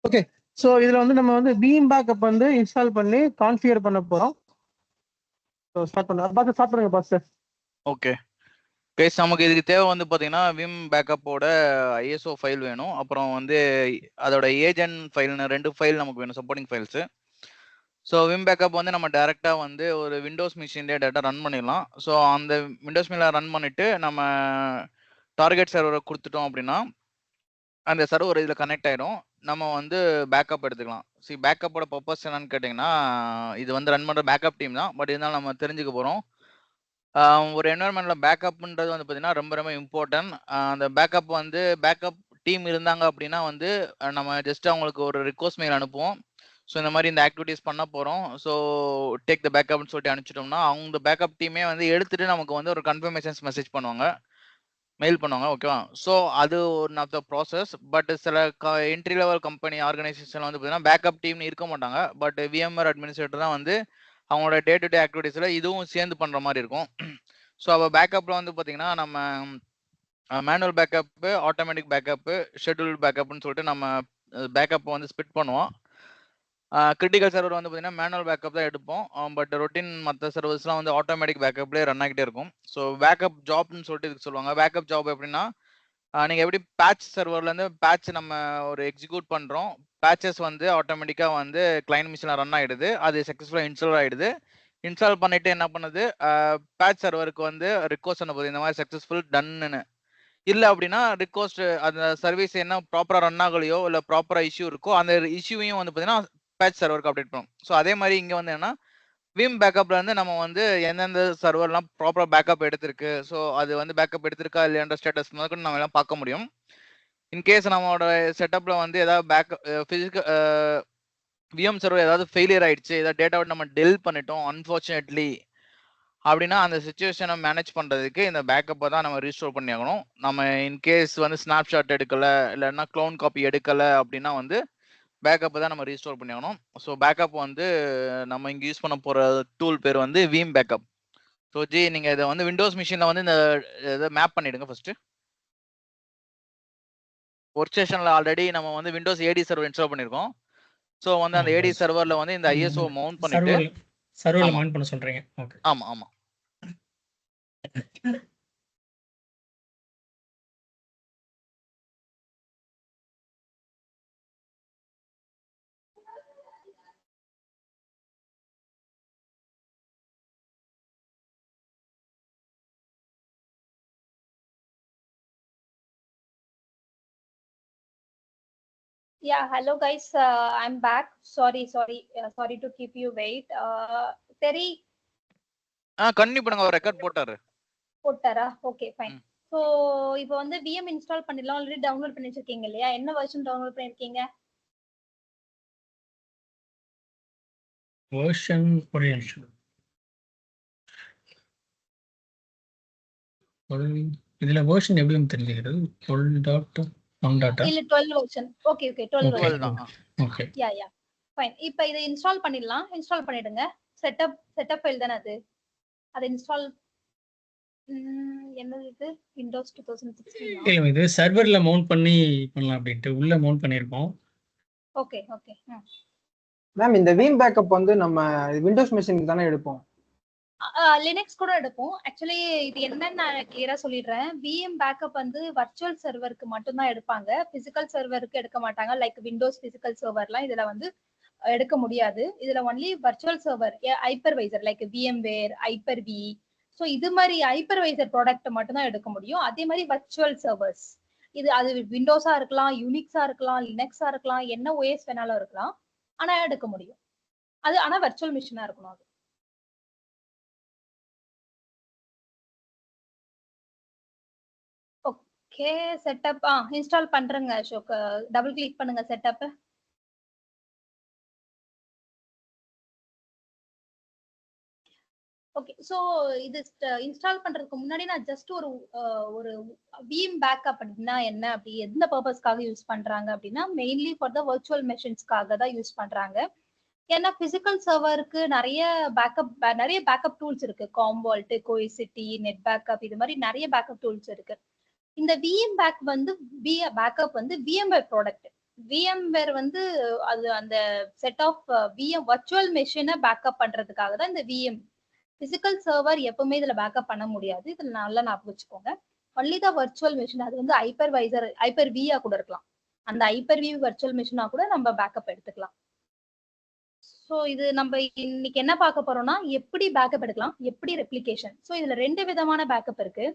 Okay. So இதுல வந்து நம்ம வந்து பீம் பேக்கப் வந்து இன்ஸ்டால் பண்ணி கான்ஃபிகர் பண்ண போறோம். ஸோ ஸ்டார்ட் பண்ணுங்க பாஸ். ஓகே கைஸ், நமக்கு இதுக்கு தேவை வந்து பார்த்தீங்கன்னா விம் பேக்கப்போட ஐஎஸ்ஓ ஃபைல் வேணும். அப்புறம் வந்து அதோட ஏஜென்ட் ஃபைல்னு 2 ஃபைல் நமக்கு வேணும், supporting files. So Vim backup வந்து நம்ம டேரெக்டாக வந்து ஒரு விண்டோஸ் மிஷின்லேயே டேரெக்டாக ரன் பண்ணிடலாம். ஸோ அந்த விண்டோஸ் மிஷினில் ரன் பண்ணிவிட்டு நம்ம டார்கெட் சர்வரை கொடுத்துட்டோம் அப்படின்னா அந்த சர்வர் இதில் கனெக்ட் ஆகிடும். நம்ம வந்து பேக்கப் எடுத்துக்கலாம். பேக்கப்போட பர்பஸ் என்னன்னு கேட்டிங்கன்னா, இது வந்து ரன் பண்ணுற பேக்கப் டீம் தான். பட் இருந்தாலும் நம்ம தெரிஞ்சுக்க போகிறோம். ஒரு என்வரன்மெண்ட்டில் பேக்கப்ன்றது வந்து பார்த்தீங்கன்னா ரொம்ப ரொம்ப இம்பார்ட்டன்ட். அந்த பேக்கப் வந்து பேக்கப் டீம் இருந்தாங்க அப்படின்னா வந்து நம்ம ஜஸ்ட் அவங்களுக்கு ஒரு ரிக்வஸ்ட் மெயில் அனுப்புவோம். ஸோ இந்த மாதிரி இந்த ஆக்டிவிட்டீஸ் பண்ண போகிறோம், ஸோ டேக் த பேக்கப்னு சொல்லிட்டு அனுப்பிச்சிட்டோம்னா அவங்க பேக்கப் டீமே வந்து எடுத்துகிட்டு நமக்கு வந்து ஒரு கன்ஃபர்மேஷன்ஸ் மெசேஜ் பண்ணுவாங்க, மெயில் பண்ணுவாங்க. ஓகேவா? ஸோ அது one of the process. But சில என்ட்ரி லெவல் கம்பெனி ஆர்கனைசேஷன் வந்து பார்த்தீங்கன்னா பேக்கப் டீம்னு இருக்க மாட்டாங்க. பட் விஎம்ஆர் அட்மினிஸ்ட்ரேட்டர் தான் வந்து அவங்களோட டே டு டே ஆக்டிவிட்டீஸில் இதுவும் சேர்ந்து பண்ணுற மாதிரி இருக்கும். ஸோ அப்போ பேக்கப்பில் வந்து பார்த்தீங்கன்னா நம்ம manual backup, automatic backup, scheduled பேக்கப்னு சொல்லிட்டு நம்ம பேக்கப்பை வந்து ஸ்பிட் பண்ணுவோம். கிரிட்டிக்கல் சர்வர் வந்து பார்த்தீங்கன்னா மேனுவல் பேக்கப் தான் எடுப்போம். பட் ரொட்டீன் மற்ற சர்வர்ஸ்லாம் வந்து ஆட்டோமேட்டிக் பேக்கப்லேயே ரன் ஆகிட்டே இருக்கும். ஸோ பேக்கப் ஜாப்னு சொல்லிட்டு இதுக்கு சொல்லுவாங்க. பேக்கப் ஜாப் எப்படின்னா, நீங்கள் எப்படி பேட்ச் சர்வர்லேருந்து பேட்ச் நம்ம ஒரு எக்ஸிக்யூட் பண்ணுறோம், பேட்சஸ் வந்து ஆட்டோமேட்டிக்காக வந்து கிளைண்ட் மிஷினில் ரன் ஆகிடுது, அது சக்ஸஸ்ஃபுல்லாக இன்ஸ்டால் ஆகிடுது. இன்ஸ்டால் பண்ணிவிட்டு என்ன பண்ணுது, பேட்ச் சர்வருக்கு வந்து ரிக்வஸ்ட் அனுப்புது, இந்த மாதிரி சக்ஸஸ்ஃபுல் டன்னு. இல்லை அப்படின்னா ரிக்வஸ்ட் அந்த சர்வீஸ் என்ன ப்ராப்பராக ரன் ஆகலையோ இல்லை ப்ராப்பராக இஷ்யூ இருக்கோ அந்த இஷ்யூவையும் வந்து பார்த்தீங்கன்னா பேட்ச் சர்வருக்கு அப்டேட் பண்ணும். ஸோ அதே மாதிரி இங்கே வந்து என்னன்னா விம் பேக்கப்ல இருந்து நம்ம வந்து எந்தெந்த சர்வர்லாம் ப்ராப்பராக பேக்கப் எடுத்திருக்கு, ஸோ அது வந்து பேக்கப் எடுத்திருக்கா இல்லையான்ற ஸ்டேட்டஸ் முதல்ல நம்ம எல்லாம் பார்க்க முடியும். இன்கேஸ் நம்மளோட செட்டப்ல வந்து ஏதாவது பேக்கப் ஃபிசிக்கல் விஎம் சர்வர் ஏதாவது ஃபெயிலியர் ஆயிடுச்சு, ஏதாவது டேட்டாவை நம்ம டெல் பண்ணிட்டோம் அன்ஃபார்ச்சுனேட்லி அப்படின்னா அந்த சுச்சுவேஷனை மேனேஜ் பண்ணுறதுக்கு இந்த பேக்கப்பை தான் நம்ம ரீஸ்டோர் பண்ணி ஆகணும். நம்ம இன்கேஸ் வந்து ஸ்னாப்ஷாட் எடுக்கலை இல்லைன்னா க்ளோன் காப்பி எடுக்கலை அப்படின்னா வந்து பேக்கப்பை தான் நம்ம ரீஸ்டோர் பண்ணி ஆகணும். ஸோ பேக்கப் வந்து நம்ம இங்கே யூஸ் பண்ண போகிற டூல் பேர் வந்து விம் பேக்கப். ஸோ நீங்கள் இதை வந்து விண்டோஸ் மிஷினில் வந்து இந்த இதை மேப் பண்ணிவிடுங்க ஃபஸ்ட்டு. ஒர்க் ஸ்டேஷனில் ஆல்ரெடி நம்ம வந்து விண்டோஸ் ஏடி சர்வர் இன்ஸ்டால் பண்ணியிருக்கோம். ஸோ வந்து அந்த ஏடி சர்வரில் வந்து இந்த ஐஎஸ்ஓ மவுண்ட் பண்ணிட்டு சர்வரில் மவுண்ட் பண்ண சொல்கிறீங்க. ஓகே. ஆமாம். Yeah, hello guys, I'm back. Sorry to keep you wait. Terry கண்டிப்பா பண்ணுங்க, அவர் ரெக்கார்ட் போட்டாரா? Okay fine. சோ இப்போ வந்து VM இன்ஸ்டால் பண்ணிடலாம். ஆல்ரெடி டவுன்லோட் பண்ணி வச்சிருக்கீங்க இல்லையா? என்ன வெர்ஷன் டவுன்லோட் பண்ணிருக்கீங்க? வெர்ஷன் ஒரே நிமிஷம். இதுல வெர்ஷன் எப்படின்னு தெரிஞ்சுக்கிறது? 12.1 இல்ல 12 வெர்ஷன். ஓகே 12 தான். ஓகே. Yeah fine. இப்போ இத இன்ஸ்டால் பண்ணிடலாம். இன்ஸ்டால் பண்ணிடுங்க. செட்டப் ஃபைல் தான அது. அது இன்ஸ்டால் என்னது இது? விண்டோஸ் 2016. இல்ல, இது சர்வர்ல மவுண்ட் பண்ணி பண்ணலாம் அப்படிட்டு உள்ள மவுண்ட் பண்ணிருக்கோம். ஓகே. மேம் இந்த விம் பேக்கப் வந்து நம்ம விண்டோஸ் மெஷினுக்கு தானே எடுப்போம்? லினக்ஸ் கூட எடுப்போம். ஆக்சுவலி இது என்னன்னு நான் கிளியரா சொல்லிடுறேன். விஎம் பேக்கப் வந்து வர்ச்சுவல் சர்வருக்கு மட்டும் தான் எடுப்பாங்க. பிசிக்கல் சர்வருக்கு எடுக்க மாட்டாங்க. லைக் விண்டோஸ் பிசிக்கல் சர்வர்லாம் இதுல வந்து எடுக்க முடியாது. இதுல only virtual server, hypervisor like VMware, Hyper V, so இது மாதிரி ஹைப்பர்வைசர் ப்ராடக்ட் மட்டும் தான் எடுக்க முடியும். அதே மாதிரி வர்ச்சுவல் சர்வர்ஸ் இது அது விண்டோஸா இருக்கலாம், யூனிக்ஸா இருக்கலாம், லினக்ஸா இருக்கலாம், என்ன ஓஎஸ் வேணாலும் இருக்கலாம், ஆனா எடுக்க முடியும். அது ஆனா வர்ச்சுவல் மிஷினா இருக்கணும். அது ஓகே. செட்டப் இன்ஸ்டால் பண்றேங்க அசோக். டபுள் கிளிக் பண்ணுங்க செட்டப். ஓகே. ஸோ இது இன்ஸ்டால் பண்றதுக்கு முன்னாடி நான் ஜஸ்ட் ஒரு விஎம் பேக்கப் அப்படின்னா என்ன, அப்படி எந்த பர்பஸ்க்காக யூஸ் பண்றாங்க அப்படின்னா மெயின்லி ஃபார் த வர்ச்சுவல் மெஷின்ஸ்க்காக தான் யூஸ் பண்றாங்க. ஏன்னா பிசிக்கல் சர்வருக்கு நிறைய பேக்கப் டூல்ஸ் இருக்கு. காம்வால்ட், கோஎசிட்டி, நெட் பேக்கப், இது மாதிரி நிறைய பேக்கப் டூல்ஸ் இருக்கு. இந்த விஎம் பேக்கப் வந்து விஎம்வேர் ப்ராடக்ட். VMware வந்து அது அந்த செட் ஆஃப் VM வர்ச்சுவல் மெஷினை பேக்கப் பண்றதுக்காக தான் இந்த VM. பிசிக்கல் சர்வர் எப்பவுமே இதுல பேக்கப் பண்ண முடியாது. இதுல நல்லா ஞாபகம் வச்சுக்கோங்க. ஒன்லி த வர்ச்சுவல் மெஷின், அது வந்து ஹைப்பர் வியா கூட இருக்கலாம். அந்த ஹைப்பர் வி வர்ச்சுவல் மெஷினா கூட நம்ம பேக்கப் எடுத்துக்கலாம். ஸோ இது நம்ம இன்னைக்கு என்ன பார்க்க போறோம்னா எப்படி பேக்கப் எடுக்கலாம், எப்படி ரெப்ளிகேஷன். ஸோ இதுல 2 விதமான பேக்கப் இருக்கு.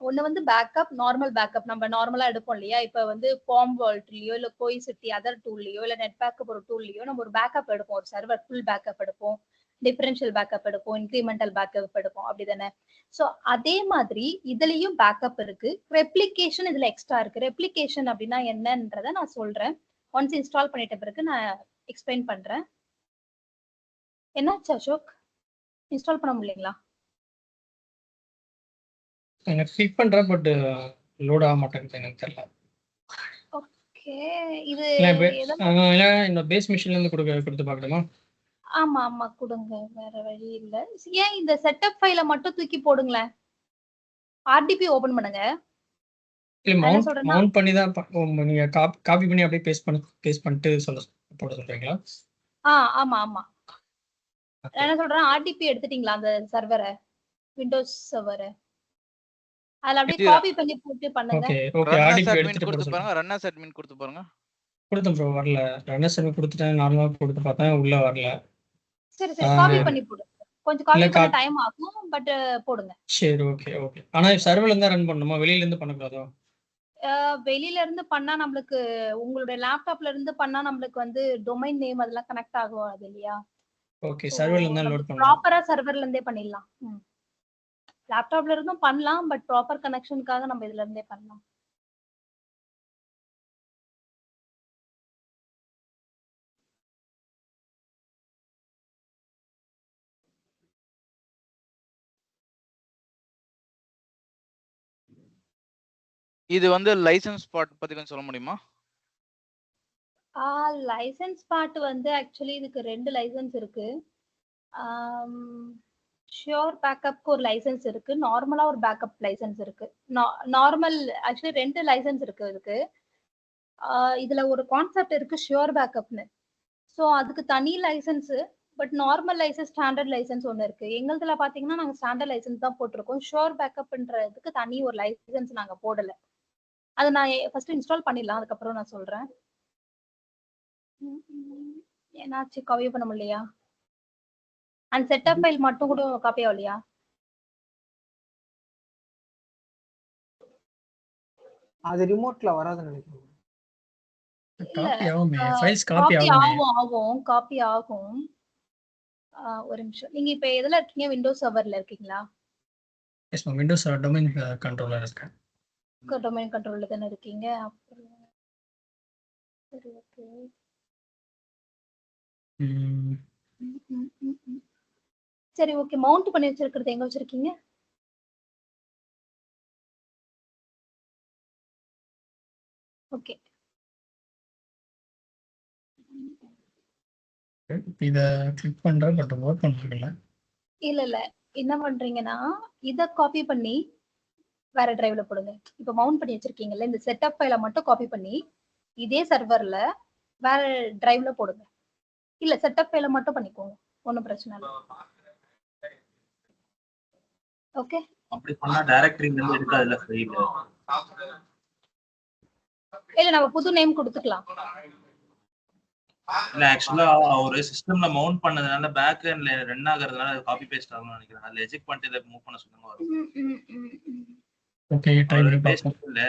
ஒண்ணு வந்து பேக்கப், நார்மல் பேக்கப் நம்ம நார்மலா எடுப்போம் இல்லையா. இப்ப வந்து ஃபார்ம் வால்ட்லயோ இல்ல கோய்சிட்டி அதர் டூல்லயோ இல்ல நெட் பேக்கப் ஒரு டூல்லயோ நம்ம ஒரு பேக்கப் எடுப்போம். ஒரு சர்வர் ஃபுல் பேக்கப் எடுப்போம், டிஃபரன்ஷியல் பேக்கப் எடுப்போம், இன்க்ரிமெண்டல் பேக்கப் எடுப்போம், அப்படிதானே. ஸோ அதே மாதிரி இதுலயும் பேக்கப் இருக்கு. ரெப்ளிகேஷன் இதுல எக்ஸ்ட்ரா இருக்கு. ரெப்ளிகேஷன் அப்படின்னா என்னன்றதை நான் சொல்றேன். ஒன்ஸ் இன்ஸ்டால் பண்ணிட்ட பிறகு நான் எக்ஸ்பிளைன் பண்றேன். என்னாச்சு அசோக், இன்ஸ்டால் பண்ண முடியலைங்களா? எனக்கு கிளிக் பண்றேன் பட் லோட் ஆக மாட்டேங்குது, எனக்கு தெரியல. ஓகே, இது இல்ல இந்த பேஸ் மிஷின்ல இருந்து கொடுத்து பார்க்கணுமா? ஆமா ஆமா கொடுங்க, வேற வழி இல்ல. ஏன் இந்த செட்டப் ஃபைல மட்டும் தூக்கி போடுங்களேன், ஆர்டிபி ஓபன் பண்ணுங்க. இல்ல நான் என்ன சொல்றேன்னா மவுண்ட் பண்ணி தான் நீங்க காப்பி பண்ணி அப்படியே பேஸ்ட் பண்ணிட்டு போட சொல்றீங்களா? ஆமா ஆமா. நான் என்ன சொல்றேன், ஆர்டிபி எடுத்துட்டீங்களா அந்த சர்வரை, விண்டோஸ் சர்வரை? அதுல அப்படியே காப்பி பண்ணி போட்டு பண்ணுங்க. Okay okay, run RDP as admin எடுத்துட்டு கொடுத்து போட பாருங்க. சொல்லுங்க. ரன் அஸ் அட்மின் கொடுத்து பாருங்க. கொடுத்தேன் ப்ரோ, வரல. ரன் அஸ் கொடுத்துட்டேன், நார்மலா கொடுத்து பார்த்தேன், உள்ள வரல. சரி சரி, காப்பி பண்ணி போடுங்க. கொஞ்சம் காப்பி பண்ண டைம் ஆகும், பட் போடுங்க. சரி ஓகே ஓகே. ஆனா சர்வர்ல இருந்தா ரன் பண்ணணுமா, வெளியில இருந்து பண்ணக்கூடாதோ? வெளியில இருந்து பண்ணா நம்மளுக்கு, உங்களுடைய லேப்டாப்ல இருந்து பண்ணா நம்மளுக்கு வந்து டொமைன் நேம் அதெல்லாம் கனெக்ட் ஆகும் அது இல்லையா. ஓகே, சர்வர்ல இருந்தா லோட் பண்ணலாம். ப்ராப்பரா சர்வர்ல இருந்தே பண்ணிடலாம். லேப்டாப்ல இருந்தும் பண்ணலாம், பட் ப்ராப்பர் கனெக்ஷனுக்காக நம்ம இதுல இருந்தே பண்ணலாம். இது வந்து லைசென்ஸ் பார்ட் பத்தி கொஞ்சம் சொல்ல முடியுமா? லைசென்ஸ் பார்ட் வந்து ஆக்சுவலி இதுக்கு 2 லைசென்ஸ் இருக்கு. ஷியோர் பேக்கப்க்கு ஒரு லைசென்ஸ் இருக்கு, நார்மலா ஒரு பேக்கப் லைசென்ஸ் இருக்கு. நார்மல் ஆக்சுவலி 2 லைசென்ஸ் இருக்கு இதுக்கு. இதுல ஒரு கான்செப்ட் இருக்கு ஷியோர் பேக்கப்னு. ஸோ அதுக்கு தனி license, but normal license standard license ஒன்று இருக்கு. எங்களுதுல பாத்தீங்கன்னா நாங்க ஸ்டாண்டர்ட் லைசென்ஸ் தான் போட்டிருக்கோம். ஷியோர் பேக்கப்ன்றதுக்கு தனி ஒரு லைசென்ஸ் நாங்க போடல. அதை நான் ஃபர்ஸ்ட் இன்ஸ்டால் பண்ணிடலாம், அதுக்கப்புறம் நான் சொல்றேன். என்னாச்சு, காப்பி பண்ண முடியலையா? அந்த செட்டப் ஃபைல் மட்டும் கூட காப்பி ஆகலையா? அது ரிமோட்ல வராதுன்னு நினைக்கிறேன். காப்பி ஆகுமே, ஃபைல்ஸ் காப்பி காப்பி ஆகுமே. ஆகும் காப்பி ஆகும். ஒரு நிமிஷம், நீங்க இப்ப எதுல இருக்கீங்க? விண்டோஸ் சர்வர்ல இருக்கீங்களா? Yes ma'am, Windows domain controller இருக்கேன். டொமைன் கண்ட்ரோல்ல தானே இருக்கீங்க. சரி ஓகே. சரி ஓகே, மவுண்ட் பண்ணி வச்சிருக்கிறது எங்க வச்சிருக்கீங்க? ஓகே, இத கிளிக் பண்றேன் பட் ஓபன் பண்ணல. இல்ல என்ன பண்றீங்கன்னா இத காப்பி பண்ணி வேற டிரைவ்ல போடுங்க. இப்ப மவுண்ட் பண்ணி வச்சிருக்கீங்கல்ல, இந்த செட்டப் ஃபைலை மட்டும் காப்பி பண்ணி இதே சர்வர்ல வேற டிரைவ்ல போடுங்க. இல்ல செட்டப் ஃபைலை மட்டும் பண்ணிக்கோங்க, ஒன்றும் பிரச்சனை இல்லை. ஓகே, அப்படி பண்ணா டைரக்டரியில இருந்து எடுக்காதுல ஃபைல். இல்ல நம்ம புது நேம் கொடுத்துக்கலாம். இல்ல ஆக்சுவலா ஒரு சிஸ்டம்ல மவுண்ட் பண்ணதுனால பேக் எண்ட்ல ரன் ஆகிறதுனால அது காப்பி பேஸ்ட் ஆகும்னு நினைக்கிறேன். அதுல எஜெக்ட் பண்ணிட்டு இத மூவ் பண்ண சொல்லுங்க. ஓகே, ட்ரை பண்ணி பேஸ்ட் பார்ப்போம். இல்ல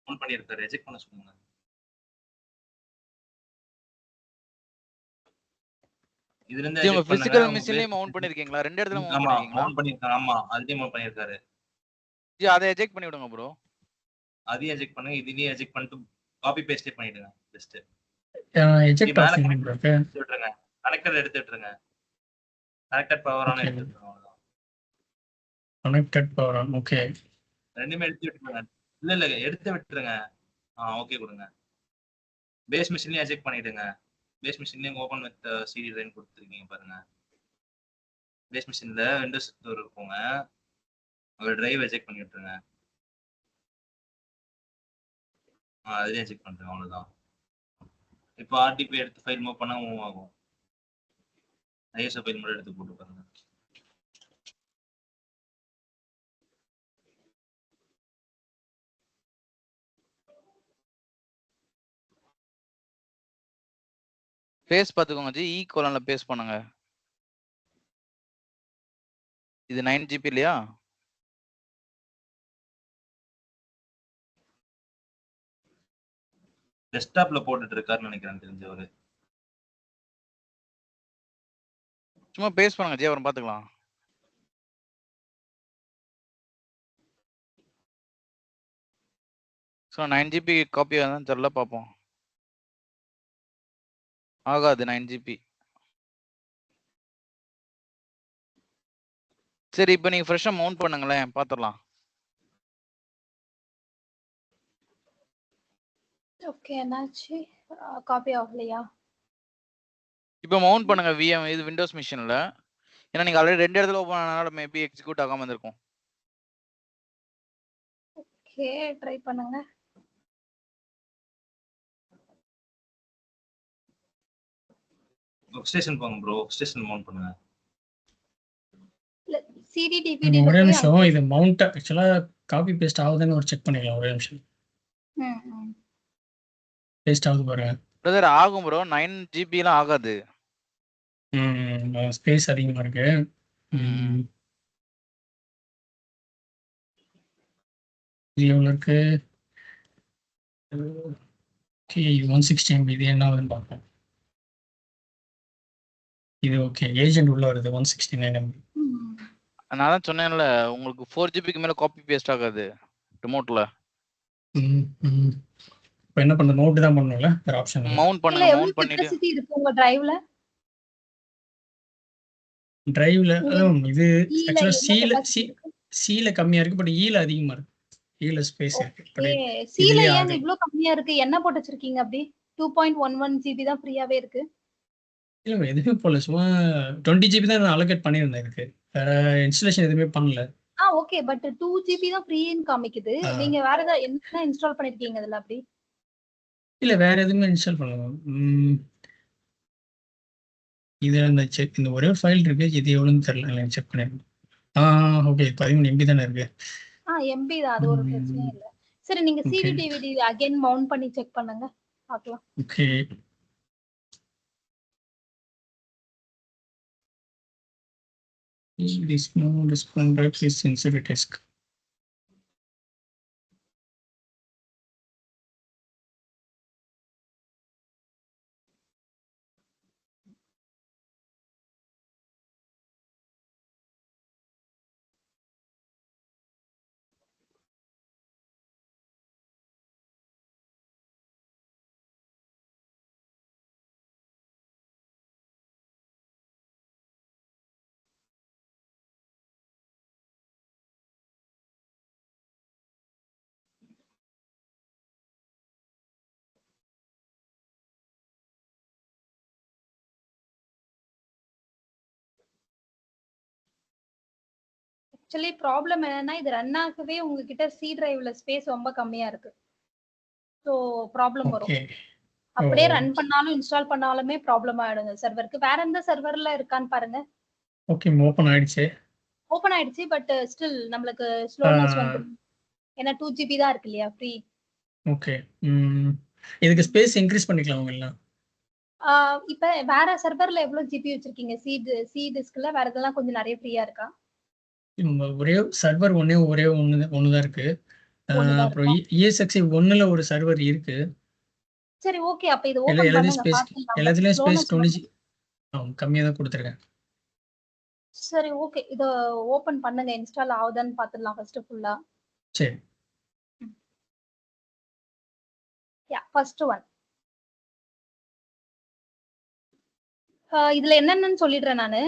மவுண்ட் பண்ணிருக்காரு, எஜெக்ட் பண்ண சொல்லுங்க. இதுல இருந்து உங்க எஜெக்ட் பண்ணுங்க. பிசிக்கல் மிஷின்லயே மவுண்ட் பண்ணிருக்கீங்களா? 2 இடத்துல மவுண்ட் ஆமா பண்ணிருக்கீங்களா? மவுண்ட் பண்ணிருக்காரு. ஆமா அதுலயும் மவுண்ட் பண்ணிருக்காரு. ஜி அதை எஜெக்ட் பண்ணி விடுங்க ப்ரோ. அதையும் எஜெக்ட் பண்ணுங்க, இதுலயும் எஜெக்ட் பண்ணிட்டு காப்பி பேஸ்டே பண்ணிடுங்க. ஜஸ்ட் எஜெக்ட் ஆப்ஷன் இருக்கு, விட்டுருங்க. கனெக்டர் எடுத்து விட்டுருங்க. கனெக்டட் பவர் ஆன் எடுத்து விட்டுருங்க. அவ்வளவுதான். Connected power on. ஓகே, ரெண்டுமே எடுத்து விட்டுருங்க. இல்ல எடுத்து விட்டுருங்க. ஓகே கொடுங்க. பேஸ் மிஷின்லயும் எஜெக்ட் பண்ணிடுங்க. பேஸ் மிஷின்லயும் ஓபன் வித் சிடி ட்ரைன் கொடுத்துருக்கீங்க பாருங்க. பேஸ் மிஷின்ல விண்டோஸ் ஸ்டோர் இருக்குங்க, ஒரு டிரைவ் எஜெக்ட் பண்ணி விட்டுருங்க. அதுலயும் எஜெக்ட் பண்ணுங்க. அவ்வளவுதான். இப்போ RDP எடுத்து ஃபைல் மூவ் பண்ணா மூவ் ஆகும். ISO ஃபைல் மட்டும் எடுத்து போட்டு பாருங்க. பேஸ் பாத்துக்கோங்க ஜி, ஈக்குவலன்ல பேஸ் பண்ணுங்க. இது 9 GB இல்லையா? டெஸ்க்டாப்ல போட்டுட்டு இருக்காருன்னு நினைக்கிறேன் தெரிஞ்சவரு. சும்மா பேஸ் பண்ணுங்க ஜி, அப்புறம் பாத்துக்கலாம். ஸோ 9 GB காப்பி ஆகுதான்னு தெரியல, பார்ப்போம். ஆகாது 9 GB. சரி, இப்போ நீங்க ஃப்ரெஷ்ஷா மவுண்ட் பண்ணுங்களேன், பார்த்துடலாம். ஓகே, என்னாச்சு? காப்பி ஆகலையா? இப்போ மவுண்ட் பண்ணுங்க VM, இது விண்டோஸ் மிஷின்ல. ஏன்னா நீங்க ஆல்ரெடி 2 இடத்துல ஓபன் ஆனனால மேபி எக்ஸிக்யூட் ஆகாம இருந்திருக்கும். ஓகே, ட்ரை பண்ணுங்க. ஒர்க் ஸ்டேஷன் போங்க ப்ரோ, ஒர்க் ஸ்டேஷன் மவுண்ட் பண்ணுங்க. இல்ல சிடி டிவிடி ஒரே நிமிஷம், இது மவுண்ட் ஆக்சுவலா காப்பி பேஸ்ட் ஆகுதுன்னு ஒரு செக் பண்ணிக்கலாம். ஒரே நிமிஷம் பேஸ்ட் ஆகுது பாருங்க. பிரதர் ஆகும் ப்ரோ, 9 GB எல்லாம் ஆகாது. ஸ்பேஸ் அதிகமா இருக்கு. இது எவ்வளவு இருக்கு? 160 MB. இது என்ன ஆகுதுன்னு பார்ப்போம். இது ஓகே, ஏஜென்ட் உள்ள வருது 169 MB. நான் தான் சொன்னேன்ல, உங்களுக்கு 4 GBக்கு மேல காப்பி பேஸ்ட் ஆகாது ரிமோட்ல. இப்போ என்ன பண்ண, நோட் தான் பண்ணணும்ல, வேற ஆப்ஷன் இல்ல. மவுண்ட் பண்ணுங்க, எவ்வளவு மவுண்ட் பண்ணிட்டு கெபாசிட்டி இருக்கு உங்க டிரைவ்ல? டிரைவ்ல இது ஆக்சுவலா capacity சீல கம்மியா இருக்கு, பட் ஈல அதிகமா இருக்கு. ஈல ஸ்பேஸ் இருக்கு. சீல இதுலயே ஏன் ஆகுது. இவ்ளோ கம்மியா இருக்கு? என்ன போட்டு வச்சிருக்கீங்க அப்படி? 2.11 GB தான் ஃப்ரீயாவே இருக்கு. இல்ல எதுவுமே போல, சும்மா 20 GB தான் நான் அலோகேட் பண்ணியிருந்தேன் இதுக்கு. வேற இன்ஸ்டாலேஷன் எதுவுமே பண்ணல. ஓகே, பட் 2 GB தான் ஃப்ரீன்னு காமிக்குது. நீங்க வேற ஏதாவது என்ன இன்ஸ்டால் பண்ணிருக்கீங்க அதுல அப்படி? இல்ல வேற எதுவுமே இன்ஸ்டால் பண்ணல. இது இந்த ஒரே ஒரு ஃபைல் இருக்கு, இது எவ்வளவுன்னு தெரியல, செக் பண்ணிருக்கேன். ஓகே 13 MB தானே இருக்கு. MB தான், அது ஒரு பிரச்சனையும் இல்ல. சரி, நீங்க சிடி டிவிடி அகைன் மவுண்ட் பண்ணி செக் பண்ணுங்க, பார்க்கலாம். Okay, this no display drive is inside disk. Actually problem என்னன்னா, இது ரன் ஆகவே உங்ககிட்ட சி டிரைவ்ல ஸ்பேஸ் ரொம்ப கம்மியா இருக்கு. ஸோ ப்ராப்ளம் வரும். ஓகே, அப்படியே ரன் பண்ணாலும் இன்ஸ்டால் பண்ணாலுமே ப்ராப்ளம் ஆயிடுங்க சர்வருக்கு. வேற எந்த சர்வர்ல இருக்கான்னு பாருங்க. ஓகே ஓபன் ஆயிடுச்சு. ஓபன் ஆயிடுச்சு, பட் ஸ்டில் நம்மளுக்கு ஸ்லோனஸ் வந்து, ஏன்னா 2 GB தான் இருக்கு இல்லையா ஃப்ரீ. ஓகே, இதுக்கு ஸ்பேஸ் இன்க்ரீஸ் பண்ணிக்கலாம் உங்களா? இப்ப வேற சர்வர்ல எவ்வளவு ஜிபி வச்சிருக்கீங்க? சி டிஸ்க்ல வேற இதெல்லாம் கொஞ்சம் நிறைய ஃப்ரீயா இருக்கா? ஒரே சர்வர் ஒரே ஒண்ணுதான் இருக்கு. அப்புறம் ESXi 1ல ஒரு சர்வர் இருக்கு. சரி, ஓகே, அப்ப இது ஓபன் பண்ணுங்க, பாத்துக்கலாம். எல்லாத்துலயும் ஸ்பேஸ் 20 கம்மியா தான் கொடுத்திருக்கேன். சரி, ஓகே, இத ஓபன் பண்ணுங்க, இன்ஸ்டால் ஆகுதான்னு பாத்துடலாம் ஃபர்ஸ்ட் ஃபுல்லா. சரி, ஃபர்ஸ்ட் ஒன். இதுல என்னென்னு சொல்லிடுறேன் நானு.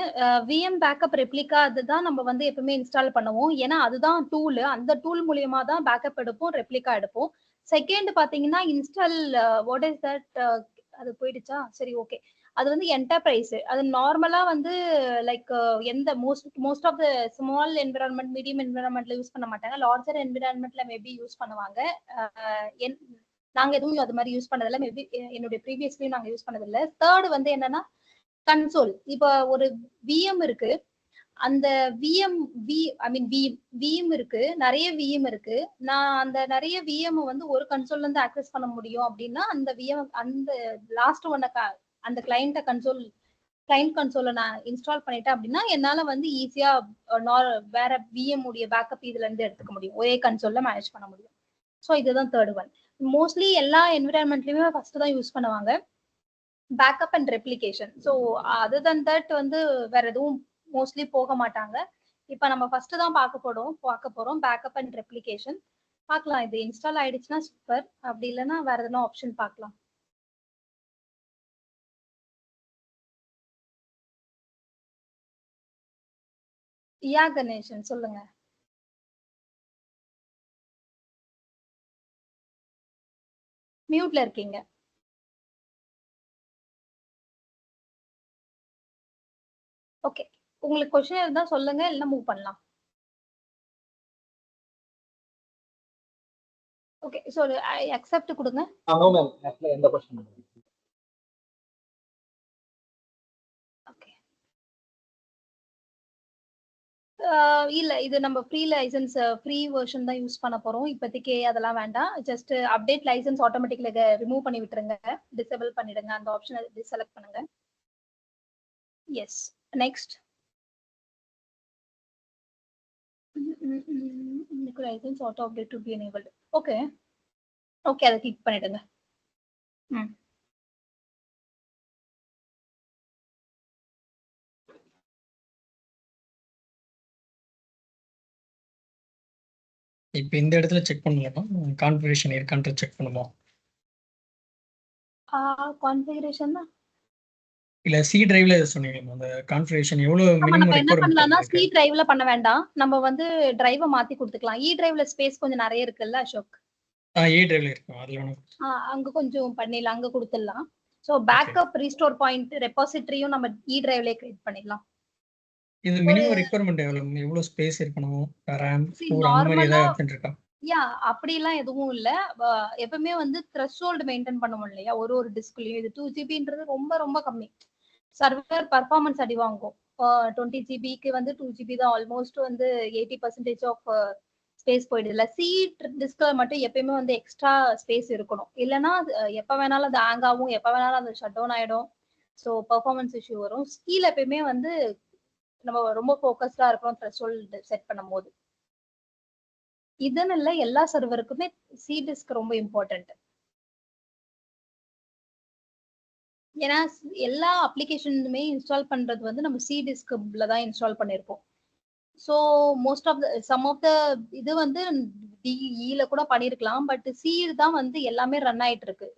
VM பேக்கப் ரெப்ளிகா அதுதான் நம்ம வந்து எப்பவுமே இன்ஸ்டால் பண்ணுவோம். ஏன்னா அதுதான் டூல். அந்த டூல் மூலியமா தான் பேக்கப் எடுப்போம், ரெப்ளிகா எடுப்போம். செகண்ட் பாத்தீங்கன்னா இன்ஸ்டால் வாட் இஸ் தட், அது போயிடுச்சா? சரி, ஓகே. அது வந்து என்டர்பிரைஸ். அது நார்மலா வந்து லைக் எந்த most of the small environment, medium என்விரான்மெண்ட்ல யூஸ் பண்ண மாட்டாங்க. லார்ஜர் என்விரான்மெண்ட்ல மேபி யூஸ் பண்ணுவாங்க. நாங்க எதுவும் அது மாதிரி யூஸ் பண்ணதில்ல. மேபி என்னுடைய ப்ரீவியஸ்லயும் நாங்க யூஸ் பண்ணதில்ல. தேர்ட் வந்து என்னன்னா கன்சோல். இப்ப ஒரு விஎம் இருக்கு. அந்த விஎம் இருக்கு, நிறைய விஎம் இருக்கு. நான் அந்த நிறைய விஎம் வந்து ஒரு கன்சோல்ல இருந்து ஆக்சஸ் பண்ண முடியும் அப்படின்னா அந்த விஎம் அந்த லாஸ்ட் ஒன்ன அந்த கிளையண்ட கிளைண்ட் கன்சோல நான் இன்ஸ்டால் பண்ணிட்டேன் அப்படின்னா என்னால வந்து ஈஸியா வேற விஎம் உடைய பேக்கப் இதுல இருந்து எடுத்துக்க முடியும். ஒரே கன்சோல்ல மேனேஜ் பண்ண முடியும். ஸோ இதுதான் தேர்ட் ஒன். மோஸ்ட்லி எல்லா என்விரான்மெண்ட்லயுமே ஃபர்ஸ்ட் தான் யூஸ் பண்ணுவாங்க backup and replication. So other than that வந்து வேற எதுவும் மோஸ்ட்லி போக மாட்டாங்க. இப்ப நம்ம ஃபர்ஸ்ட் தான் பார்க்க போறோம் பேக்கப் அண்ட் ரெப்ளிகேஷன். பார்க்கலாம். இது இன்ஸ்டால் ஆயிடுச்சுன்னா சூப்பர். அப்படி இல்லைன்னா வேற எதனா ஆப்ஷன் பார்க்கலாம். யா கணேசன் சொல்லுங்க. மியூட்ல இருக்கீங்க. ஓகே, உங்களுக்கு क्वेश्चन இருந்தா சொல்லுங்க, இல்ல மூவ் பண்ணலாம். ஓகே, சோ ஐ அக்செப்ட் கொடுங்க. நோ மேம், ஆக்சுவலா எந்த क्वेश्चन இல்லை. ஓகே, இல்ல இது நம்ம ஃப்ரீ லைசன்ஸ் ஃப்ரீ வெர்ஷன் தான் யூஸ் பண்ண போறோம். இப்போதைக்கு அதெல்லாம் வேண்டாம். ஜஸ்ட் அப்டேட் லைசன்ஸ் ஆட்டோமேட்டிக்ல ரிமூவ் பண்ணி விட்டுருங்க, டிசேபிள் பண்ணிடுங்க. அந்த ஆப்ஷனை டிசெலக்ட் பண்ணுங்க. Yes, next. License auto update to be enabled. Okay okay, அதை கிளிக் பண்ணிடுங்க. இப்போ இந்த இடத்துல செக் பண்ணலாமா, கான்ஃபிகரேஷன் இருக்கான்னு செக் பண்ணுமா? கான்ஃபிகரேஷன் தான் இல்ல சி டிரைவ்ல சொன்னீங்க அந்த கான்ஃபிகரேஷன் எவ்வளவு மினிமம் நம்ம என்ன பண்ணலாம்னா ரெக்வயர்மென்ட் சி இருக்கு? டிரைவ்ல பண்ண வேண்டாம். நம்ம வந்து டிரைவை மாத்தி கொடுத்துக்கலாம். இ டிரைவ்ல ஸ்பேஸ் கொஞ்சம் நிறைய இருக்குல்ல அசோக். ஏ டிரைவ்ல இருக்கும், அதுல வேணும். அங்க கொஞ்சம் பண்ணிடலாம், அங்க கொடுத்துடலாம். ஸோ பேக்கப் ரீஸ்டோர் பாயிண்ட் ரெபாசிட்டரியும் நம்ம இ டிரைவ்ல கிரியேட் பண்ணிடலாம். இது மினிமம் ரெக்வயர்மென்ட் எவ்வளவு ஸ்பேஸ் இருக்கணும், ரேம் ஸ்டோர் அந்த மாதிரி நார்மலா ஏதாவது ஆப்ஷன் இருக்கா? யா அப்படிலாம் எதுவும் இல்ல. எப்பவுமே வந்து த்ரெஷ்ஹோல்டு மெயின்டைன் பண்ணுவோம் இல்லையா ஒரு டிஸ்க்லயும். இது 2 ஜிபின்றது ரொம்ப ரொம்ப கம்மி. சர்வர் பர்ஃபார்மன்ஸ் அடி வாங்கும். 20 ஜிபிக்கு வந்து 2 ஜிபி தான் ஆல்மோஸ்ட் வந்து 80% ஆஃப் ஸ்பேஸ் போயிடுது. இல்ல சி டிஸ்க்ல மட்டும் எப்பயுமே வந்து எக்ஸ்ட்ரா ஸ்பேஸ் இருக்கணும். இல்லைன்னா எப்ப வேணாலும் அது ஹேங் ஆகும், எப்ப வேணாலும் அது ஷட் டவுன் ஆயிடும். ஸோ பர்ஃபார்மன்ஸ் இஷ்யூ வரும். ஸ்கீல் எப்பயுமே வந்து நம்ம ரொம்ப ஃபோக்கஸ்டா இருக்கணும் த்ரெஷ்ஹோல்டு செட் பண்ணும் போது. இதுன்னு இல்லை, எல்லா சர்வருக்குமே சி டிஸ்க் ரொம்ப இம்பார்ட்டன்ட். ஏன்னா எல்லா அப்ளிகேஷனுமே இன்ஸ்டால் பண்றது வந்து நம்ம சி டிஸ்க்ல தான் இன்ஸ்டால் பண்ணிருப்போம். So most of some of the இது வந்து டிஇல கூட பண்ணிருக்கலாம். பட் சி தான் வந்து எல்லாமே ரன் ஆயிட்டு இருக்கு.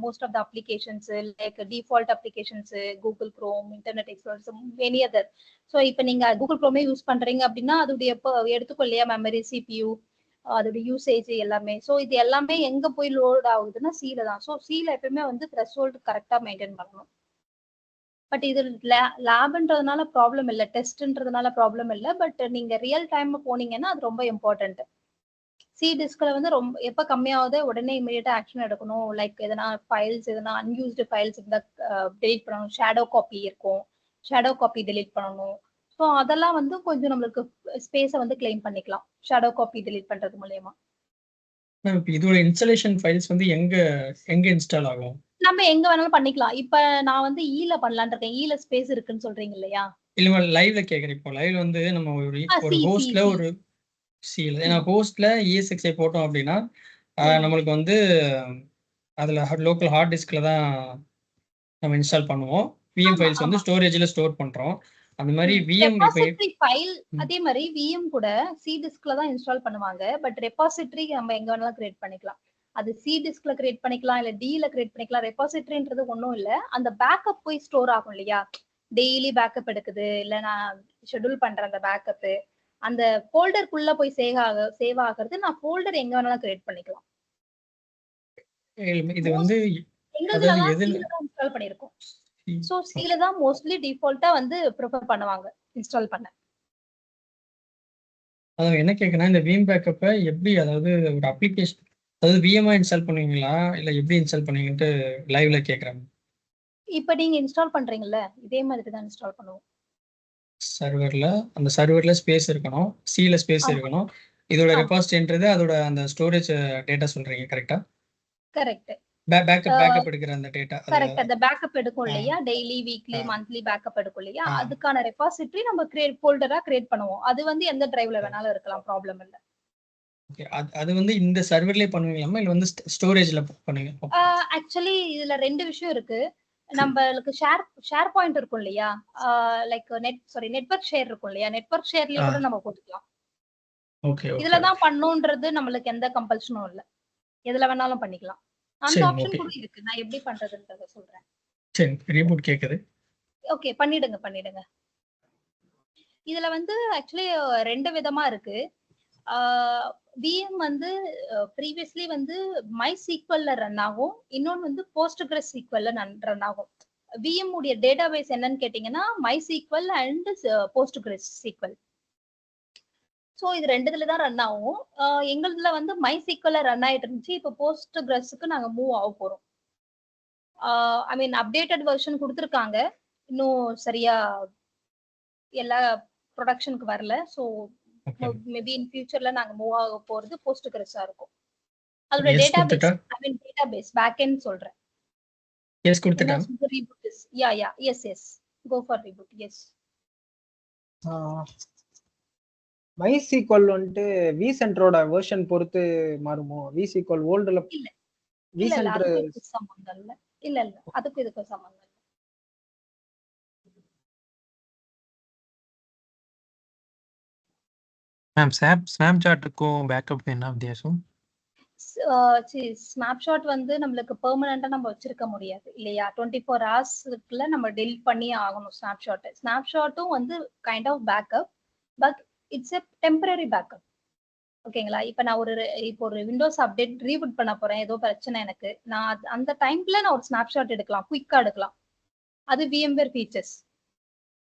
Most of the applications like default applications, Google Chrome, Internet Explorer, many other. So இப்போ நீங்க கூகுள் குரோமே யூஸ் பண்றீங்க அப்படின்னா அதோடைய எடுத்துக்கோ இல்லையா மெமரி, சிபியூ, அதோட யூசேஜ் எல்லாமே. ஸோ இது எல்லாமே எங்க போய் லோட் ஆகுதுன்னா சீல தான். ஸோ சீல எப்பவுமே வந்து த்ரெஷ்ஹோல்டு கரெக்டா மெயின்டைன் பண்ணணும். பட் இது லேப்ன்றதுனால ப்ராப்ளம் இல்லை, டெஸ்ட்ன்றதுனால ப்ராப்ளம் இல்லை. பட் நீங்க ரியல் டைம் போனீங்கன்னா அது ரொம்ப இம்பார்ட்டன்ட். சி டிஸ்க்ல வந்து ரொம்ப எப்ப கம்மியாவது உடனே இமீடியட்டா ஆக்ஷன் எடுக்கணும். லைக் எதனா ஃபைல்ஸ், எதனா அன்யூஸ்டு ஃபைல்ஸ் இருந்தா டெலிட் பண்ணணும். ஷேடோ காப்பி இருக்கும், ஷேடோ காப்பி டெலிட் பண்ணணும். ஸோ அதெல்லாம் வந்து கொஞ்சம் நம்மளுக்கு ஸ்பேஸை வந்து கிளைம் பண்ணிக்கலாம் ஷேடோ காப்பி டெலிட் பண்றது மூலயமா. இப்போ இதோட இன்ஸ்டாலேஷன் ஃபைல்ஸ் வந்து எங்க இன்ஸ்டால் ஆகும்? நம்ம எங்க வேணாலும் பண்ணிக்கலாம். இப்ப நான் வந்து ஈல பண்ணலாம்னு இருக்கேன். ஈல ஸ்பேஸ் இருக்குன்னு சொல்றீங்க இல்லையா? இல்ல லைவ்ல கேக்குறேன். இப்போ லைவ்ல வந்து நம்ம ஒரு ஹோஸ்ட்ல ஒரு சில ஏன்னா ஹோஸ்ட்ல ESXi போட்டோம் அப்படின்னா நம்மளுக்கு வந்து அதுல லோக்கல் ஹார்ட் டிஸ்க்ல தான் நம்ம இன்ஸ்டால் பண்ணுவோம். VM ஃபைல்ஸ் வந்து ஸ்டோரேஜ்ல ஸ்டோர் பண்றோம். அந்த மாதிரி VM ரெபாசிட்டரி ஃபைல் அதே மாதிரி VM கூட சி டிஸ்க்ல தான் இன்ஸ்டால் பண்ணுவாங்க. பட் ரெபாசிட்டரி நம்ம எங்க வேணாலும் கிரியேட் பண்ணிக்கலாம். அது சி டிஸ்க்ல கிரியேட் பண்ணிக்கலாம், இல்ல டில கிரியேட் பண்ணிக்கலாம். ரெபாசிட்டரின்றது ஒன்றும் இல்ல, அந்த பேக்கப் போய் ஸ்டோர் ஆகும் இல்லையா? டெய்லி பேக்கப் எடுக்குது, இல்ல நான் ஷெட்யூல் பண்றேன் அந்த பேக்கப், அந்த ஃபோல்டருக்குள்ள போய் சேவ் ஆகிறது. நான் ஃபோல்டர் எங்க வேணாலும் கிரியேட் பண்ணிக்கலாம். இது வந்து இன்ஸ்டால் பண்ணிருக்கோம். சோ சில தான் மோஸ்ட்லி டிஃபால்ட்டா வந்து ப்ரிஃபர் பண்ணுவாங்க இன்ஸ்டால் பண்ண. அதாவது என்ன கேக்குறேன்னா இந்த வீம் பேக்கப்பை எப்படி, அதாவது ஒரு அப்ளிகேஷன் அதாவது விஎம்ஐ இன்ஸ்டால் பண்ணுவீங்களா இல்ல எப்படி இன்ஸ்டால் பண்ணுவீங்கன்ட்டு லைவ்ல கேக்குறாங்க. இப்ப நீங்க இன்ஸ்டால் பண்றீங்கல்ல இதே மாதிரி தான் இன்ஸ்டால் பண்ணுவோம். சர்வர்ல அந்த சர்வர்ல ஸ்பேஸ் இருக்கணும், சில ஸ்பேஸ் ஆமா இருக்கணும். இதோட ஆமா ரெபாசிட்டரின்றது அதோட அந்த ஸ்டோரேஜ் டேட்டா சொல்றீங்க கரெக்ட்டா? கரெக்ட். பேக்கப் எடுக்கிற அந்த டேட்டா அது. கரெக்ட். அந்த பேக்கப் எடுக்கும் ஆ, இல்லையா, டெய்லி வீக்லி ஆ, மந்த்லி பேக்கப் எடுக்கும் இல்லையா, ஆ. அதுக்கான ரெபாசிட்டரி நம்ம ஃபோல்டரா கிரியேட் பண்ணுவோம். அது வந்து எந்த டிரைவ்ல வேணாலும் இருக்கலாம், ப்ராப்ளம் இல்ல. ஓகே. அது வந்து இந்த சர்வர்லயே பண்ணுவீங்களாமா இல்ல வந்து ஸ்டோரேஜ்ல பண்ணுவீங்க? ஆக்சுவலி இதுல ரெண்டு விஷயம் இருக்கு. நம்மளுக்கு ஷேர் பாயிண்ட் இருக்கும் இல்லையா, லைக் நெட்வொர்க் ஷேர் இருக்கும் இல்லையா, நெட்வொர்க் ஷேர்லயே கூட நம்ம போட்டுக்கலாம். Okay okay. இதுலதான் பண்ணணும்ன்றது நம்மளுக்கு எந்த கம்பல்ஷனும் இல்ல, எதுல வேணாலும் பண்ணிக்கலாம். அந்த சரி ஆப்ஷன் ஓகே. கூட இருக்கு. நான் எப்படி பண்றதுன்றத சொல்றேன். சரி ரீபூட் கேக்குது. ஓகே, பண்ணிடுங்க. இதுல வந்து ஆக்சுவலி ரெண்டு விதமா இருக்கு. விஎம் வந்து ப்ரீவியஸ்லி வந்து மை சீக்வல்ல ரன் ஆகும், இன்னொன்னு வந்து போஸ்ட்கிரஸ் சீக்வல்ல ரன் ஆகும். விஎம் உடைய டேட்டாபேஸ் என்னன்னு கேட்டீங்கன்னா MySQL and PostgreSQL. So இது ரெண்டுல தான் ரன் ஆகும். எங்களுதுல வந்து மை சீக்வல்ல ரன் ஆயிட்டு இருந்துச்சு. இப்போ போஸ்ட்கிரஸ்க்கு நாங்க மூவ் ஆக போறோம். ஐ மீன் அப்டேட்டட் வெர்ஷன் கொடுத்துருக்காங்க, இன்னும் சரியா எல்லா ப்ரொடக்ஷனுக்கு வரல. ஸோ மேபி இன் ஃபியூச்சர்ல நாங்க மூவ் ஆக போறது போஸ்ட்கிரஸா இருக்கும். அதோட எஸ் டேட்டாபேஸ், கொடுத்துட்டா I mean database back end சொல்றேன். எஸ் கொடுத்துட்டா. Reboot is yeah yes go for reboot. Yes MySQL வந்துட்டு வி சென்டரோட வெர்ஷன் பொறுத்து மாறுமோ? வி சீக்வல் ஓல்டுல இல்ல வி இல்ல சென்டர் அதுக்கு இதுக்கு சம்பந்தம் இல்ல. இல்ல அதுக்கு இதுக்கு சம்பந்தம் இல்ல. மேம் ஸ்னாப்சாட்டுக்கும் பேக்கப் என்ன வித்தியாசம்? ஸ்னாப்ஷாட் வந்து நம்மளுக்கு பெர்மனண்டா நம்ம வச்சிருக்க முடியாது இல்லையா, 24 ஹவர்ஸ்க்குள்ள நம்ம டெலிட் பண்ணி ஆகணும். ஸ்னாப்ஷாட்டும் வந்து kind of backup, but it's a temporary backup. ஓகேங்களா, இப்ப நான் இப்போ ஒரு விண்டோஸ் அப்டேட் ரீபூட் பண்ண போறேன், ஏதோ பிரச்சனை எனக்கு, நான் அந்த டைம்ல நான் ஒரு ஸ்னாப்ஷாட் எடுக்கலாம், குயிக்கா எடுக்கலாம். அது விஎம்வேர் ஃபீச்சர்ஸ்.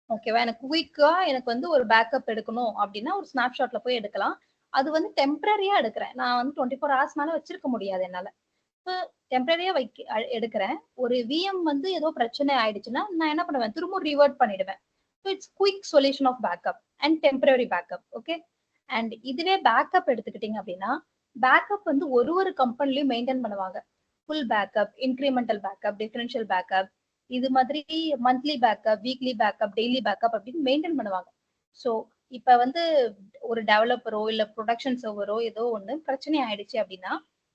ஓகேவா, எனக்கு குயிக்கா எனக்கு வந்து ஒரு பேக்கப் எடுக்கணும் அப்படின்னா ஒரு ஸ்னாப்ஷாட்ல போய் எடுக்கலாம். அது வந்து டெம்பரரியா எடுக்கிறேன், நான் வந்து 24 ஹவர்ஸ் மேல வச்சிருக்க முடியாது என்னால. டெம்பரரியா எடுக்கிறேன். ஒரு விஎம் வந்து ஏதோ பிரச்சனை ஆயிடுச்சுன்னா நான் என்ன பண்ணுவேன், திரும்ப ரிவர்ட் பண்ணிடுவேன். So it's quick solution of backup and temporary backup. Okay, and இதுவே பேக்கப் எடுத்துக்கிட்டீங்க அப்படின்னா பேக்கப் வந்து ஒரு கம்பெனிலையும் மெயின்டைன் பண்ணுவாங்க. Full backup, incremental backup, differential backup, இது மாதிரி monthly backup, weekly backup, daily backup அப்படின்னு மெயின்டைன் பண்ணுவாங்க. ஸோ இப்ப வந்து ஒரு டெவலப்பரோ இல்ல ப்ரொடக்ஷன் சர்வரோ ஏதோ ஒண்ணு பிரச்சனை ஆயிடுச்சு அப்படின்னா,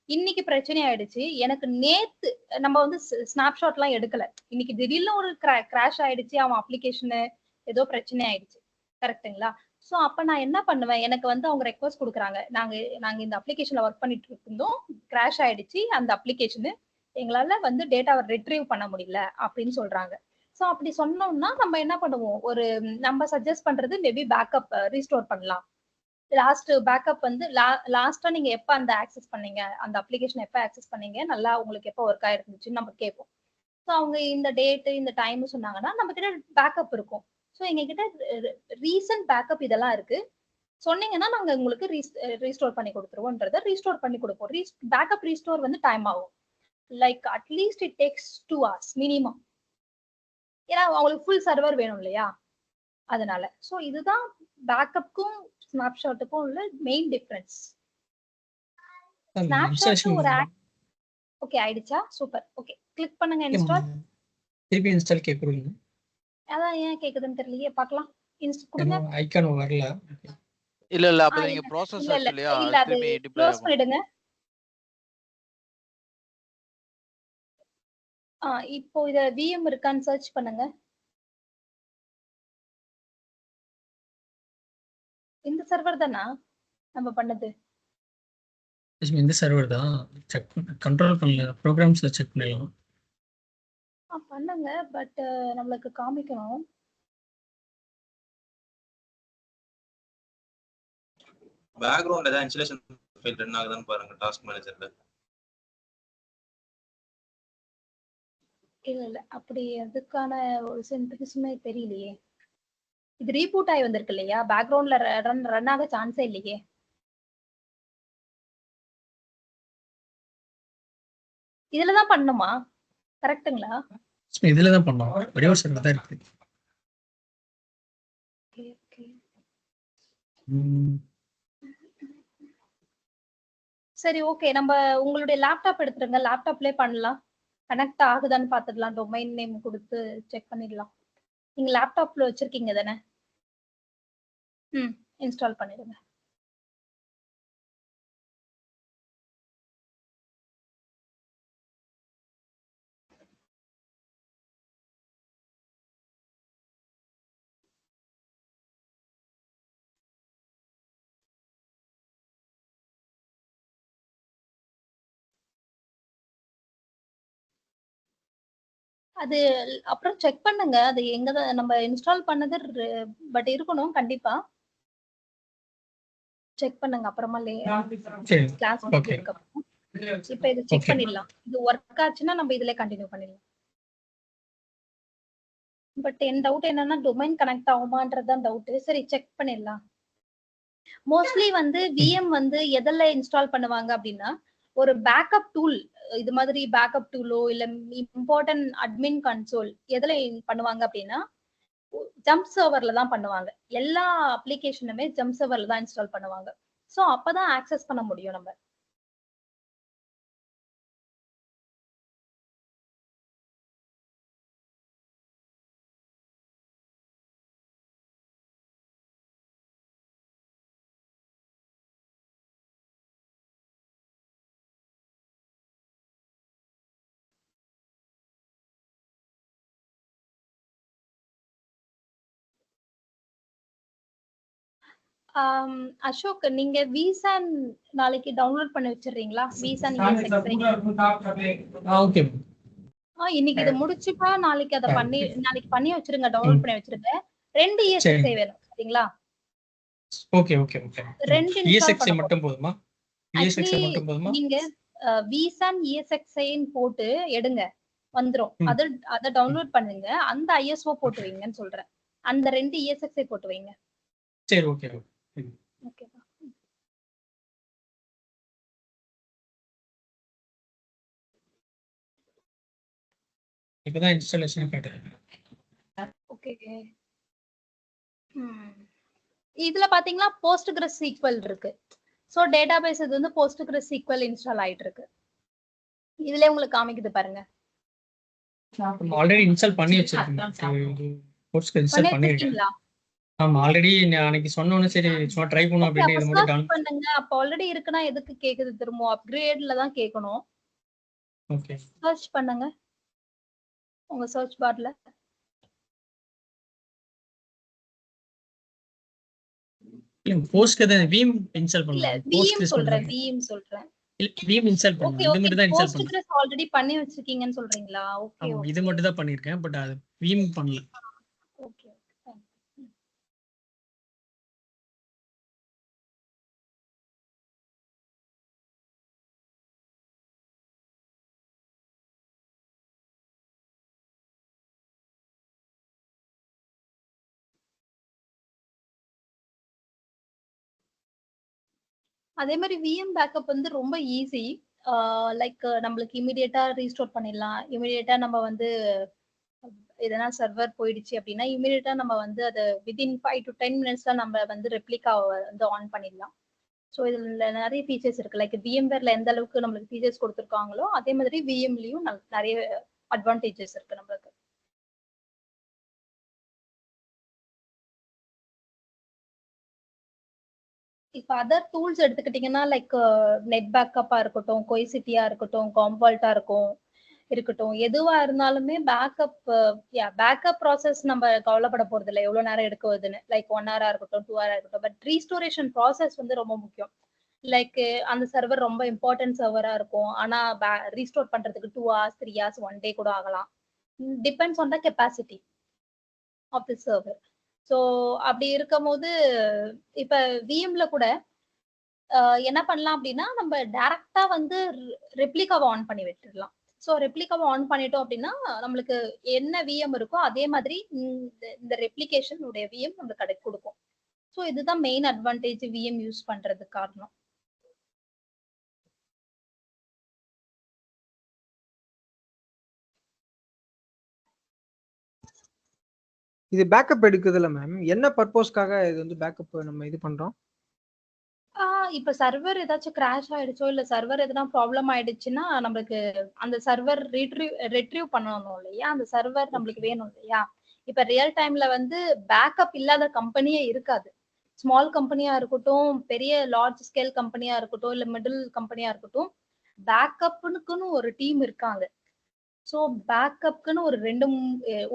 இன்னைக்கு பிரச்சனை ஆயிடுச்சு, எனக்கு நேத்து நம்ம வந்து ஸ்னாப்ஷாட் எல்லாம் எடுக்கல, இன்னைக்கு திடீர்னு ஒரு கிராஷ் ஆயிடுச்சு, அவன் அப்ளிகேஷனு ஏதோ பிரச்சனை ஆயிடுச்சு, கரெக்ட்டுங்களா? சோ அப்ப நான் என்ன பண்ணுவேன், எனக்கு வந்து அவங்க ரெக்வஸ்ட் கொடுக்குறாங்க, நாங்க இந்த அப்ளிகேஷன்ல ஒர்க் பண்ணிட்டு இருந்தோம், கிராஷ் ஆயிடுச்சு அந்த அப்ளிகேஷனு, எங்களால வந்து டேட்டாவை ரிட்ரீவ் பண்ண முடியல அப்படின்னு சொல்றாங்க. சோ அப்படி சொன்னோம்னா நம்ம என்ன பண்ணுவோம், நம்ம சஜஸ்ட் பண்றது மேபி பேக்கப் ரீஸ்டோர் பண்ணலாம். லாஸ்ட் பேக்கப் வந்து லாஸ்டா நீங்க எப்ப அந்த ஆக்சஸ் பண்ணீங்க, அந்த அப்ளிகேஷன் எப்ப ஆக்சஸ் பண்ணீங்க, நல்லா உங்களுக்கு எப்ப ஒர்க் ஆயிருந்துச்சுன்னு நம்ம கேட்போம். ஸோ அவங்க இந்த டேட் இந்த டைம் சொன்னாங்கன்னா நம்ம கிட்ட பேக்கப் இருக்கும். ஸோ எங்க கிட்ட ரீசன்ட் பேக்கப் இதெல்லாம் இருக்கு, சொன்னீங்கன்னா நாங்க உங்களுக்கு ரீஸ்டோர் பண்ணி கொடுத்துருவோம்ன்றத ரீஸ்டோர் பண்ணி கொடுப்போம். பேக்கப் ரீஸ்டோர் வந்து டைம் ஆகும், like at least it takes 2 hours minimum. ஏன்னா அவங்களுக்கு ஃபுல் சர்வர் வேணும் இல்லையா, அதனால. ஸோ இதுதான் பேக்கப்புக்கும் ஸ்னாப்ஷாட்டுக்கும் உள்ள மெயின் டிஃபரன்ஸ். ஸ்னாப்ஷாட் ஒரு ஓகே ஆயிடுச்சா, சூப்பர். ஓகே கிளிக் பண்ணுங்க இன்ஸ்டால். திருப்பி இன்ஸ்டால் கேக்குறீங்க, அதான் ஏன் கேக்குதுன்னு தெரியலையே, பார்க்கலாம். இன்ஸ்டால் கொடுங்க. ஐகான் வரல. இல்ல அப்ப நீங்க ப்ராசஸ் இல்லையா, இல்ல அது திருப்பி டிப்ளை க்ளோஸ் ஆகும். பண்ணிடுங்க. இப்போ இத விஎம் இருக்கான்னு சர்ச் பண்ணுங்க. இந்த சர்வர் தானா நம்ம பண்ணது? இந்த சர்வர் தான் செக் கண்ட்ரோல் பண்ணல, ப்ரோக்ராம்ஸ்ல செக் பண்ணலாம். பண்ணுங்க, பட் நம்மளுக்கு காமிக்கணும். பேக்ரவுண்ட்ல ஏதாவது இன்ஸ்டாலேஷன் ஃபைல் ரன் ஆகுதான்னு பாருங்க டாஸ்க் மேனேஜர்ல. இல்ல அப்படி அதுக்கான ஒரு சின்டெக்ஸுமே தெரியலையே. இது ரீபூட் ஆகி வந்திருக்கு இல்லையா, பேக்ரவுண்ட்ல ரன் ஆக சான்ஸே இல்லையே. இதுலதான் பண்ணணுமா? கரெக்ட்டுங்களா? இதுல தான் பண்ணோம். ஒரே ஒரு சர்வர் தான் இருக்கு. சரி, ஓகே. நம்ம உங்களுடைய லேப்டாப் எடுத்துருங்க. லேப்டாப்லயே பண்ணலாம். கனெக்ட் ஆகுதான்னு பாத்துடலாம். டொமைன் நேம் கொடுத்து செக் பண்ணிடலாம். நீங்க லேப்டாப்ல வச்சிருக்கீங்க தானே? இன்ஸ்டால் பண்ணிடுங்க. அது அப்புறம் செக் பண்ணுங்க. அது எங்கதான் நம்ம இன்ஸ்டால் பண்ணது பட் இருக்கணும் கண்டிப்பா. செக் பண்ணுங்க அப்புறமா கிளாஸ் முடிஞ்சதுக்கு அப்புறம். இப்ப இது செக் பண்ணிடலாம். இது ஒர்க் ஆச்சுன்னா நம்ம இதுல கண்டினியூ பண்ணிடலாம். பட் என் டவுட் என்னன்னா டொமைன் கனெக்ட் ஆகுமான்றதுதான் டவுட். சரி, செக் பண்ணிடலாம். மோஸ்ட்லி வந்து விஎம் வந்து எதில் இன்ஸ்டால் பண்ணுவாங்க அப்படின்னா ஒரு பேக்கப் டூல், இது மாதிரி பேக்கப் டூலோ இல்ல இம்பார்ட்டன்ட் அட்மின் கன்சோல் எதுல பண்ணுவாங்க அப்படின்னா ஜம்ப் சர்வர்ல தான் பண்ணுவாங்க. எல்லா அப்ளிகேஷனுமே ஜம்ப் சர்வர்ல தான் இன்ஸ்டால் பண்ணுவாங்க. சோ அப்பதான் ஆக்சஸ் பண்ண முடியும் நம்ம. அசோக், நீங்க விசான் நாளைக்கு டவுன்லோட் பண்ணி வச்சிடுறீங்களா? விசான் ஓகே. இன்னைக்கு இதை முடிச்சுப்பா நாளைக்கு அதை பண்ணி வச்சிருங்க. டவுன்லோட் பண்ணி வச்சிருங்க. 2 ESXi வேணும் சரிங்களா? Okay okay okay. 2 ESXi மட்டும் போதுமா? ESXi மட்டும் போதுமா? நீங்க விசான் ESXi போட்டு எடுங்க, வந்துரும். அத டவுன்லோட் பண்ணுங்க. அந்த ISO போட்டு வைங்கன்னு சொல்றேன். அந்த 2 ESXi போட்டு வைங்க. சரி, ஓகே ஓகே. இப்பதான் இன்ஸ்டாலேஷன் காட்டுறேன். ஓகே. இதுல பாத்தீங்கன்னா போஸ்ட்கிரஸ் SQL இருக்கு. சோ டேட்டாபேஸ் இது வந்து போஸ்ட்கிரஸ் SQL இன்ஸ்டால் ஆயிட்டு இருக்கு. இதுல உங்களுக்கு காமிக்குது பாருங்க. ஆல்ரெடி இன்ஸ்டால் பண்ணி வச்சிருக்கேன். போஸ்ட்கிரஸ் இன்ஸ்டால் பண்ணிருக்கேன். ஆமா, ஆல்ரெடி அன்னைக்கு சொன்னோனே சரி சும்மா ட்ரை பண்ணுவோம் அப்படினு இது மட்டும் டவுன் பண்ணுங்க. அப்ப ஆல்ரெடி இருக்குனா எதுக்கு கேக்குது? திரும்ப அப்கிரேட்ல தான் கேட்கணும். ஓகே, சர்ச் பண்ணுங்க உங்க சர்ச் பார்ல. போஸ்ட்க்கு தான் வீம் இன்ஸ்டால் பண்ணலாம். போஸ்ட்கிரஸ் சொல்றேன், வீம் சொல்றேன். வீம் இன்ஸ்டால் பண்ணலாம். இது மட்டும் தான் இன்ஸ்டால் பண்ணேன். போஸ்ட்கிரஸ் ஆல்ரெடி பண்ணி வச்சிருக்கீங்கன்னு சொல்றீங்களா? Okay okay. இது மட்டும் தான் பண்ணிருக்கேன். பட் அது வீம் பண்ணல. ஓகே. அதே மாதிரி விஎம் பேக்கப் வந்து ரொம்ப ஈஸி. லைக் நம்மளுக்கு இமிடியேட்டா ரீஸ்டோர் பண்ணிடலாம். இமிடியேட்டா நம்ம வந்து எதனா சர்வர் போயிடுச்சு அப்படின்னா இமிடியேட்டா நம்ம வந்து அதை வித்தின் 5 to 10 மினிட்ஸ்ல நம்ம வந்து ரெப்ளிகா வந்து ஆன் பண்ணிடலாம். ஸோ இதுல நிறைய ஃபீச்சர்ஸ் இருக்கு. லைக் விஎம்வேர்ல எந்த அளவுக்கு நம்மளுக்கு ஃபீச்சர்ஸ் கொடுத்துருக்காங்களோ அதே மாதிரி விஎம்லயும் நிறைய அட்வான்டேஜஸ் இருக்கு நம்மளுக்கு. இப்ப அதர் டூல்ஸ் எடுத்துக்கிட்டீங்கன்னா லைக் நெட் பேக்கப்பா இருக்கட்டும், கொய்சிட்டியா இருக்கட்டும், காம்பால்ட்டா இருக்கட்டும், எதுவா இருந்தாலுமே பேக்கப் ப்ராசஸ் நம்ம கவலைப்பட போறது இல்லை எவ்வளவு நேரம் எடுக்குவதுன்னு. லைக் 1 hour இருக்கட்டும், 2 hour இருக்கட்டும். பட் ரீஸ்டோரேஷன் ப்ராசஸ் வந்து ரொம்ப முக்கியம். லைக் அந்த சர்வர் ரொம்ப இம்பார்ட்டன்ட் சர்வரா இருக்கும். ஆனா ரீஸ்டோர் பண்றதுக்கு 2 hours 3 hours 1 day கூட ஆகலாம். Depends on the capacity of the server. So அப்படி இருக்கும் போது இப்ப விஎம்ல கூட என்ன பண்ணலாம் அப்படின்னா நம்ம டைரக்டா வந்து ரெப்ளிகாவை ஆன் பண்ணி விட்டுடலாம். ஸோ ரெப்ளிகாவை ஆன் பண்ணிட்டோம் அப்படின்னா நம்மளுக்கு என்ன விஎம் இருக்கோ அதே மாதிரி இந்த ரெப்ளிகேஷன் உடைய விஎம் நம்மளுக்கு கொடுக்கும். ஸோ இதுதான் மெயின் அட்வான்டேஜ் விஎம் யூஸ் பண்றதுக்கு காரணம். இது பேக்கப் எடுக்குதுல்ல மேம், என்ன பர்பஸ்க்காக இது வந்து பேக்கப் நம்ம இது பண்றோம்? இப்ப சர்வர் ஏதாச்சும் கிராஷ் ஆயிடுச்சோ இல்ல சர்வர் எதனா ப்ராப்ளம் ஆயிடுச்சுன்னா நம்மளுக்கு அந்த சர்வர் ரெட்ரீவ் பண்ணணும் இல்லையா, அந்த சர்வர் நம்மளுக்கு வேணும் இல்லையா. இப்ப ரியல் டைம்ல வந்து பேக்கப் இல்லாத கம்பெனியே இருக்காது. ஸ்மால் கம்பெனியா இருக்கட்டும், பெரிய லார்ஜ் ஸ்கேல் கம்பெனியா இருக்கட்டும், இல்ல மிடில் கம்பெனியா இருக்கட்டும், பேக்கப்னுக்குன்னு ஒரு டீம் இருக்காங்க. ஸோ பேக்கப்க்குன்னு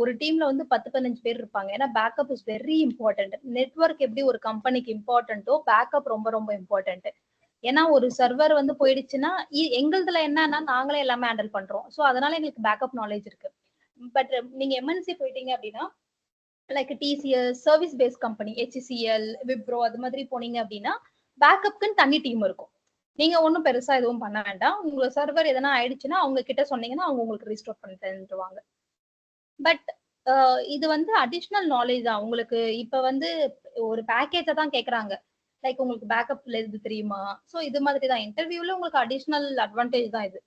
ஒரு டீம்ல வந்து 10-15 பேர் இருப்பாங்க. ஏன்னா backup is very important. Network எப்படி ஒரு கம்பெனிக்கு இம்பார்ட்டன்ட்டோ பேக்கப் ரொம்ப ரொம்ப இம்பார்ட்டன்ட். ஏன்னா ஒரு சர்வர் வந்து போயிடுச்சுன்னா எங்களுதுல என்னன்னா நாங்களே எல்லாமே ஹேண்டில் பண்றோம். ஸோ அதனால எங்களுக்கு பேக்கப் நாலேஜ் இருக்கு. பட் நீங்க எம்என்சி போயிட்டீங்க அப்படின்னா like TCS, service base company, HCL, Wipro அது மாதிரி போனீங்க அப்படின்னா பேக்கப்க்குன்னு தனி டீம் இருக்கும். நீங்க ஒன்றும் பெருசா எதுவும் பண்ண வேண்டாம். உங்க சர்வர் எதனா ஆயிடுச்சுன்னா அவங்க கிட்ட சொன்னீங்கன்னா அவங்க உங்களுக்கு ரீஸ்டோர் பண்ணி தந்துருவாங்க. பட் இது வந்து அடிஷ்னல் நாலேஜ் தான் உங்களுக்கு. இப்ப வந்து ஒரு பேக்கேஜை தான் கேக்குறாங்க. லைக் உங்களுக்கு பேக்கப்ல இது தெரியுமா? ஸோ இது மாதிரி தான் இன்டர்வியூல உங்களுக்கு அடிஷ்னல் அட்வான்டேஜ் தான் இது.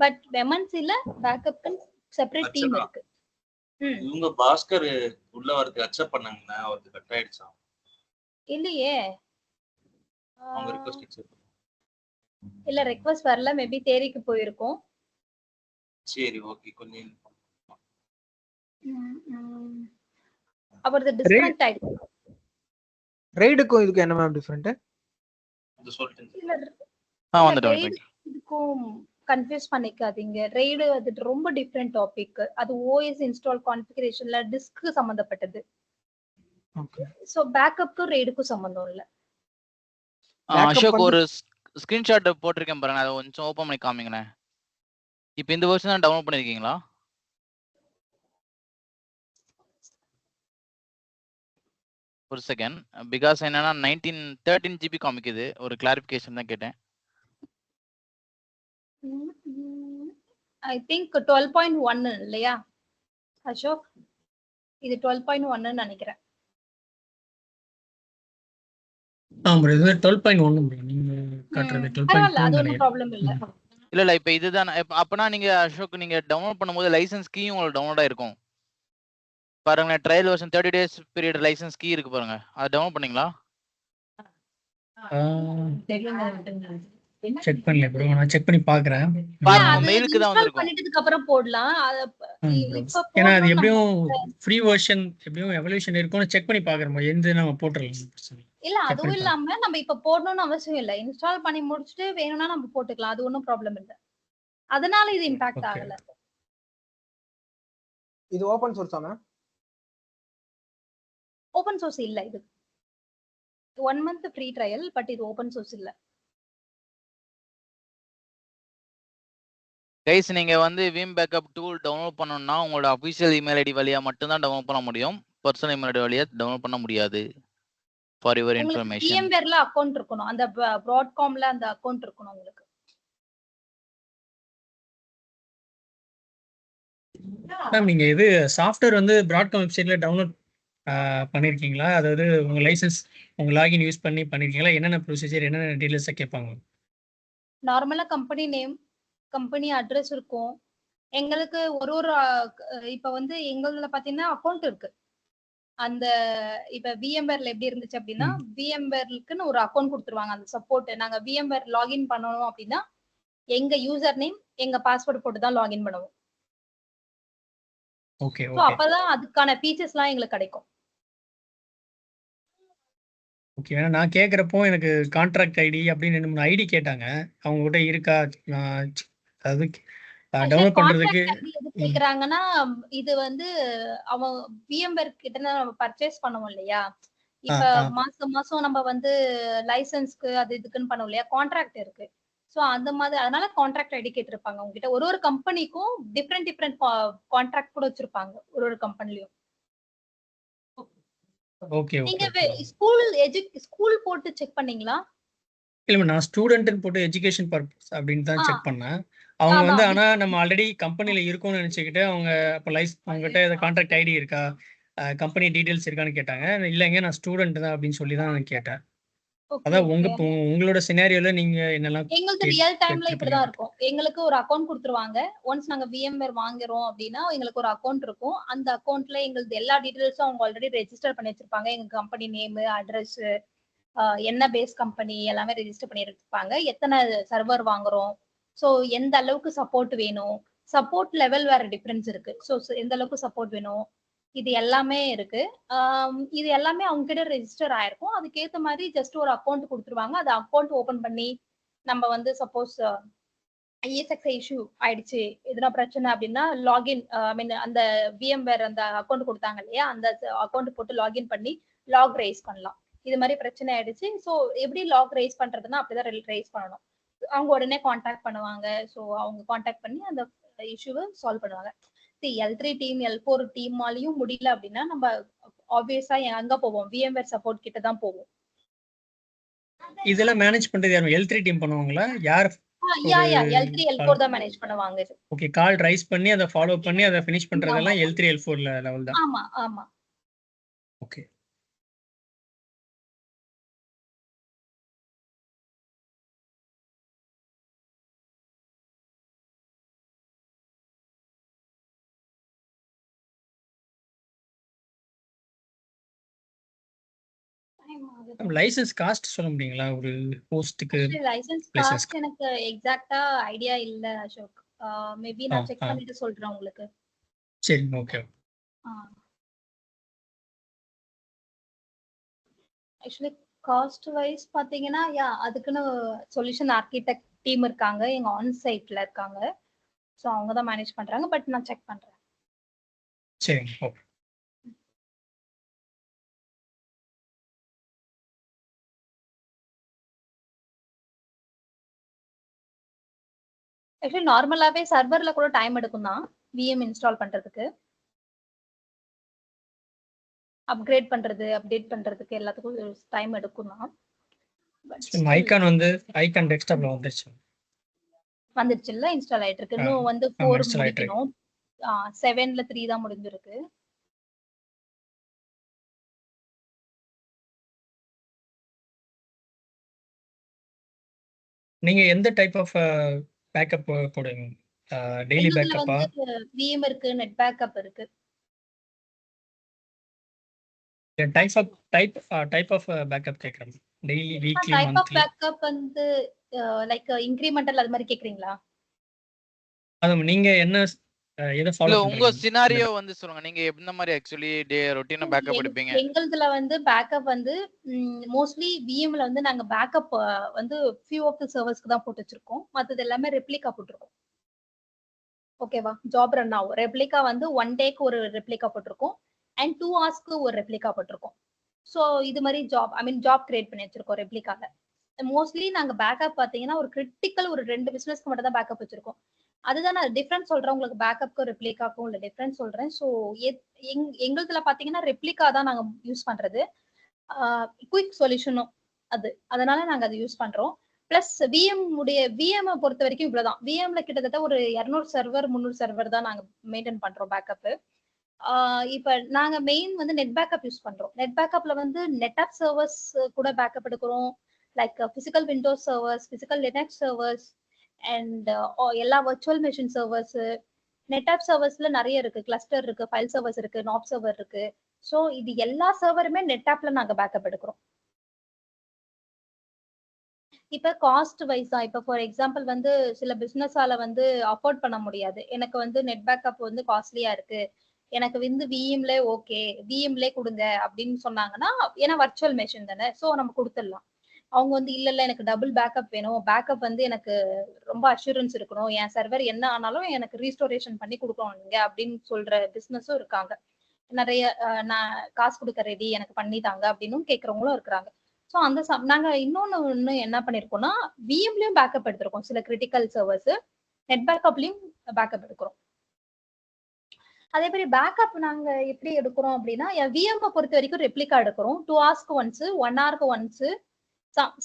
பட் எம்என்சில பேக்கப்க்கு செப்பரேட் டீம் அர்ச்சனா, இருக்கு. இவங்க பாஸ்கர் உள்ள வரதுக்கு அக்செப்ட் பண்ணாங்கன்னா அவருக்கு கட் ஆயிடுச்சா? இல்லையே. அவங்க ரிக்வெஸ்ட் அக்செப்ட் இல்ல ரெக்வெஸ்ட் வரல, மேபி தேரிக்கு போயிருக்கும். சரி ஓகே, கொஞ்சம் அவரது டிஸ்கனெக்ட் ஆயிடுச்சு. ரைடுக்கும் இதுக்கு என்ன மேம் டிஃபரெண்ட்? இது சொல்லிட்டேன். இல்ல வந்துட்டோம். raid இதுக்கும் கன்ஃபியூஸ் பண்ணிக்காதீங்க. ரெய்டு அது ரொம்ப டிஃப்ரெண்ட் டாபிக். அது ஓஎஸ் இன்ஸ்டால் கான்ஃபிகரேஷன்ல டிஸ்க் சம்பந்தப்பட்டது. ஓகே. சோ பேக்கப்க்கும் ரெய்டுக்கும் சம்பந்தம் இல்ல. அசோக் ஒரு ஸ்கிரீன்ஷாட் போட்டிருக்கேன் பாருங்க, அதை கொஞ்சம் ஓபன் பண்ணி காமிங்கண்ணே. இப்போ இந்த வருஷம் தான் டவுன்லோட் பண்ணிருக்கீங்களா? ஒரு செகண்ட், பிகாஸ் என்னன்னா 13 GB காமிக்குது. ஒரு கிளாரிஃபிகேஷன் தான் கேட்டேன். ஐ திங்க் 12.1 இல்லையா அசோக்? இது 12.1 நினைக்கிறேன். ஆமா இது 12.1 நீங்க காட்டுறது 12.2 அது ஒன்றும் ப்ராப்ளம் இல்ல. இல்ல இப்ப இதுதான். அப்பனா நீங்க அசோக் நீங்க டவுன்லோட் பண்ணும்போது லைசன்ஸ் கீயும் உங்களுக்கு டவுன்லோட் ஆயிருக்கும் பாருங்க. Trial version 30 days period license key இருக்கு பாருங்க, அதை டவுன்லோட் பண்ணீங்களா? செக் பண்ணல ப்ரோ, நான் செக் பண்ணி பார்க்கறேன். மெயிலுக்கு தான் வந்திருக்கும். பண்ணிட்டதுக்கு அப்புறம் போடலாம். ஏன்னா அது எப்படியும் ஃப்ரீ வெர்ஷன் எப்படியும் எவல்யூஷன் இருக்கும்னு செக் பண்ணி பார்க்கறோம். எந்த நம்ம போட்டுறலாம். இல்ல அதுவும் இல்லாம நம்ம இப்ப போடணும்னு அவசியம் இல்ல. இன்ஸ்டால் பண்ணி முடிச்சுட்டு வேணும்னா நம்ம போட்டுக்கலாம். அது ஒன்றும் ப்ராப்ளம் இல்ல. அதனால இது இம்பாக்ட் ஆகல. இது ஓபன் சோர்ஸா மேம்? ஓபன் சோர்ஸ் இல்ல. இது 1 month ஃப்ரீ ட்ரையல், பட் இது ஓபன் சோர்ஸ் இல்ல. கைஸ் நீங்க வந்து விம் பேக்கப் டூல் டவுன்லோட் பண்ணனும்னா உங்களோட அபிஷியல் இமெயில் ஐடி வழியா மட்டும் தான் டவுன்லோட் பண்ண முடியும். பர்சனல் இமெயில் ஐடி வழியா டவுன்லோட் பண்ண முடியாது. For your information. VMwareல அக்கவுண்ட் இருக்கணும். அந்த Broadcomல அந்த அக்கவுண்ட் இருக்கணும் உங்களுக்கு. மேம் நீங்க இது சாஃப்ட்வேர் வந்து Broadcom வெப்சைட்ல டவுன்லோட் பண்ணிருக்கீங்களா? அதாவது உங்க லைசென்ஸ் உங்க லாகின் யூஸ் பண்ணி பண்ணிருக்கீங்களா? என்னென்ன ப்ரொசீஜர் என்னென்ன டீடைல்ஸ் கேட்பாங்க? நார்மலா கம்பெனி நேம், கம்பெனி அட்ரஸ் இருக்கும். எங்களுக்கு ஒரு இப்ப வந்து எங்களதுல பாத்தீங்கன்னா அக்கவுண்ட் இருக்கு. அந்த இப்ப VMwareல எப்படி இருந்துச்சு அப்படின்னா VMwareக்குன்னு ஒரு அக்கவுண்ட் கொடுத்துருவாங்க. அந்த சப்போர்ட் நாங்க VMware லாகின் பண்ணணும் அப்படின்னா எங்க யூசர் நேம் எங்க பாஸ்வேர்டு போட்டு தான் லாகின் பண்ணுவோம். ஓகே சோ அப்பதான் அதுக்கான ஃபீச்சர்ஸ் எல்லாம் எங்களுக்கு கிடைக்கும். ஓகே. ஏன்னா நான் கேட்குறப்போ எனக்கு கான்ட்ராக்ட் ஐடி அப்படின்னு 2-3 ஐடி கேட்டாங்க. அவங்க கிட்ட இருக்கா? அதாவது டவுன்லோட் பண்றதுக்கு எது கேக்குறாங்கன்னா இது வந்து அவன் VMware கிட்ட நம்ம பர்ச்சேஸ் பண்ணுவோம் இல்லையா. இப்ப மாசம் மாசம் நம்ம வந்து லைசன்ஸ்க்கு அது இதுக்குன்னு பண்ணுவோம் இல்லையா, கான்ட்ராக்ட் இருக்கு. சோ அந்த மாதிரி அதனால கான்ட்ராக்ட் ஐடி கேட்டிருப்பாங்க உங்ககிட்ட. ஒரு கம்பெனிக்கும் டிஃப்ரெண்ட் கான்ட்ராக்ட் கூட வச்சிருப்பாங்க ஒரு கம்பெனிலயும். ஓகே நீங்க ஓகே. ஸ்கூல் போட்டு செக் பண்ணீங்களா? இல்ல நான் ஸ்டூடெண்ட்னு போட்டு எஜுகேஷன் பர்பஸ் அப்படின்னு தான் செக் பண்ணேன். அவங்க வந்து ஆனா நம்ம ஆல்ரெடி கம்பெனில இருக்கோம்னு நினைச்சுக்கிட்டு அவங்க அப்போ உங்ககிட்ட ஏதாவது கான்ட்ராக்ட் ஐடி இருக்கா, கம்பெனி டீடைல்ஸ் இருக்கான்னு கேட்டாங்க. இல்லைங்க நான் ஸ்டூடெண்ட் தான் அப்படின்னு சொல்லி தான் நான் கேட்டேன். ஓகே அதான் ஓகே. உங்களோட சினாரியோல நீங்க என்னெல்லாம் எங்களுக்கு ரியல் டைம்ல கேட்டு இப்படிதான் பண்ணீங்க? இருக்கும். எங்களுக்கு ஒரு அக்கவுண்ட் குடுத்துருவாங்க. ஒன்ஸ் நாங்க VMware வாங்குறோம் அப்படின்னா, எங்களுக்கு ஒரு அக்கவுண்ட் இருக்கும். அந்த அக்கவுண்ட்ல எங்களுது எல்லா டீடைல்ஸும் அவங்க ஆல்ரெடி ரெஜிஸ்டர் பண்ணி வச்சிருப்பாங்க. எங்க கம்பெனி நேமு, அட்ரஸ், என்ன பேஸ் கம்பெனி எல்லாமே ரெஜிஸ்டர் பண்ணி வச்சிருப்பாங்க. எத்தனை சர்வர் வாங்குறோம், ஸோ எந்த அளவுக்கு சப்போர்ட் வேணும், சப்போர்ட் லெவல் வேற டிஃபரன்ஸ் இருக்கு. ஸோ எந்த அளவுக்கு சப்போர்ட் வேணும், இது எல்லாமே இருக்கு. இது எல்லாமே அவங்க கிட்ட ரெஜிஸ்டர் ஆயிருக்கும். அதுக்கேத்த மாதிரி ஜஸ்ட் ஒரு அக்கவுண்ட் கொடுத்துருவாங்க. அந்த அக்கவுண்ட் ஓபன் பண்ணி நம்ம வந்து சப்போஸ் ESXi இஷ்யூ ஆயிடுச்சு, எதுனா பிரச்சனை அப்படின்னா லாகின் ஐ மீன் அந்த VMware அந்த அக்கவுண்ட் கொடுத்தாங்க இல்லையா, அந்த அக்கவுண்ட் போட்டு லாகின் பண்ணி லாக் ரைஸ் பண்ணலாம். இது மாதிரி பிரச்சனை ஆயிடுச்சு. ஸோ எப்படி லாக் ரைஸ் பண்றதுன்னா அப்படிதான் ரைஸ் பண்ணணும். அவங்க உடனே காண்டாக்ட் பண்ணுவாங்க. ஸோ அவங்க காண்டாக்ட் பண்ணி அந்த இஷ்யூவை சால்வ் பண்ணுவாங்க. L3 டீம் L4 டீமாலையும் முடியல அப்படின்னா நம்ம ஆப்வியஸா எங்க போவோம், VMware சப்போர்ட் கிட்ட தான் போவோம். இதெல்லாம் மேனேஜ் பண்றது யாரும் L3 டீம் பண்ணுவாங்களா? யார் L3 L4 தான் மேனேஜ் பண்ணுவாங்க இது. ஓகே, கால் ரைஸ் பண்ணி அதை ஃபாலோ பண்ணி அதை ஃபினிஷ் பண்றதெல்லாம் L3 L4 லெவல் தான். ஆமா ஆமா. ஓகே. லைசென்ஸ் காஸ்ட் சொல்ல முடியுங்களா ஒரு ஹோஸ்டுக்கு? லைசென்ஸ் காஸ்ட் எனக்கு எக்ஸாக்ட்டா ஐடியா இல்ல அசோக். மேபி நான் செக் பண்ணிட்டு சொல்றேன் உங்களுக்கு. சரி, ஓகே. ஆக்சுவலி காஸ்ட் வைஸ் பாத்தீங்கன்னா அதுக்குன்னு சொல்யூஷன் ஆர்கிடெக்ட் டீம் இருக்காங்க, எங்க ஆன் சைட்ல இருக்காங்க. ஸோ அவங்க தான் மேனேஜ் பண்றாங்க. பட் நான் செக் பண்றேன். சரி, ஓகே. ஆக்சுவலி நார்மலாவே சர்வர்ல கூட டைம் எடுக்கும் தான் VM இன்ஸ்டால் பண்றதுக்கு, அப்கிரேட் பண்றது, அப்டேட் பண்றதுக்கு எல்லாத்துக்கும் டைம் எடுக்கும் தான். ஐகான் வந்து ஐகான் டெஸ்க்டாப்ல வந்துருச்சு. வந்துருச்சு இல்ல, இன்ஸ்டால் ஆயிட்டு இருக்கு. இன்னும் வந்து 4 முடிக்கணும். 7ல 3 தான் முடிஞ்சிருக்கு. நீங்க எந்த டைப் ஆஃப் பேக்கப் போடுவீங்க? டெய்லி பேக்கப்பா? VM இருக்கு, நெட் பேக்கப் இருக்கு. டைப் ஆஃப் பேக்கப் கேக்குறேன். Daily, weekly, type of monthly? Backup வந்து லைக் இன்கிரிமெண்டல் அது மாதிரி கேக்குறீங்களா? அது நீங்க என்ன எதை ஃபாலோ பண்றீங்க? உங்க சினாரியோ வந்து சொல்லுங்க. நீங்க எந்த மாதிரி ஆக்சுவலி டே ரொட்டீனா பேக்கப் எடுப்பீங்க? எங்களுதுல வந்து பேக்கப் வந்து மோஸ்ட்லி VMல வந்து நாங்க பேக்கப் வந்து few of the சர்வர்ஸ்க்கு தான் போட்டு வச்சிருக்கோம். மத்தது எல்லாமே ரெப்ளிகா போட்டுருக்கோம். ஓகேவா? ஜாப் ரன் ஆகும். ரெப்ளிகா வந்து 1 டேக்கு ஒரு ரெப்ளிகா போட்டிருக்கோம் அண்ட் 2 ஹவர்ஸ்க்கு ஒரு ரெப்ளிகா போட்டிருக்கோம். ஸோ இது மாதிரி ஜாப் கிரியேட் பண்ணி வச்சிருக்கோம் ரெப்ளிகால. மோஸ்ட்லி நாங்க பேக்கப் பாத்தீங்கன்னா ஒரு கிரிட்டிக்கல் ஒரு 2 பிசினஸ்க்கு மட்டும் தான் பேக்கப் வச்சிருக்கோம். அதுதான் நான் டிஃபரன்ஸ் சொல்றேன் உங்களுக்கு, பேக்கப்க்கும் ரெப்ளிகாக்கும் உள்ள டிஃபரன்ஸ் சொல்றேன். ஸோ எங்களுதுல பாத்தீங்கன்னா ரெப்ளிகா தான் நாங்க யூஸ் பண்றது. குயிக் சொல்யூஷனும் அது, அதனால நாங்க அதை யூஸ் பண்றோம். பிளஸ் VM பொறுத்த வரைக்கும் இவ்வளவுதான். VMல கிட்டத்தட்ட ஒரு 200 சர்வர் 300 சர்வர் தான் நாங்க மெயின்டைன் பண்றோம் பேக்கப். இப்ப நாங்க மெயின் வந்து நெட் பேக்கப் யூஸ் பண்றோம். நெட் பேக்கப்ல வந்து நெட்ஆப் சர்வர்ஸ் கூட பேக்கப் எடுக்கிறோம். Like physical Windows servers, physical Linux servers and எல்லா வர்ச்சுவல் மெஷின் சர்வர்ஸ். நெட்ஆப் சர்வர்ஸ்ல நிறைய இருக்கு, கிளஸ்டர் இருக்கு, ஃபைல் சர்வர்ஸ் இருக்கு, நாப் சர்வர் இருக்கு. ஸோ இது எல்லா சர்வருமே நெட்ஆப்ல நாங்க பேக்கப் எடுக்கிறோம். இப்ப காஸ்ட் வைஸ் தான். இப்ப ஃபார் எக்ஸாம்பிள் வந்து சில பிசினஸால வந்து அஃபோர்ட் பண்ண முடியாது, எனக்கு வந்து நெட் பேக்கப் வந்து காஸ்ட்லியா இருக்கு, எனக்கு வந்து VMல ஓகே, VMல கொடுங்க அப்படின்னு சொன்னாங்கன்னா, ஏன்னா வர்ச்சுவல் மெஷின் தானே, ஸோ நம்ம கொடுத்துடலாம். அவங்க வந்து இல்ல எனக்கு டபுள் பேக்கப் வேணும், பேக்கப் வந்து எனக்கு ரொம்ப அஷூரன்ஸ் இருக்கணும், என் சர்வர் என்ன ஆனாலும் எனக்கு ரீஸ்டோரேஷன் பண்ணி கொடுக்கணும் நீங்க அப்படின்னு சொல்ற பிசினஸும் இருக்காங்க. நிறைய நான் காசு கொடுக்க ரெடி, எனக்கு பண்ணி தாங்க அப்படின்னு கேட்கறவங்களும் இருக்கிறாங்க. ஸோ அந்த நாங்க இன்னொன்னு என்ன பண்ணிருக்கோம்னா, VMலயும் பேக்கப் எடுத்திருக்கோம். சில கிரிட்டிக்கல் சர்வர்ஸ் நெட் பேக்கப்லயும் பேக்கப் எடுக்கிறோம். அதே மாதிரி பேக்கப் நாங்க எப்படி எடுக்கிறோம் அப்படின்னா, VM பொறுத்த வரைக்கும் ரெப்ளிகா எடுக்கிறோம். 2 ஹவர்ஸ்க்கு ஒன்ஸ், 1 ஹவருக்கு once,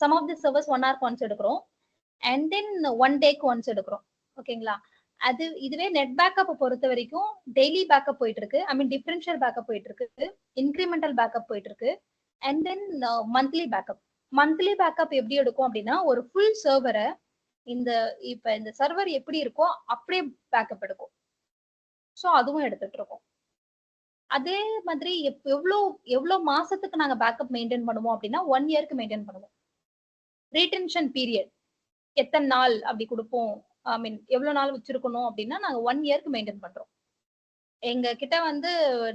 some of the servers 1 ஹவருக்கு ஒன்ஸ் எடுக்கிறோம் அண்ட் தென் 1 டேக்கு ஒன்ஸ் எடுக்கிறோம். ஓகேங்களா? இதுவே நெட் பேக்கப் பொறுத்த வரைக்கும் டெய்லி பேக்கப் போயிட்டு இருக்கு, ஐ மீன் டிஃபரன்ஷியல் பேக்கப் போயிட்டு இருக்கு, இன்கிரிமெண்டல் பேக்கப் போயிட்டு இருக்கு and then monthly backup. Monthly backup எப்படி எடுக்கும் அப்படின்னா ஒரு ஃபுல் சர்வரை இப்ப இந்த சர்வர் எப்படி இருக்கோ அப்படியே பேக்கப் எடுக்கும். ஸோ அதுவும் எடுத்துட்டு இருக்கோம். அதே மாதிரி எவ்வளவு மாசத்துக்கு நாங்க பேக்கப் மெயின்டைன் பண்ணுவோம் அப்படின்னா 1 இயர்க்கு மெயின்டைன் பண்ணுவோம். ரீடென்ஷன் பீரியட் எத்தனை நாள் அப்படி கொடுப்போம், ஐ மீன் எவ்வளவு நாள் வச்சிருக்கணும் அப்படின்னா நாங்க 1 இயர்க்கு மெயின்டைன் பண்றோம். எங்க கிட்ட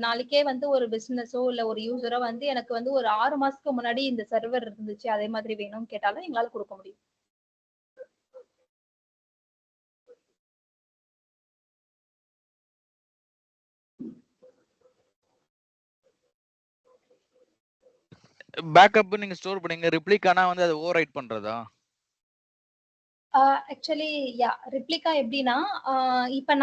நாளைக்கே ஒரு பிசினஸோ இல்ல ஒரு யூசரோ எனக்கு ஒரு 6 மாசத்துக்கு முன்னாடி இந்த சர்வர் இருந்துச்சு அதே மாதிரி வேணும்னு கேட்டாலும் எங்களால கொடுக்க முடியும். பேக்கப் நீங்க ஸ்டோர் பண்ணீங்க, ரிப்ளிகானா அது ஓவர் ரைட் பண்றதா? ஆக்சுவலி ரிப்ளிகா எப்படின்னா இப்ப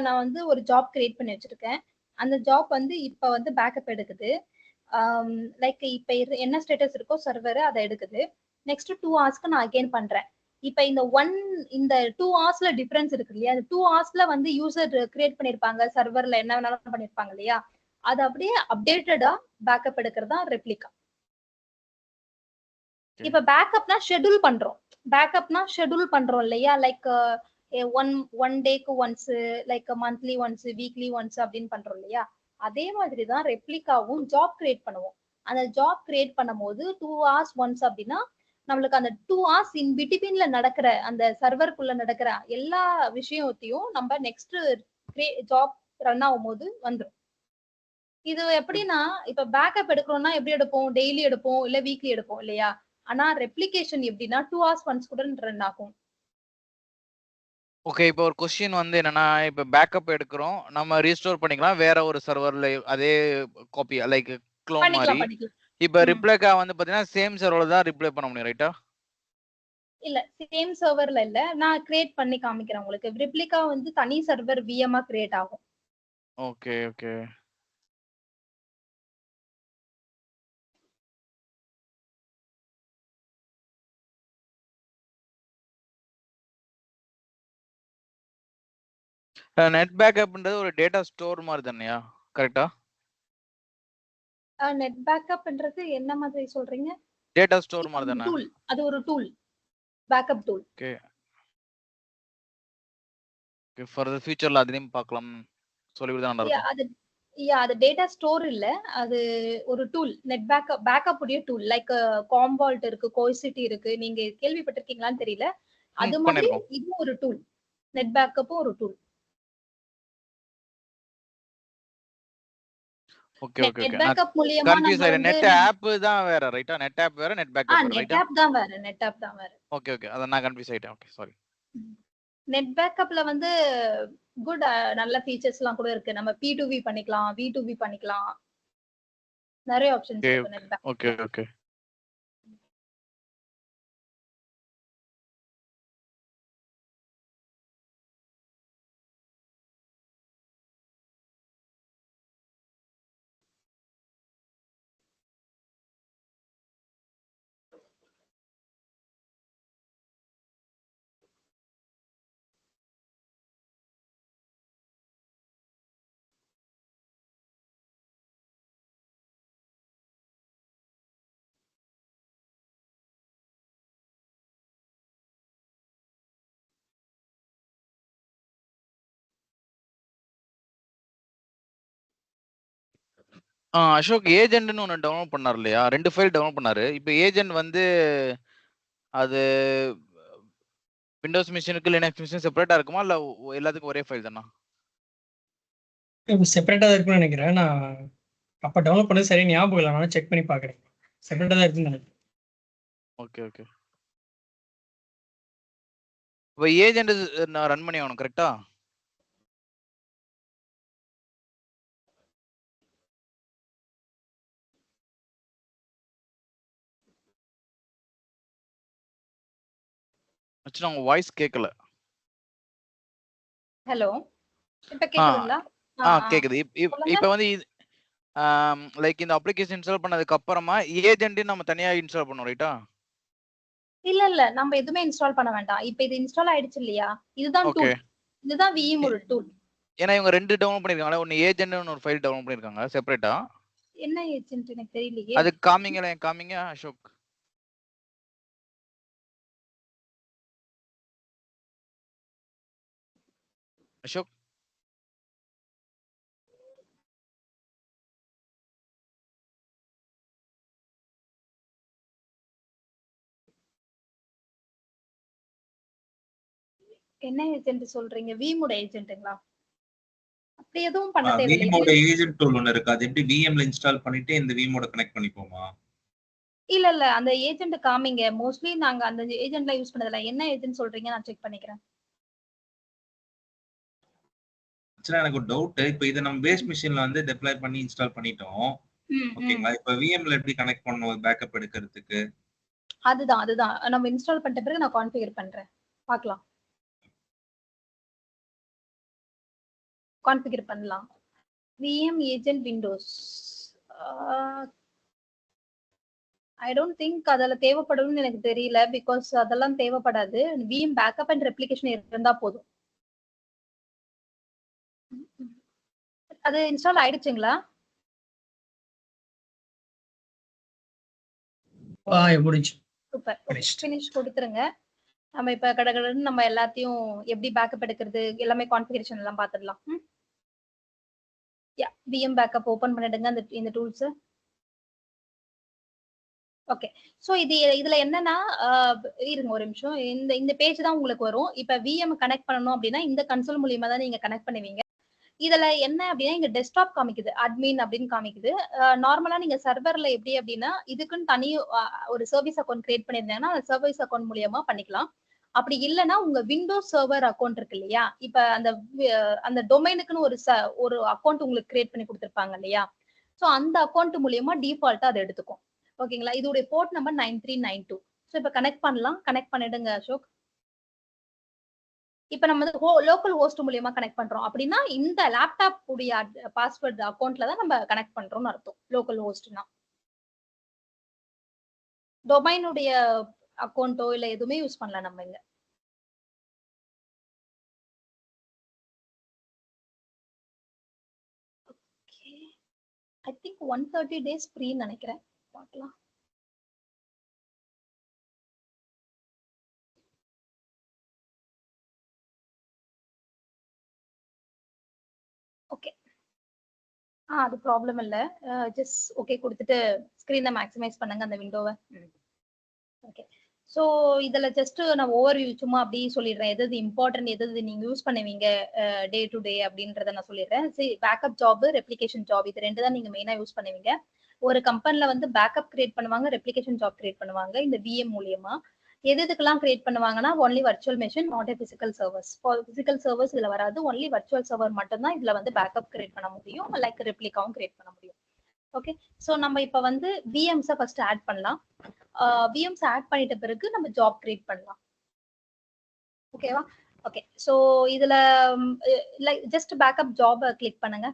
நான் ஒரு ஜாப் கிரியேட் பண்ணி வச்சிருக்கேன். அந்த ஜாப் இப்ப பேக்கப் எடுக்குது. லைக் இப்ப என்ன ஸ்டேட்டஸ் இருக்கோ சர்வர் அதை எடுக்குது. நெக்ஸ்ட் 2 ஹவர்ஸ்க்கு நான் அகைன் பண்றேன். இப்ப இந்த 2 ஹவர்ஸ்ல டிஃபரன்ஸ் இருக்கு இல்லையா, அந்த 2 ஹவர்ஸ்ல யூசர் கிரியேட் பண்ணிருப்பாங்க, சர்வர்ல என்ன வேணாலும் பண்ணிருப்பாங்க இல்லையா, அது அப்படியே அப்டேட்டடா பேக்கப் எடுக்கிறதா ரெப்ளிகா. இப்ப பேக்கப்னா ஷெட்யூல் பண்றோம் இல்லையா, லைக் ஒன் டேக்கு once, like monthly once, weekly once அப்படின்னு பண்றோம் இல்லையா, அதே மாதிரிதான் ரெப்ளிகாவும் ஜாப் கிரியேட் பண்ணுவோம். அந்த ஜாப் கிரியேட் பண்ணும்போது 2 hours ஒன்ஸ் அப்படின்னா நம்மளுக்கு அந்த 2 hours இன் பிட்வீன்ல நடக்கிற அந்த சர்வருக்குள்ள நடக்கிற எல்லா விஷயத்தையும் நம்ம நெக்ஸ்ட் ஜாப் ரன் ஆகும் போது வந்துடும். இது எப்படின்னா இப்ப பேக்கப் எடுக்கிறோம்னா எப்படி எடுப்போம், டெய்லி எடுப்போம் இல்ல வீக்லி எடுப்போம் இல்லையா, ஆனா ரெப்ளிகேஷன் எப்படின்னா 2 hours ஒன்ஸ் கூட ரன் ஆகும். ஓகே, இப்போ ஒரு क्वेश्चन என்னன்னா, இப்ப பேக்கப் எடுக்கிறோம், நம்ம ரீஸ்டோர் பண்ணிக்கலாம் வேற ஒரு சர்வர்ல அதே காப்பி லைக் க்ளோன் மாதிரி. இப்ப ரிப்ளிகா பாத்தீங்கன்னா சேம் சர்வர்ல தான் ரிப்ளை பண்ண முடியும், ரைட்டா? இல்ல, சேம் சர்வர்ல இல்ல, நான் கிரியேட் பண்ணி காமிக்கிறேன் உங்களுக்கு. ரிப்ளிகா தனி சர்வர் விஎம்ஆ கிரியேட் ஆகும். Okay okay. நெட் பேக்கப்ன்றது ஒரு டேட்டா ஸ்டோர் மாதிரி தானேயா, கரெக்ட்டா? நெட் பேக்கப்ன்றது என்ன மாதிரி சொல்றீங்க? டேட்டா ஸ்டோர் மாதிரி தானே? டூல், அது ஒரு tool, backup tool. Okay okay, for the ஃபியூச்சர்ல அதையும் பார்க்கலாம் சொல்லிவிட்டு தான் இருக்கும். அது டேட்டா ஸ்டோர் இல்ல, அது ஒரு டூல். நெட் பேக்கப் உடைய டூல், லைக் காம்பால்ட் இருக்கு, கோசிட்டி இருக்கு, நீங்க கேள்விப்பட்டிருக்கீங்களான்னு தெரியல. அது மாதிரி இது ஒரு டூல், நெட் பேக்கப்பும் ஒரு tool. Okay okay okay, net backup மூலமா கன்ஃபியூஸ் ஆயிட்டேன். நெட் ஆப் தான் வேற, ரைட்டா? நெட் ஆப் வேற, நெட் பேக்கப் வேற, ரைட்டா? நெட் ஆப் தான் வேற. ஓகே ஓகே, அத நான் கன்ஃபியூஸ் ஆயிட்டேன். Okay sorry. நெட் பேக்கப்ல குட் நல்ல ஃபீச்சர்ஸ்லாம் கூட இருக்கு. நம்ம P2V பண்ணிக்கலாம், V2V பண்ணிக்கலாம், நிறைய ஆப்ஷன்ஸ் இருக்கு net backup. Okay okay. Ashok ஏஜென்ட்னு ஒன்னு டவுன்லோட் பண்ணாரு இல்லையா? 2 ஃபைல் டவுன்லோட் பண்ணாரு. இப்போ ஏஜென்ட் அது விண்டோஸ் மிஷினுக்கு லினக்ஸ் மிஷின் செப்பரேட்டா இருக்குமா இல்ல எல்லாத்துக்கும் ஒரே ஃபைல் தானா? செப்பரேட்டா தான் இருக்குன்னு நினைக்கிறேன். நான் அப்ப டவுன்லோட் பண்ணது சரி ஞாபகம் இல்லை, நான் செக் பண்ணி பார்க்குறேன். செப்பரேட்டா தான் இருக்குன்னு நினைக்கிறேன். Okay okay. இப்போ ஏஜென்ட் நான் ரன் பண்ணி ஆகணும், கரெக்டா? ஆக்சுவலா உங்க வாய்ஸ் கேட்கல. ஹலோ, இப்ப கேக்குதுங்களா? கேக்குது. இப்போ லைக் இந்த அப்ளிகேஷன் இன்ஸ்டால் பண்ணதுக்கு அப்புறமா ஏஜென்ட் நம்ம தனியா இன்ஸ்டால் பண்ணோம், ரைட்டா? இல்ல நம்ம எதுவுமே இன்ஸ்டால் பண்ண வேண்டாம். இப்போ இது இன்ஸ்டால் ஆயிடுச்சு இல்லையா, இதுதான் டூல், இதுதான் விஎம் ஒரு டூல். ஏன்னா இவங்க 2 டவுன்லோட் பண்ணிருக்காங்க, ஒன்னு ஏஜென்ட்னு ஒரு ஃபைல் டவுன்லோட் பண்ணிருக்காங்க செப்பரேட்டா. என்ன ஏஜென்ட் எனக்கு தெரியலையே. அது காமிங்க அசோக். அசோக் என்ன ஏஜென்ட் சொல்றீங்க? விமோட ஏஜென்ட்டுங்களா? அப்படி எதுவும் பண்ண விமோட தேவையில்லை. ஏஜென்ட் டூல் ஒன்னு இருக்கு. அது எப்படி விஎம்ல இன்ஸ்டால் பண்ணிட்டு இந்த விமோட கனெக்ட் பண்ணிப்போமா? இல்ல இல்ல அந்த ஏஜென்ட் காமிங்க. மோஸ்ட்லி நாங்க அந்த ஏஜென்ட்ல யூஸ் பண்ணதில்ல. என்ன ஏஜென்ட் சொல்றீங்க நான் செக் பண்ணிக்கிறேன். ஆக்சுவலா எனக்கு ஒரு டவுட். இப்போ இதை நம்ம பேஸ் மிஷின்ல வந்து டெப்ளாய் பண்ணி இன்ஸ்டால் பண்ணிட்டோம். ஓகேங்களா? இப்போ விஎம்ல எப்படி கனெக்ட் பண்ணுவோம் பேக்கப் எடுக்கிறதுக்கு? அதுதான் நம்ம இன்ஸ்டால் பண்ணிட்ட பிறகு நான் கான்ஃபிகர் பண்றேன். பார்க்கலாம். கான்ஃபிகர் பண்ணலாம். VM agent Windows. I don't think அதெல்லாம் தேவைப்படும்னு எனக்கு தெரியல. பிகாஸ் அதெல்லாம் தேவைப்படாது. விஎம் பேக்கப் அண்ட் ரெப்ளிகேஷன் இருந்தா போதும். அது இன்ஸ்டால் ஆயிடுச்சுங்களா? முடிஞ்சு. சூப்பர். Finished. ஃபினிஷ் கொடுத்துருங்க. நம்ம இப்ப கடகடன்னு நம்ம எல்லாத்தையும் எப்படி பேக்கப் எடுக்கிறது எல்லாமே கான்ஃபிகரேஷன் எல்லாம் பார்த்துடலாம். யா விஎம் பேக்கப் ஓபன் பண்ணிடுங்க இந்த டூல்ஸ். ஓகே. சோ இதுல என்னன்னா இருங்க ஒரு நிமிஷம். இந்த பேஜ் தான் உங்களுக்கு வரும். இப்ப விஎம் கனெக்ட் பண்ணணும் அப்படின்னா இந்த கன்சோல் மூலியமா தான் நீங்க கனெக்ட் பண்ணுவீங்க. இதுல என்ன அப்படின்னா இங்க டெஸ்க்டாப் காமிக்குது, அட்மின் அப்படின்னு காமிக்குது. நார்மலா நீங்க சர்வர்ல எப்படி அப்படின்னா இதுக்குன்னு தனி ஒரு சர்வீஸ் அக்கௌண்ட் கிரியேட் பண்ணிருந்தாங்கன்னா அந்த சர்வீஸ் அக்கௌண்ட் மூலியமா பண்ணிக்கலாம். அப்படி இல்லைன்னா உங்க விண்டோஸ் சர்வர் அக்கௌண்ட் இருக்கு இல்லையா? இப்ப அந்த டொமைனுக்குன்னு ஒரு அக்கௌண்ட் உங்களுக்கு கிரியேட் பண்ணி கொடுத்துருப்பாங்க இல்லையா? சோ அந்த அக்கௌண்ட் மூலியமா டிஃபால்ட்டா அதை எடுத்துக்கும். ஓகேங்களா? இதோடைய போர்ட் நம்பர் 9392. சோ இப்ப கனெக்ட் பண்ணலாம். கனெக்ட் பண்ணிடுங்க அசோக். இப்ப நம்ம லோக்கல் ஹோஸ்ட் மூலியமா கனெக்ட் பண்றோம் அப்படின்னா இந்த லேப்டாப் உடைய பாஸ்வேர்ட் அக்கௌண்ட்ல தான் நம்ம கனெக்ட் பண்றோம்னு அர்த்தம். லோக்கல் ஹோஸ்ட்னா டொமைனுடைய அக்கௌண்ட்டோ இல்ல எதுவுமே யூஸ் பண்ணலாம் நம்ம இங்க. ஐ திங்க் 130 days ஃப்ரீ நினைக்கிறேன். பார்க்கலாம். ஓகே. அது ப்ராப்ளம் இல்ல. ஜஸ்ட் ஓகே கொடுத்துட்டு ஸ்கிரீனை மேக்ஸிமைஸ் பண்ணுங்க அந்த விண்டோவை. ஓகே. ஸோ இதுல ஜஸ்ட் நான் ஓவர்வியூ சும்மா அப்படி சொல்லிடுறேன். எது இம்பார்ட்டன்ட் எது நீங்க யூஸ் பண்ணுவீங்க டே டு டே அப்படின்றத நான் சொல்லிடுறேன். சரி, பேக்கப் ஜாப், ரெப்ளிகேஷன் ஜாப் இது ரெண்டு தான் நீங்க மெயினா யூஸ் பண்ணுவீங்க. ஒரு கம்பெனில வந்து பேக்கப் கிரியேட் பண்ணுவாங்க, ரெப்ளிகேஷன் ஜாப் கிரியேட் பண்ணுவாங்க இந்த விஎம் மூலியமா. எதுக்கெல்லாம் கிரியேட் பண்ணுவாங்கன்னா only virtual machine, not a physical servers. Physical servers இதுல வராது. ஒன்லி வர்ச்சுவல் சர்வர் மட்டும் தான் இதுல வந்து பேக்கப் கிரியேட் பண்ண முடியும், லைக் ரெப்ளிகாவும் கிரியேட் பண்ண முடியும். ஓகே. சோ நம்ம இப்ப வந்து விஎம்ஸ் ஃபர்ஸ்ட் ஆட் பண்ணலாம். விஎம்ஸ் ஆட் பண்ணிட்ட பிறகு நம்ம ஜாப் கிரியேட் பண்ணலாம். ஓகேவா? ஓகே. சோ இதுல like just backup job click பண்ணுங்க.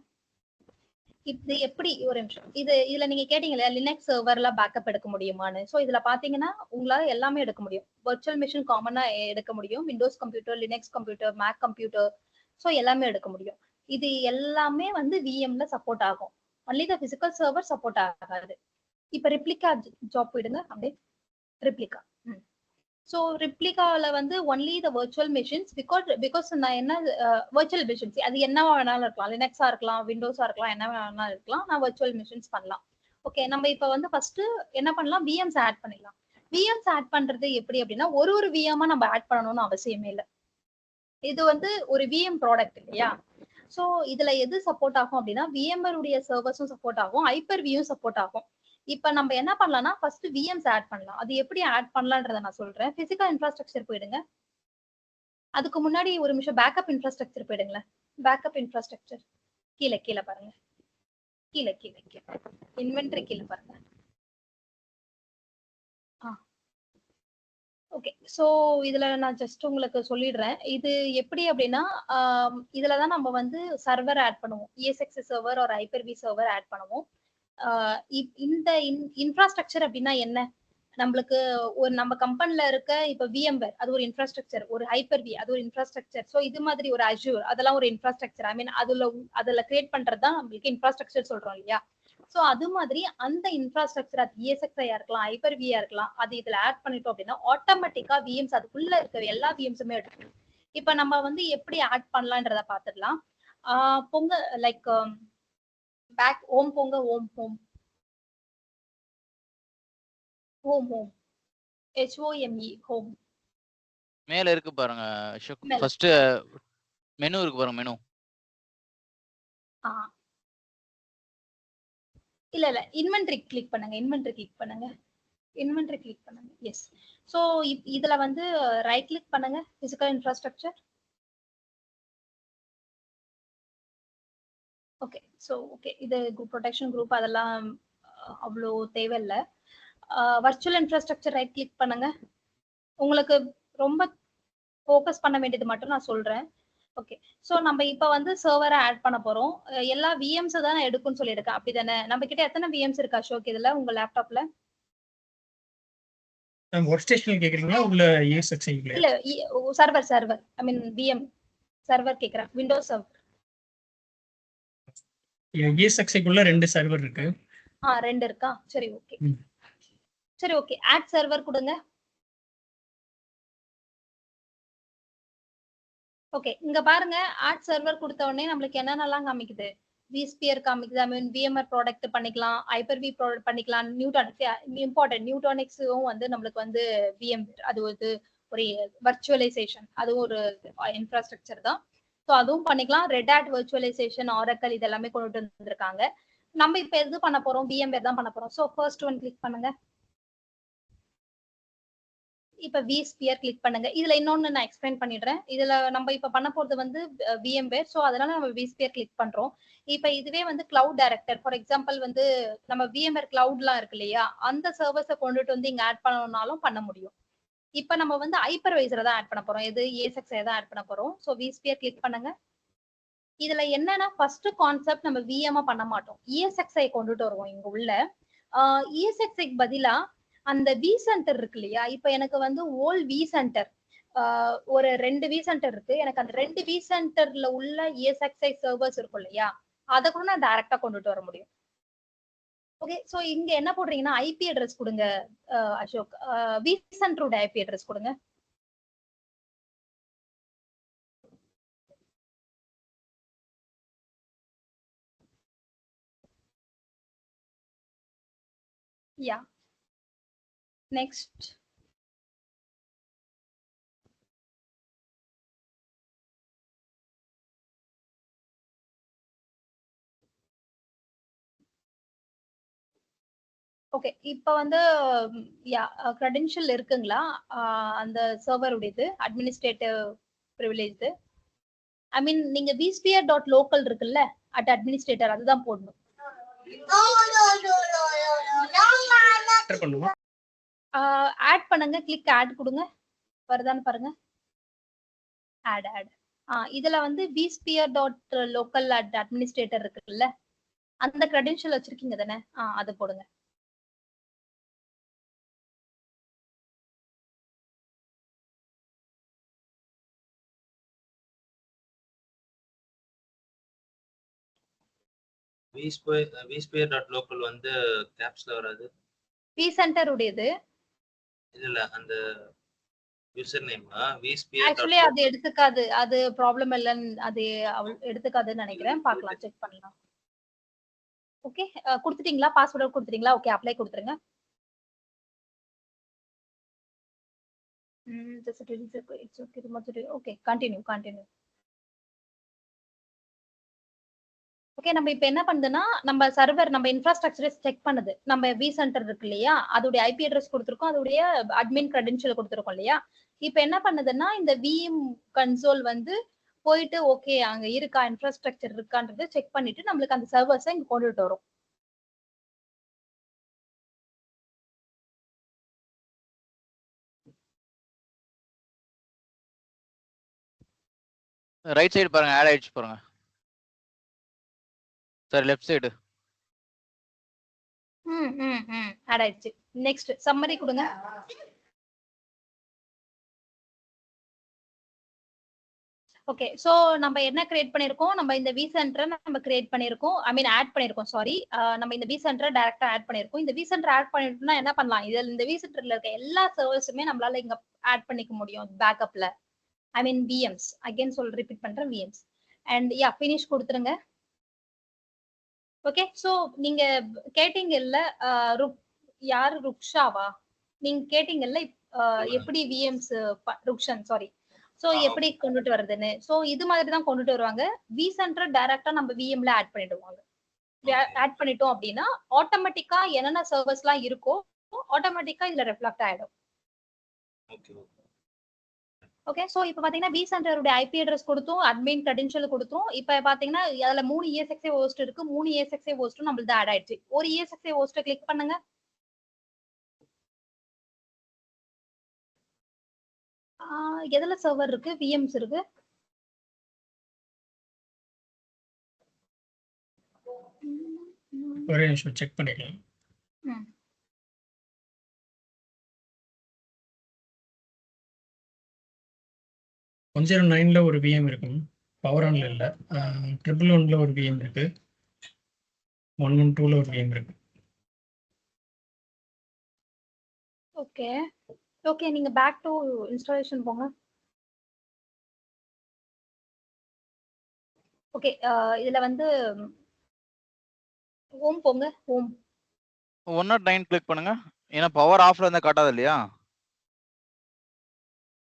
இது எப்படி ஒரு நிமிஷம். இதுல நீங்க கேட்டீங்க இல்லையா லினக்ஸ் சர்வர்ல பேக்கப் எடுக்க முடியுமான்னு. சோ இதுல பாத்தீங்கன்னா உங்களால எல்லாமே எடுக்க முடியும். வர்ச்சுவல் மிஷின் காமனா எடுக்க முடியும். Windows computer, Linux computer, Mac computer, so எல்லாமே எடுக்க முடியும். இது எல்லாமே வந்து விஎம்ல சப்போர்ட் ஆகும். Only the physical server support ஆகாது. இப்ப ரெப்ளிகா ஜாப் போயிடுங்க. அப்படியே ரெப்ளிகா. ஸோ ரெப்ளிகாவில் வந்து only the virtual machines because நான் என்ன வர்ச்சுவல் மிஷின்ஸ் அது என்ன வேணாலும் இருக்கலாம். லினக்ஸா இருக்கலாம், விண்டோஸா இருக்கலாம், என்ன வேணாலும் இருக்கலாம். நான் வர்ச்சுவல் மிஷின்ஸ் பண்ணலாம். ஓகே. நம்ம இப்போ வந்து ஃபர்ஸ்ட் என்ன பண்ணலாம், விஎம்ஸ் ஆட் பண்ணிடலாம். விஎம்ஸ் ஆட் பண்றது எப்படி அப்படின்னா ஒரு விஎம்மா நம்ம ஆட் பண்ணணும்னு அவசியமே இல்லை. இது வந்து ஒரு விஎம் ப்ராடக்ட் இல்லையா? ஸோ இதுல எது சப்போர்ட் ஆகும் அப்படின்னா விஎம்ஆர் உடைய சர்வர்ஸும் சப்போர்ட் ஆகும், ஹைப்பர் வியும் சப்போர்ட் ஆகும். இப்ப நம்ம என்ன பண்ணலாம்னா ஃபர்ஸ்ட் விஎம்ஸ் ஆட் பண்ணலாம். அது எப்படி ஆட் பண்ணலாம்ன்றத நான் சொல்றேன். பிசிக்கல் இன்ஃப்ராஸ்ட்ரக்சர் போயிடுங்க. அதுக்கு முன்னாடி ஒரு நிமிஷம் பேக்கப் இன்ஃப்ராஸ்ட்ரக்சர் போயிடுங்களேன். பேக்கப் இன்ஃப்ராஸ்ட்ரக்சர் கீழே பாருங்க. கீழே இன்வென்டரி கீழே பாருங்க. ஓகே. ஸோ இதுல நான் ஜஸ்ட் உங்களுக்கு சொல்லிடுறேன். இது எப்படி அப்படின்னா இதுலதான் நம்ம வந்து சர்வர் ஆட் பண்ணுவோம். ESX சர்வர் ஒரு ஹைப்பர்-வி சர்வர் ஆட் பண்ணுவோம். இந்த இன்ஃப்ராஸ்ட்ரக்சர் அப்படின்னா என்ன, நம்மளுக்கு ஒரு நம்ம கம்பெனில இருக்க இப்ப விஎம்வேர் அது ஒரு இன்ஃப்ராஸ்ட்ரக்சர், ஒரு ஹைப்பர்-வி அது ஒரு இன்ஃப்ராஸ்ட்ரக்சர். ஸோ இது மாதிரி ஒரு அஜூர் அதெல்லாம் ஒரு இன்ஃப்ராஸ்ட்ரக்சர். ஐ மீன் அதுல கிரியேட் பண்றது தான் நம்மளுக்கு இன்ஃப்ராஸ்ட்ரக்சர் சொல்றோம் இல்லையா? சோ அது மாதிரி அந்த இன்ஃப்ராஸ்ட்ரக்சர் அது ESXயா இருக்கலாம், ஹைப்பர்-வியா இருக்கலாம். அது இதுல ஆட் பண்ணிட்டோம் அப்படின்னா ஆட்டோமேட்டிக்கா விஎம்ஸ் அதுக்குள்ள இருக்க எல்லா விஎம்ஸுமே எடுக்கும். இப்ப நம்ம வந்து எப்படி ஆட் பண்ணலான்றத பாத்துடலாம். பொங்க லைக் பேக் ஹோம் போங்க, home home home home HOME home. மேல இருக்கு பாருங்க அசோக். மேல. ஃபர்ஸ்ட் மெனு இருக்கு பாருங்க, மெனு. இல்ல இல்ல, இன்வென்டரி கிளிக் பண்ணுங்க, இன்வென்டரி கிளிக் பண்ணுங்க, இன்வென்டரி கிளிக் பண்ணுங்க. எஸ். ஸோ இதுல வந்து ரைட் கிளிக் பண்ணுங்க, physical infrastructure. Okay. So okay, இது குரூப் ப்ரொடெக்ஷன் குரூப் அதெல்லாம் அவ்வளோ தேவையில்லை. வர்ச்சுவல் இன்ஃப்ராஸ்ட்ரக்சர் ரைட் கிளிக் பண்ணுங்க. உங்களுக்கு ரொம்ப ஃபோக்கஸ் பண்ண வேண்டியது மட்டும் நான் சொல்றேன். ஓகே. ஸோ நம்ம இப்போ வந்து சர்வரை ஆட் பண்ண போறோம். எல்லா விஎம்ஸ் தான் எடுக்கும்னு சொல்லியிருக்கேன், அப்படிதானே? நம்ம கிட்ட எத்தனை விஎம்ஸ் இருக்கு அசோக் இதுல உங்க லேப்டாப்ல? ஒர்க் ஸ்டேஷன் கேக்குறீங்களா உள்ள ESXi இல்ல, சர்வர் சர்வர் ஐ மீன் விஎம் சர்வர் கேக்குறேன், விண்டோஸ் சர்வர். ESXi-க்குள்ள 2 சர்வர் இருக்கு. 2 இருக்கா? சரி ஓகே. சரி ஓகே, ஆட் சர்வர் கொடுங்க. ஓகே, இங்க பாருங்க, ஆட் சர்வர் கொடுத்த உடனே நம்மளுக்கு என்னென்னலாம் காமிக்குது? விஸ்பியர் காமிக்குது, ஐ மீன் VMware ப்ராடக்ட் பண்ணிக்கலாம், ஹைப்பர்-வி ப்ராடக்ட் பண்ணிக்கலாம், இம்பார்ட்டன்ட் நியூட்டானிக்ஸும் வந்து நம்மளுக்கு வந்து VMware அது ஒரு வர்ச்சுவலைசேஷன், அதுவும் ஒரு இன்ஃப்ராஸ்ட்ரக்சர் தான். ஸோ அதுவும் பண்ணிக்கலாம். ரெட் ஹேட் வர்ச்சுவலைசேஷன், ஆரக்கல் இதெல்லாமே கொண்டு வந்திருக்காங்க. நம்ம இப்ப எது பண்ண போறோம்? VMware தான் பண்ண போறோம். ஸோ ஃபர்ஸ்ட் ஒன் கிளிக் பண்ணுங்க. இப்ப vSphere கிளிக் பண்ணுங்க. இதுல இன்னொன்னு நான் எக்ஸ்பிளைன் பண்ணிடுறேன். இதுல நம்ம இப்ப பண்ண போறது வந்து VMware. சோ அதனால நம்ம vSphere கிளிக் பண்றோம். இப்ப இதுவே வந்து கிளவுட் டைரக்டர், ஃபார் எக்ஸாம்பிள் வந்து நம்ம VMware கிளவுட்லாம் இருக்கு இல்லையா, அந்த சர்வர்ஸை கொண்டுட்டு வந்து இங்க ஆட் பண்ணணும்னாலும் பண்ண முடியும். இப்ப நம்ம வந்து ஹைப்பர்வைசரை தான் ஆட் பண்ண போறோம். எது? ESXi தான் ஆட் பண்ண போறோம். சோ vSphere கிளிக் பண்ணுங்க. இதுல என்னன்னா ஃபர்ஸ்ட் கான்செப்ட் நம்ம VM பண்ண மாட்டோம், ESXi கொண்டுட்டு வருவோம் இங்க உள்ள. ESXi பதிலா அந்த வி சென்டர் இருக்கு இல்லையா, இப்ப எனக்கு வந்து ஓல் வி சென்டர் ஒரு 2 வி சென்டர் இருக்கு. எனக்கு அந்த 2 வி சென்டர்ல உள்ள ESXi சர்வர்ஸ் இருக்கும் இல்லையா, அதை கூட நான் டைரக்டா கொண்டுட்டு வர முடியும். ஓகே. சோ இங்க என்ன போடுறீங்கன்னா ஐபி அட்ரஸ் கொடுங்க அசோக். வி சென்டரோட ஐபி அட்ரஸ் கொடுங்க. யா, நெக்ஸ்ட். ஓகே, இப்போ வந்து கிரெடென்ஷியல் இருக்குங்களா அந்த சர்வர் உடையது, அட்மினிஸ்ட்ரேட்டிவ் பிரிவிலேஜ்? ஐ மீன் நீங்க vSphere.local இருக்குல்ல, அட்மினிஸ்ட்ரேட்டர் அதுதான் போடணும். ஆட் பண்ணுங்க, கிளிக் ஆட் கொடுங்க, வருதான்னு பாருங்க. ஆட் இதுல வந்து vSphere.local அட்மினிஸ்ட்ரேட்டர் இருக்குல்ல, அந்த கிரெடென்ஷியல் வச்சிருக்கீங்க தானே? அதை போடுங்க. vSphere.local வந்து கேப்ஸ்ல வராது. vCenter உடையது. இல்ல அந்த யூசர் நேம் ஆக்சுவலி அது எடுத்துக்காது, அது ப்ராப்ளம் இல்லன்னு அது எடுத்துக்காதுன்னு நினைக்கிறேன். பார்க்கலாம், செக் பண்ணலாம். ஓகே, கொடுத்துட்டீங்களா? பாஸ்வேர்ட் கொடுத்துட்டீங்களா? ஓகே, அப்ளை கொடுத்துருங்க. Okay, continue. ஓகே, நம்ம இப்ப என்ன பண்ணுதுன்னா, நம்ம சர்வர் நம்ம இன்ஃப்ராஸ்ட்ரக்சரை செக் பண்ணுது. நம்ம வி சென்டர் இருக்கு இல்லையா, அதோடைய ஐபி அட்ரஸ் கொடுத்துருக்கோம், அதோடைய அட்மின் கிரெடென்ஷியல் கொடுத்துருக்கோம் இல்லையா. இப்ப என்ன பண்ணுதுன்னா, இந்த விஎம் கன்சோல் வந்து போயிட்டு ஓகே அங்க இருக்கா, இன்ஃப்ராஸ்ட்ரக்சர் இருக்கான்றதை செக் பண்ணிட்டு நம்மளுக்கு அந்த சர்வர்ஸை இங்க கொண்டுட்டு வரும். ரைட் சைடு பாருங்க, ஆட் ஆயிடுச்சு பாருங்க. Sir left side. ஆட் ஆயிடுச்சு. நெக்ஸ்ட் சம்மரி கொடுங்க. ஓகே, சோ நம்ம என்ன கிரியேட் பண்ணிருக்கோம்? நம்ம இந்த வி சென்டரை நம்ம கிரியேட் பண்ணிருக்கோம், ஐ மீன் ஆட் பண்ணிருக்கோம், சாரி. நம்ம இந்த வி சென்டரை டைரக்டா ஆட் பண்ணிருக்கோம். இந்த வி சென்டர் ஆட் பண்ணிட்டோம்னா என்ன பண்ணலாம்? இதுல இந்த வி சென்டர்ல இருக்க எல்லா சர்வர்ஸுமே நம்மளால இங்க ஆட் பண்ணிக்க முடியும் பேக்கப்ல. ஐ மீன் விஎம்ஸ் அகைன் ரிப்பீட் பண்றேன் விஎம்ஸ் அண்ட் யா ஃபினிஷ் கொடுத்துருங்க. ஓகே ஸோ நீங்க கேட்டீங்கல்ல யாரு ருக்ஷாவா நீங்க கேட்டீங்கல்ல எப்படி விஎம்ஸ் ருக்ஷன் சாரி ஸோ எப்படி கொண்டுட்டு வருதுன்னு. ஸோ இது மாதிரி தான் கொண்டுட்டு வருவாங்க. வி சென்டர் டைரக்டா நம்ம விஎம்ல ஆட் பண்ணிடுவாங்க. ஆட் பண்ணிட்டோம் அப்படின்னா ஆட்டோமேட்டிக்கா என்னென்ன சர்வர்ஸ்லாம் இருக்கோ ஆட்டோமேட்டிக்கா இதுல ரெஃப்ளெக்ட் ஆயிடும். ஓகே ஸோ இப்போ பாத்தீங்கன்னா வி சென்டருடைய ஐபி அட்ரஸ் கொடுத்தோம், அட்மின் கிரெடென்ஷியல் கொடுத்தோம். இப்போ பாத்தீங்கன்னா அதுல 3 ESXi ஹோஸ்ட் இருக்கு. 3 ESXi ஹோஸ்டும் நம்மளுக்கு ஆட் ஆயிடுச்சு. ஒரு ESXi ஹோஸ்ட்டை கிளிக் பண்ணுங்க. எதுல சர்வர் இருக்கு? விஎம்ஸ் இருக்கு. ஒரே நிமிஷம் செக் பண்ணிக்கலாம். கொஞ்சம் 9ல ஒரு விஎம் இருக்கும், பவர் ஆன்ல இல்ல. 111ல ஒரு விஎம் இருக்கு, 112ல ஒரு விஎம் இருக்கு. ஓகே ஓகே நீங்க பேக் டு இன்ஸ்டாலேஷன் போங்க. ஓகே இதுல வந்து ஹோம் போங்க. ஹோம் 109 கிளிக் பண்ணுங்க. ஏன்னா பவர் ஆஃப்ல இருந்தா காட்டாது இல்லையா?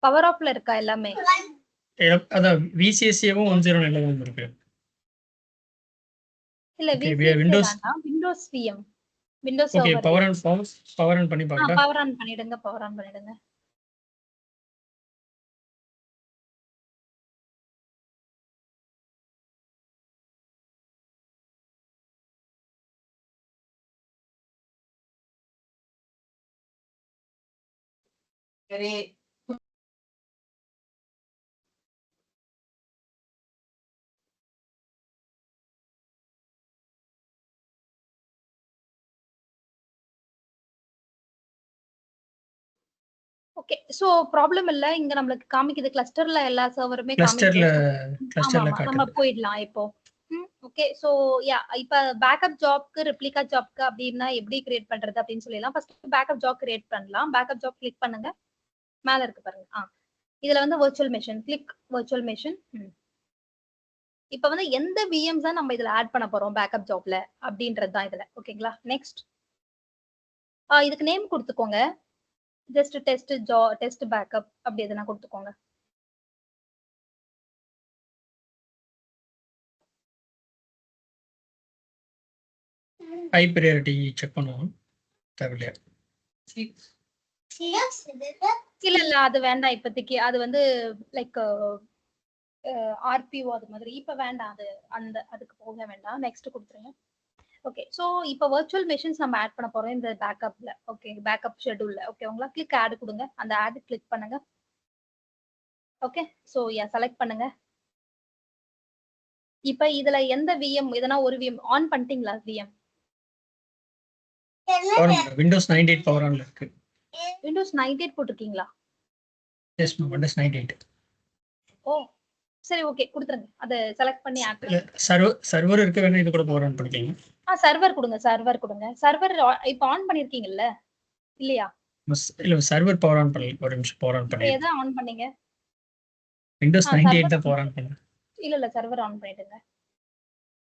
பவர் ஆஃப்ல இருக்கா எல்லாமே? அதான் விசிஎஸ்ஏவும் 109ல தான் இருக்கு. இல்ல Okay, விசிஎஸ்ஏ Windows- வேண்டாம், Windows VM, Windows okay, server. Power on பண்ணி பார்க்கறேன். பவர் ஆன் பண்ணிடுங்க, பவர் ஆன் பண்ணிடுங்க. சரி ஓகே சோ ப்ராப்ளம் இல்ல. இங்க நம்மளுக்கு காமிக்குது கிளஸ்டர்ல எல்லா சர்வருமே கிளஸ்டர்ல நம்ம காட்டுது. போயிடலாம் இப்போ. ஓகே சோ யா இப்ப பேக்கப் ஜாப்க்கு ரெப்ளிகா ஜாப்க்கு அப்படின்னா எப்படி கிரியேட் பண்றது அப்படின்னு சொல்லலாம். ஃபர்ஸ்ட் பேக்கப் ஜாப் கிரியேட் பண்ணலாம். பேக்கப் ஜாப் கிளிக் பண்ணுங்க, மேல இருக்கு பாருங்க. இதுல வந்து virtual machine, click virtual machine. இப்ப வந்து எந்த விஎம்ஸ் தான் நம்ம இதுல ஆட் பண்ண போறோம் பேக்கப் ஜாப்ல அப்படின்றது தான் இதுல. ஓகேங்களா, நெக்ஸ்ட் இதுக்கு நேம் கொடுத்துக்கோங்க. ஜஸ்ட் டெஸ்ட் பேக்கப் அப்படி எதுனா கொடுத்துக்கோங்க. ஹை ப்ரையாரிட்டி செக் பண்ணுவோம். தேவையில்லையா? இல்ல இல்ல அது வேண்டாம் இப்போதைக்கு. அது வந்து லைக் ஆர்பிஓ அது மாதிரி இப்ப வேண்டாம். அது அதுக்கு போக வேண்டாம். நெக்ஸ்ட் கொடுத்துருங்க. ஓகே சோ இப்போ வர்ச்சுவல் மெஷின்ஸ் நம்ம ஆட் பண்ண போறோம் இந்த பேக்கப்ல. ஓகே பேக்கப் ஷெட்யூல்ல. ஓகே உங்களா கிளிக் ஆட் கொடுங்க. அந்த ஆட் கிளிக் பண்ணுங்க. ஓகே சோ யா செலக்ட் பண்ணுங்க. இப்போ இதுல எந்த விஎம் எதனா ஒரு விஎம் ஆன் பண்ணிட்டீங்களா? விஎம் விண்டோஸ் 98 பவர் ஆன்ல இருக்கு. விண்டோஸ் 98 போட்டிருக்கீங்களா? Yes ma'am, Windows 98. ஓ சரி ஓகே கொடுத்துருங்க. அதை செலக்ட் பண்ணி ஆட் சர்வர் இருக்கு, வேணா இது கூட பவர் ஆன் பண்ணிக்கலாம். சர்வர் கொடுங்க. சர்வர் கொடுங்க. சர்வர் இப்போ ஆன் பண்ணிருக்கீங்கல்ல இல்லையா? இல்ல சர்வர் பவர் ஆன் பண்ணல. ஒரு நிமிஷம் பவர் ஆன் பண்ணி. எதை ஆன் பண்ணீங்க? விண்டோஸ் 98 தான் பவர் ஆன் பண்ணேன். இல்ல இல்ல சர்வர் ஆன் பண்ணிடுங்க.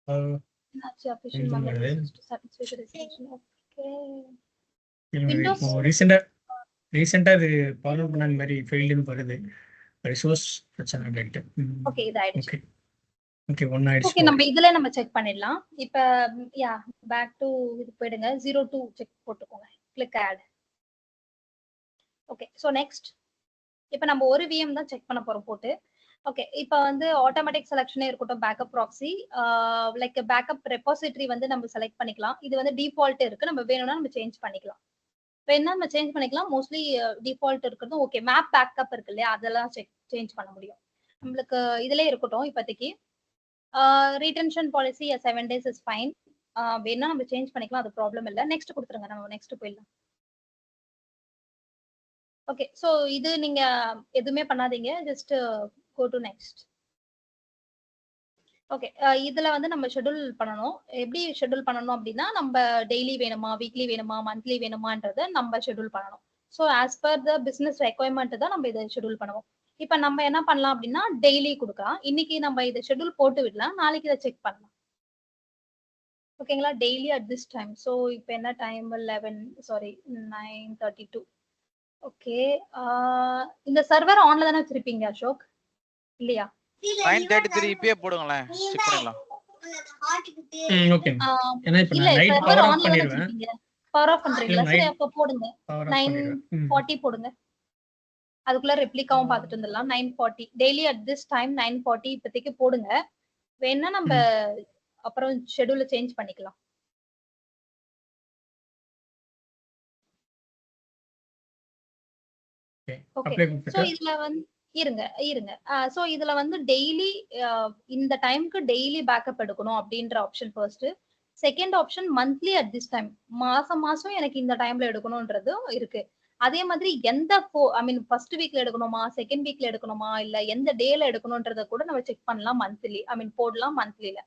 என்னாச்சு? Official memory satisfied resolution. Okay Windows ரீசெண்டா இது பவர் ஆன் பண்ண மாதிரி ஃபெயில்டுன்னு வருது. ரிசோர்ஸ் பிரச்சனை ரைட். ஓகே இது ஆயிடுச்சு. ஓகே ஒன் ஆயிடுச்சு. ஓகே நம்ம இதுல நம்ம செக் பண்ணிடலாம். இப்ப யா பேக் டு இது போயிடுங்க. 02 செக் போட்டுக்கோங்க. Click add. Okay so next இப்போ நம்ம ஒரு விஎம் தான் செக் பண்ண போறோம் போட்டு. ஓகே இப்போ வந்து ஆட்டோமேட்டிக் செலக்ஷனே இருக்கட்டும். Backup proxy like backup repository வந்து நம்ம செலக்ட் பண்ணிக்கலாம். இது வந்து டிஃபால்ட் இருக்கு. நம்ம வேணும்னா நம்ம சேஞ்ச் பண்ணிக்கலாம். வேணா நம்ம சேஞ்ச் பண்ணிக்கலாம். மோஸ்ட்லி டிஃபால்ட் இருக்கிறது ஓகே. மேப் பேக்கப் இருக்கு இல்லையா, அதெல்லாம் சேஞ்ச் பண்ண முடியும். நம்மளுக்கு இதுல இருக்கட்டும் இப்போதைக்கு. Retention policy 7 days is fine. வேணா நம்ம சேஞ்ச் பண்ணிக்கலாம், அது ப்ராப்ளம் இல்லை. நெக்ஸ்ட் கொடுத்துருங்க. நம்ம நெக்ஸ்ட் போயிடலாம். ஓகே சோ இது நீங்க எதுவுமே பண்ணாதீங்க. Just go to next. Okay இதுல வந்து நம்ம ஷெட்யூல் பண்ணணும். எப்படி ஷெட்யூல் பண்ணணும் அப்படின்னா நம்ம டெய்லி வேணுமா, வீக்லி வேணுமா, மந்த்லி வேணுமான்றத நம்ம ஷெட்யூல் பண்ணணும். So as per the business requirement தான் நம்ம இதை ஷெட்யூல் பண்ணுவோம். இப்ப நம்ம என்ன பண்ணலாம் அப்படின்னா டெய்லி கொடுக்கலாம். இன்னைக்கு நம்ம இதை ஷெட்யூல் போட்டு விடலாம், நாளைக்கு இதை செக் பண்ணலாம். ஓகேங்களா? Daily at this time. So இப்போ என்ன டைம் 9:32. ஓகே, இந்த சர்வர் ஆன்ல தானே வச்சிருப்பீங்க அசோக், இல்லையா? 9:33 இப்பயே போடுங்களேன், செக் பண்ணிடலாம். ஓகே. ஏன்னா இப்போ இல்ல நான் நைட் சர்வர் பவர் ஆஃப் ஆன்ல தானே பண்ணிடுவேன். வச்சிருப்பீங்க. பவர் ஆஃப் பண்றீங்களா? சரி அப்ப போடுங்க. பவர் ஆஃப் பண்ணிடுவேன். 9:40 போடுங்க. அதுக்குள்ள ரெப்ளிகாவும் பார்த்துட்டு வந்துடலாம். 9:40 டெய்லி அட் திஸ் டைம் 9:40 இப்போதைக்கு போடுங்க. வேணா நம்ம அப்புறம் ஷெட்யூல சேஞ்ச் பண்ணிக்கலாம். ஓகே, சோ இதுல வந்து இருங்க. சோ இதுல வந்து டெய்லி இந்த டைம்க்கு டெய்லி பேக்கப் எடுக்கணும் அப்படின்ற option first. Second option monthly at this time, மாசம் எனக்கு இந்த டைம்ல எடுக்கணும்ன்றது இருக்கு. அதே மாதிரி எந்த ஃபர்ஸ்ட் வீக்ல எடுக்கணுமா, செகண்ட் வீக்ல எடுக்கணுமா, இல்ல எந்த டேல எடுக்கணும்ன்றத கூட நம்ம செக் பண்ணலாம். மந்த்லி போடலாம். மந்த்லில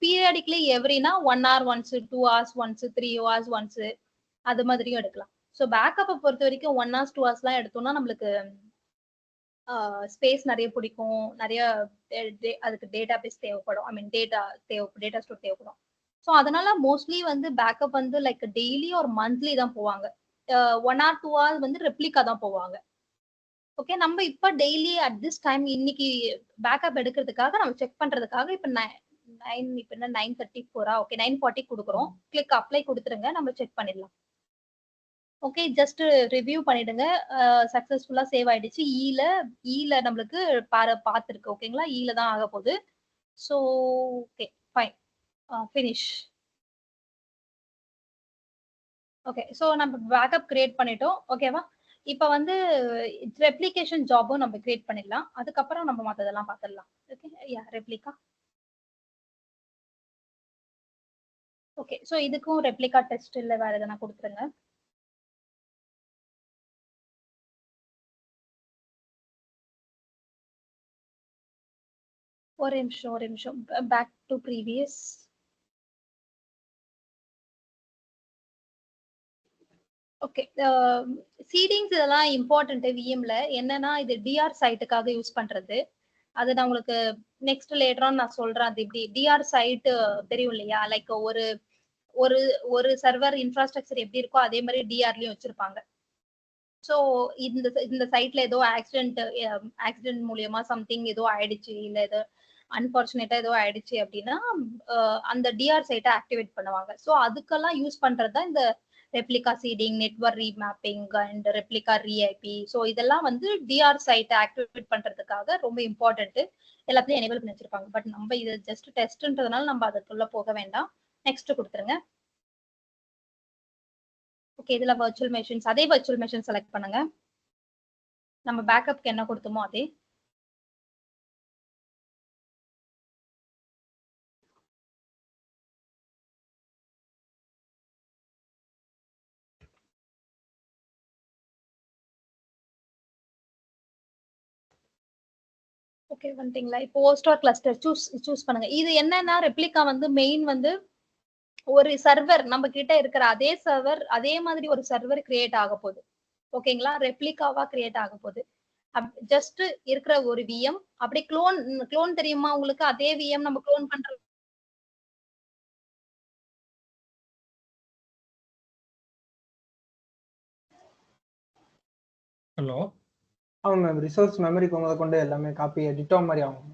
பீரியாடிக்லி எவ்ரினா 1 hour once, 2 hours once, 3 hours once, அது மாதிரியும் எடுக்கலாம். ஸோ பேக்கப்பை பொறுத்த வரைக்கும் 1 hours 2 hours எல்லாம் எடுத்தோம்னா நம்மளுக்கு ஸ்பேஸ் நிறைய பிடிக்கும், நிறைய அதுக்கு டேட்டா பேஸ் தேவைப்படும், டேட்டா ஸ்டோர் தேவைப்படும். ஸோ அதனால மோஸ்ட்லி வந்து பேக்கப் வந்து லைக் டெய்லி ஒரு மந்த்லி தான் போவாங்க. 1 hour 2 hours வந்து ரெப்ளிகா தான் போவாங்க. ஓகே, நம்ம இப்ப டெய்லி அட் திஸ் டைம் இன்னைக்கு பேக்கப் எடுக்கிறதுக்காக நம்ம செக் பண்றதுக்காக இப்ப 9:34 ஓகே 9:40 கொடுக்குறோம். கிளிக் அப்ளை கொடுத்துருங்க, நம்ம செக் பண்ணிடலாம். ஓகே, ஜஸ்ட் ரிவ்யூ பண்ணிடுங்க. சக்சஸ்ஃபுல்லா சேவ் ஆயிடுச்சு. ஈல நம்மளுக்கு பார்த்துருக்கு. ஓகேங்களா? ஈல தான் ஆக போகுது. So okay fine, finish. Okay, so நம்ம பேக்கப் கிரியேட் பண்ணிட்டோம். ஓகேவா? இப்போ வந்து ரெப்ளிகேஷன் ஜாபும் நம்ம கிரியேட் பண்ணிடலாம். அதுக்கப்புறம் நம்ம மற்றதெல்லாம் பார்த்துடலாம். Okay, replica. ஓகே, ஸோ இதுக்கும் ரெப்ளிகா டெஸ்ட் இல்லை வேற எதனா கொடுத்துருங்க. ஒரு நிமிஷம் back to previous. Okay, seedings இதெல்லாம் இம்பார்ட்டன்ட் விஎம்ல. என்னன்னா இது டிஆர் சைட்டுக்காக யூஸ் பண்றது. அது நான் உங்களுக்கு நெக்ஸ்ட் லேட்டரான் நான் சொல்றேன். அது இப்படி டிஆர் சைட் தெரியும் இல்லையா? லைக் ஒரு ஒரு ஒரு சர்வர் இன்ஃப்ராஸ்ட்ரக்சர் எப்படி இருக்கோ அதே மாதிரி டிஆர்லயும் வச்சிருப்பாங்க. ஸோ இந்த சைட்ல ஏதோ ஆக்சிடென்ட் மூலியமா சம்திங் ஏதோ ஆயிடுச்சு, இல்ல ஏதோ அன்பார்ச்சுனேட்டா ஏதோ ஆயிடுச்சு அப்படின்னா அந்த டிஆர் சைட்டை ஆக்டிவேட் பண்ணுவாங்க. ஸோ அதுக்கெல்லாம் யூஸ் பண்றதா இந்த replica seeding, network remapping and replica re IP. So இதெல்லாம் வந்து டிஆர் சைட்டை ஆக்டிவேட் பண்றதுக்காக ரொம்ப இம்பார்ட்டன்ட். எல்லாத்தையும் எனேபிள் பண்ணி வச்சிருப்பாங்க. பட் நம்ம இது ஜஸ்ட் டெஸ்ட்ன்றதுனால நம்ம அதுக்குள்ள போக வேண்டாம். நெக்ஸ்ட் கொடுத்துருங்க. ஓகே, இதுல வர்ச்சுவல் மெஷின்ஸ், அதே வர்ச்சுவல் மெஷின் செலக்ட் பண்ணுங்க. நம்ம பேக்கப்க்கு என்ன கொடுத்தோமோ அதே. ஓகே, வந்துட்டீங்களா? இப்போ ஹோஸ்ட் ஆர் கிளஸ்டர் சூஸ் பண்ணுங்க. இது என்னன்னா ரெப்ளிகா வந்து மெயின் வந்து ஒரு சர்வர் நம்ம கிட்ட இருக்கிற அதே சர்வர் அதே மாதிரி ஒரு சர்வர் கிரியேட் ஆக போகுது. ஓகேங்களா? ரெப்ளிகாவா கிரியேட் ஆக போகுது. ஜஸ்ட் இருக்கிற ஒரு விஎம் அப்படியே க்ளோன் தெரியுமா உங்களுக்கு? அதே விஎம் நம்ம க்ளோன் பண்றது. ஹலோ, அவங்க ரிசோர்ஸ் மெமரி கொண்டு எல்லாமே காப்பி டிட்டோ மாதிரி ஆகும்.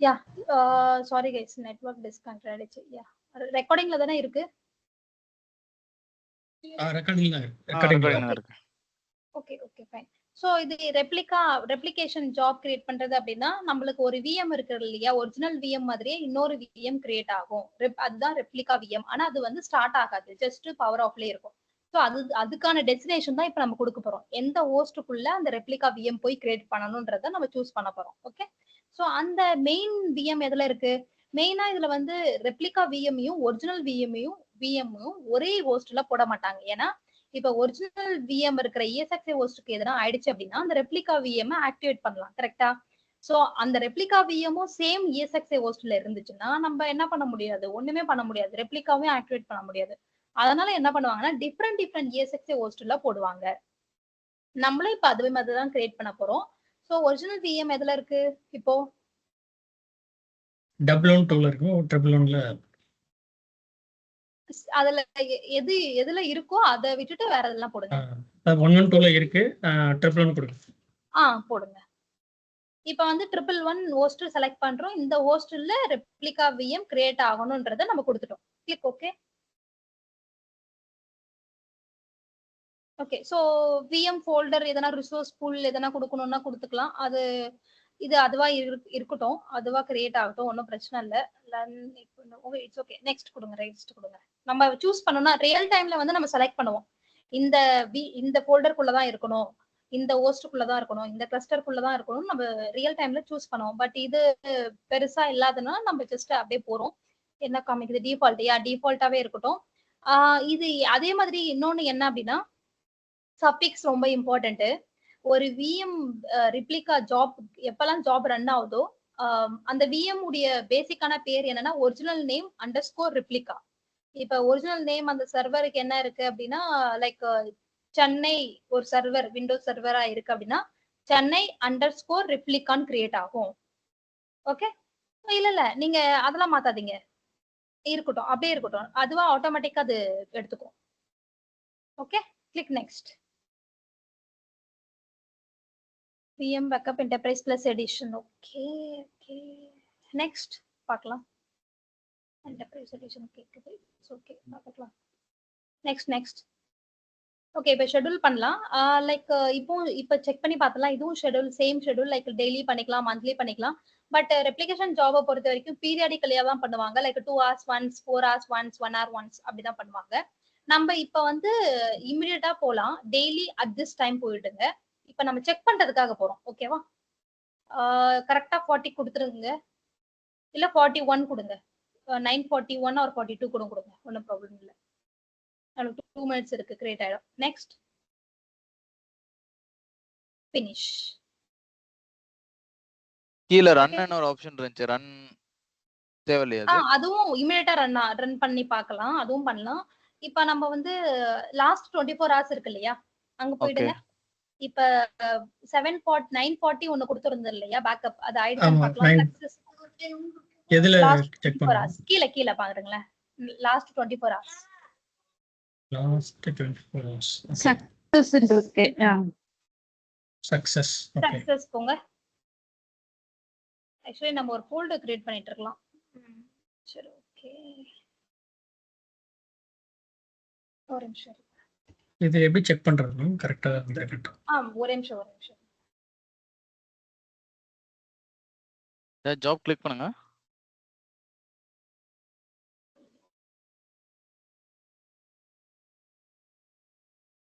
யா சாரி கைஸ், நெட்வொர்க் டிஸ்கனெக்ட் ஆயிடுச்சு. யா ரெக்கார்டிங்ல தானே இருக்கு. ரெக்கார்டிங் இருக்கு. Okay okay fine. ஸோ இது ரெப்ளிகேஷன் ஜாப் கிரியேட் பண்றது அப்படின்னா நம்மளுக்கு ஒரு விஎம் இருக்கு இல்லையா? ஒரிஜினல் விஎம் மாதிரியே இன்னொரு விஎம் கிரியேட் ஆகும். அதுதான் ரெப்ளிகா விஎம். ஆனா அது வந்து ஸ்டார்ட் ஆகாது, ஜஸ்ட் பவர் ஆஃப்லேயே இருக்கும். ஸோ அதுக்கான டெஸ்டினேஷன் தான் இப்போ நம்ம கொடுக்க போறோம். எந்த ஹோஸ்டுக்குள்ள அந்த ரெப்ளிகா விஎம் போய் கிரியேட் பண்ணணும்ன்றத நம்ம சூஸ் பண்ண போறோம். ஓகே, ஸோ அந்த மெயின் விஎம் எதுல இருக்கு? மெயினா இதுல வந்து ரெப்ளிகா விஎம்மையும் ஒரிஜினல் விஎம்மையும் ஒரே ஹோஸ்ட்ல போட மாட்டாங்க. ஏன்னா இப்ப ஒரிஜினல் விஎம் இருக்கிற ESXi ஹோஸ்டுக்கு எதனா ஆயிடுச்சு அப்படின்னா அந்த ரெப்ளிகா விஎம் ஆக்டிவேட் பண்ணலாம். கரெக்டா? சோ அந்த ரெப்ளிகா விஎமும் சேம் ESXi ஹோஸ்ட்ல இருந்துச்சுன்னா நம்ம என்ன பண்ண முடியாது, ஒண்ணுமே பண்ண முடியாது, ரெப்ளிகாவையும் ஆக்டிவேட் பண்ண முடியாது. அதனால என்ன பண்ணுவாங்கன்னா டிஃப்ரெண்ட் ESXi ஹோஸ்ட்ல போடுவாங்க. நம்மளும் இப்ப அதுவே மாதிரி தான் கிரியேட் பண்ண போறோம். சோ ஒரிஜினல் விஎம் எதுல இருக்கு இப்போ? டபுள் ஒன் டூல இருக்கும், ட்ரிபிள் ஒன்ல அதுல எது எதுல இருக்கோ அதை விட்டுட்டு வேற எதெல்லாம் போடுங்க. 112ல இருக்கு, ட்ரிபிள் ஒன் கொடுங்க. போடுங்க. இப்ப வந்து 111 ஹோஸ்ட் செலக்ட் பண்றோம். இந்த ஹோஸ்ட்ல ரெப்ளிகா விஎம் கிரியேட் ஆகணும்ன்றதை நம்ம கொடுத்துட்டோம். Click okay. Okay, so VM folder எதனா ரிசோர்ஸ் பூல் எதனா கொடுக்கணும்னா கொடுத்துக்கலாம். அது இது அதுவா இருக்கட்டும், அதுவா கிரியேட் ஆகட்டும், ஒன்றும் பிரச்சனை இல்லை. It's okay. நெக்ஸ்ட் கொடுங்க, நெக்ஸ்ட் கொடுங்க. நம்ம சூஸ் பண்ணோம்னா ரியல் டைம்ல வந்து நம்ம செலக்ட் பண்ணுவோம். இந்த ஃபோல்டருக்குள்ளதான் இருக்கணும், இந்த ஹோஸ்டுக்குள்ளதான் இருக்கணும், இந்த கிளஸ்டருக்குள்ளதான் இருக்கணும், நம்ம ரியல் டைம்ல சூஸ் பண்ணுவோம். பட் இது பெருசா இல்லாதனா நம்ம ஜஸ்ட் அப்படியே போறோம். என்ன காமிக்குது? டிஃபால்ட். டிஃபால்ட்டாவே இருக்கட்டும். இது அதே மாதிரி இன்னொன்னு என்ன அப்படின்னா சஃபிக்ஸ் ரொம்ப இம்பார்ட்டன்ட். ஒரு விஎம் ரிப்ளிகா ஜாப் எப்பெல்லாம் ஜாப் ரன் ஆகுதோ அந்த விஎம் உடைய பேசிக்கான பேர் என்னன்னா ஒரிஜினல் நேம் அண்டர்ஸ்கோர் ரிப்ளிகா. இப்ப ஒரிஜினல் நேம் அந்த சர்வருக்கு என்ன இருக்கு அப்படின்னா லைக் சென்னை ஒரு சர்வர் விண்டோஸ் சர்வரா இருக்கு அப்படின்னா சென்னை அண்டர்ஸ்கோர் ரிப்ளிகான்னு கிரியேட் ஆகும். ஓகே, இல்ல நீங்க அதெல்லாம் மாத்தாதீங்க, இருக்கட்டும் அப்படியே இருக்கட்டும், அதுவா ஆட்டோமேட்டிக்கா அது எடுத்துக்கும். Okay, click next. VM Backup Enterprise Plus Edition. Okay okay, next பார்க்கலாம். Enterprise Edition கேக்குது. ஓகே பார்க்கலாம். நெக்ஸ்ட். ஓகே, இப்போ ஷெட்யூல் பண்ணலாம். லைக் இப்போ செக் பண்ணி பார்த்தலாம். இதுவும் schedule same schedule, like daily பண்ணிக்கலாம், மந்த்லி பண்ணிக்கலாம். பட் ரெப்ளிகேஷன் ஜாபை பொறுத்த வரைக்கும் பீரியாடிக்கலியா தான் பண்ணுவாங்க. Like 2 hours once, 4 hours once, 1 hour once அப்படிதான் பண்ணுவாங்க. நம்ம இப்போ வந்து இமிடியேட்டா போலாம். டெய்லி அட் திஸ் டைம் போயிடுங்க. இப்ப நம்ம செக் பண்றதுக்காக போறோம். ஓகேவா? கரெக்டா 40 கொடுத்துருங்க, இல்ல 41 கொடுங்க, 941 or 42 கூட கொடுங்க, ஒன்றும் ப்ராப்ளம் இல்லை. நமக்கு 2 minutes இருக்கு, கிரியேட் ஆயிடும். Next, finish. கீழ ரன்னு ஒரு ஆப்ஷன் இருந்துச்சு, ரன் தேவையில்லையா? அதுவும் இமிடியேட்டா ரன் பண்ணி பார்க்கலாம், அதுவும் பண்ணலாம். இப்ப நம்ம வந்து லாஸ்ட் 24 hours இருக்கு இல்லையா, அங்க போயிடுங்க. இப்ப 940 ஒன்னு கொடுத்திருந்தது இல்லையா பேக்கப், அது ஆயிடுச்சுன்னு பார்க்கலாம். சக்சஸ் எதுல செக் பண்ணலாம்? கீழ பாருங்களேன், last 24 hours. Last 24 hours success இருக்கு. சக்சஸ். ஓகே, சக்சஸ் போங்க. ஆக்சுவலி நம்ம ஒரு ஃபோல்டர் கிரியேட் பண்ணிட்டு இருக்கலாம். சரி ஓகே, ஒரு நிமிஷம். இது எப்படி செக் பண்றது? கரெக்ட்டா இருக்கட்டும். ஒரு நிமிஷம். ஜாப் கிளிக் பண்ணுங்க.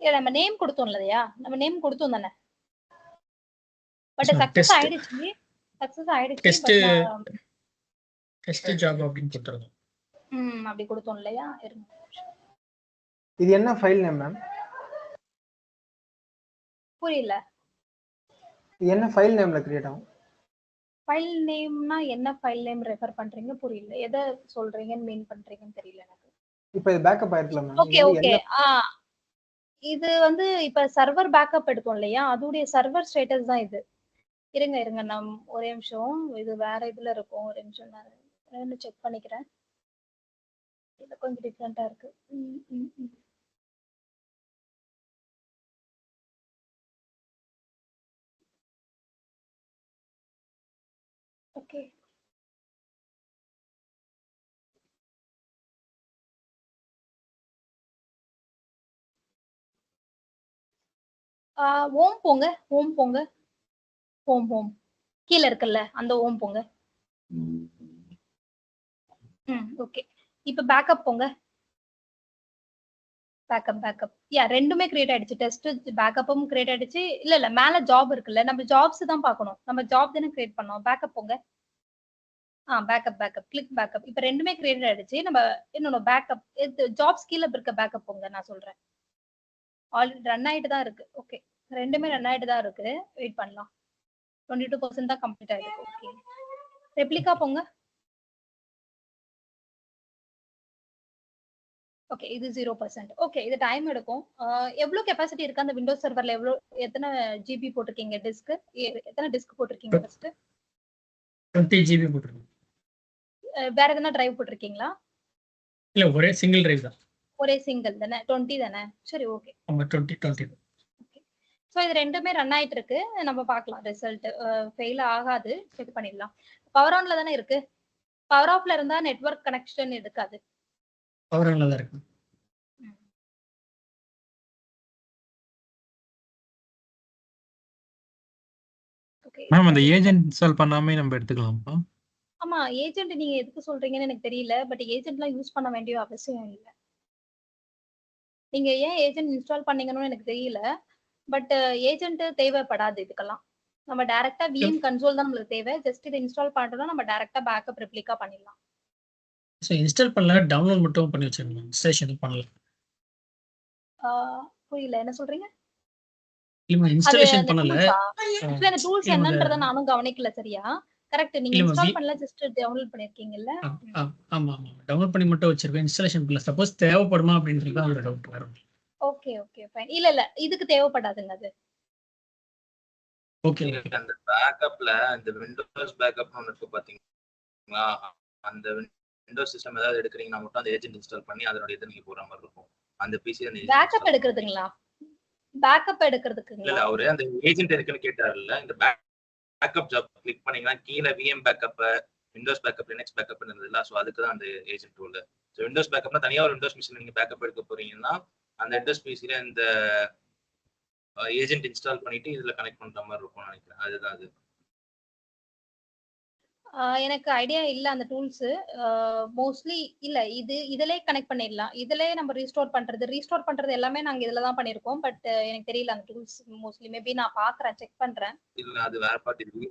நம்ம நேம் கொடுத்தோம் இல்லையா, நம்ம நேம் கொடுத்தோம் தானே. பட் சக்சஸ் ஆயிடுச்சு. டெஸ்ட் ஜாப் அப்படின்னு கொடுத்துறோம். அப்படி கொடுத்தோம் இல்லையா. இது என்ன ஃபைல் நேம் மேம்? புரியல. இது என்ன ஃபைல் நேம்ல கிரியேட் ஆகும்? ஃபைல் நேம்னா என்ன ஃபைல் நேம் ரெஃபர் பண்றீங்க? புரியல, எதை சொல்றீங்கன்னு மீன் பண்றீங்கன்னு தெரியல எனக்கு. இப்போ இது பேக்கப் ஆயிருக்கல மேம். ஓகே. இது வந்து இப்ப சர்வர் பேக்கப் எடுத்தோம் இல்லையா, அதோடைய சர்வர் ஸ்டேட்டஸ் தான் இது. இருங்க நான் ஒரே நிமிஷம், இது வேற இதுல இருக்கும். ஒரு நிமிஷம் நான் செக் பண்ணிக்கிறேன். இது கொஞ்சம் டிஃபரெண்டா இருக்கு. ஓகே, ஓம் போங்க. ஹோம் கீழ இருக்குல்ல, அந்த ஓம் போங்க. ஓகே, இப்ப பேக்கப் போங்க. பேக்கப் ரெண்டுமே கிரியேட் ஆயிடுச்சு. டெஸ்ட் பேக்கப்பும் கிரியேட் ஆயிடுச்சு. இல்ல மேல ஜாப் இருக்குல்ல, நம்ம ஜாப்ஸ் தான் பார்க்கணும். நம்ம ஜாப் தானே கிரியேட் பண்ணோம். பேக்கப் போங்க. Backup click backup. இப்ப ரெண்டுமே கிரியேட் ஆயிடுச்சு. நம்ம இன்னொன்னு பேக்கப் ஜாப்ஸ் கீழ இருக்க பேக்கப் போங்க, நான் சொல்றேன். ஆல்ரெடி ரன் ஆயிட்டு தான் இருக்கு. ஓகே, ரெண்டுமே ரன் ஆயிட்டு தான் இருக்கு. வெயிட் பண்ணலாம். 22% தான் கம்ப்ளீட் ஆயிருக்கு. ஓகே, ரெப்ளிகா போங்க. ஓகே, இது 0%. ஓகே, இது டைம் எடுக்கும். எவ்வளவு கெபாசிட்டி இருக்கு அந்த விண்டோஸ் சர்வர்ல? எத்தனை ஜிபி போட்டிருக்கீங்க டிஸ்க்? எத்தனை டிஸ்க் போட்டிருக்கீங்க ஃபர்ஸ்ட்? 20 GB போட்டுருக்கோம். வேற எதனா டிரைவ் போட்டிருக்கீங்களா? இல்ல ஒரே சிங்கிள் டிரைவ் தான். ஒரே சிங்கிள் தானே? 20 தானே? சரி, ஓகே. ஆமா 20. ஓகே, சோ இது ரெண்டுமே ரன் ஆயிட்டு இருக்கு. நம்ம பார்க்கலாம் ரிசல்ட். ஃபெயில் ஆகாது, செக் பண்ணிடலாம். பவர் ஆன்ல தானே இருக்கு. பவர் ஆஃப்ல இருந்தா நெட்வொர்க் கனெக்ஷன் எடுக்காது. பவர் ஆன்ல தான் இருக்கு. ஓகே மேம் அந்த ஏஜென்ட் இன்ஸ்டால் பண்ணாமே நம்ம எடுத்துக்கலாமா? ஆமா, ஏஜென்ட் நீங்க எதுக்கு சொல்றீங்கன்னு எனக்கு தெரியல. பட் ஏஜென்ட்லாம் யூஸ் பண்ண வேண்டிய அவசியம் இல்லை. நீங்க ஏன் ஏஜென்ட் இன்ஸ்டால் பண்ணீங்கன்னு எனக்கு தெரியல. பட் ஏஜென்ட் தேவைப்படாது இதுக்கெல்லாம். நம்ம டைரக்டா விஎம் கன்சோல் தான் நம்மளுக்கு தேவை. ஜஸ்ட் இதை இன்ஸ்டால் பண்ணிட்டோம்னா நம்ம டைரக்டா பேக்கப் ரெப்ளிகா பண்ணிடலாம். ஸோ இன்ஸ்டால் பண்ணல, டவுன்லோட் மட்டும் பண்ணி வச்சிருக்கணும். இன்ஸ்டாலேஷன் பண்ணல. புரியல, என்ன சொல்றீங்க? இல்ல இன்ஸ்டாலேஷன் பண்ணல. ஆக்சுவலி அந்த டூல்ஸ் என்னன்றத நானும் கவனிக்கல சரியா. கரெக்ட், நீங்க இன்ஸ்டால் பண்ணல, ஜஸ்ட் டவுன்லோட் பண்ணிருக்கீங்கல்ல. ஆமா டவுன்லோட் பண்ணி மட்டும் வச்சிருக்கேன். இன்ஸ்டாலேஷன் பண்ணல. சப்போஸ் தேவைப்படுமா அப்படின்றது தான் ஒரு டவுட் வரும். Okay fine. இல்ல இதுக்கு தேவைப்படாதுங்க அது. ஓகே, அந்த பேக்கப்ல இந்த விண்டோஸ் பேக்கப்னு ஒன்று இருக்கு பாத்தீங்களா? அந்த விண்டோஸ் சிஸ்டம் ஏதாவது எடுக்கிறீங்கன்னா மட்டும் அந்த ஏஜென்ட் இன்ஸ்டால் பண்ணி அதோட இதை நீங்க போற மாதிரி இருக்கும். அந்த பிசி பேக்கப் எடுக்கிறதுங்களா? பேக்கப் எடுக்கிறதுக்குங்களா? இல்ல அவரு அந்த ஏஜென்ட் இருக்குன்னு கேட்டாருல்ல. இந்த பேக்கப் ஜாப் கிளிக் பண்ணீங்கன்னா கீழே VM backup, Windows backup, Linux backup இருந்ததுல. ஸோ அதுக்கு தான் அந்த ஏஜென்ட் டூல். ஸோ விண்டோஸ் பேக்கப்னா தனியா ஒரு விண்டோஸ் மிஷின் நீங்க பேக்கப் எடுக்க போறீங்கன்னா அந்த விண்டோஸ் பிசில இந்த ஏஜென்ட் இன்ஸ்டால் பண்ணிட்டு இதுல கனெக்ட் பண்ற மாதிரி இருக்கும் நினைக்கிறேன். அதுதான் அது. எனக்கு ஐடியா இல்ல அந்த டூல்ஸ். மோஸ்ட்லி இல்ல, இதுலயே கனெக்ட் பண்ணிடலாம். இதுலயே நம்ம ரீஸ்டோர் பண்றது எல்லாமே நாங்க இதுல தான் பண்ணிருக்கோம். பட் எனக்கு தெரியல அந்த டூல்ஸ். மோஸ்ட்லி மேபி நான் பாக்குறேன், செக் பண்றேன். இல்ல அது வேற பார்ட். இது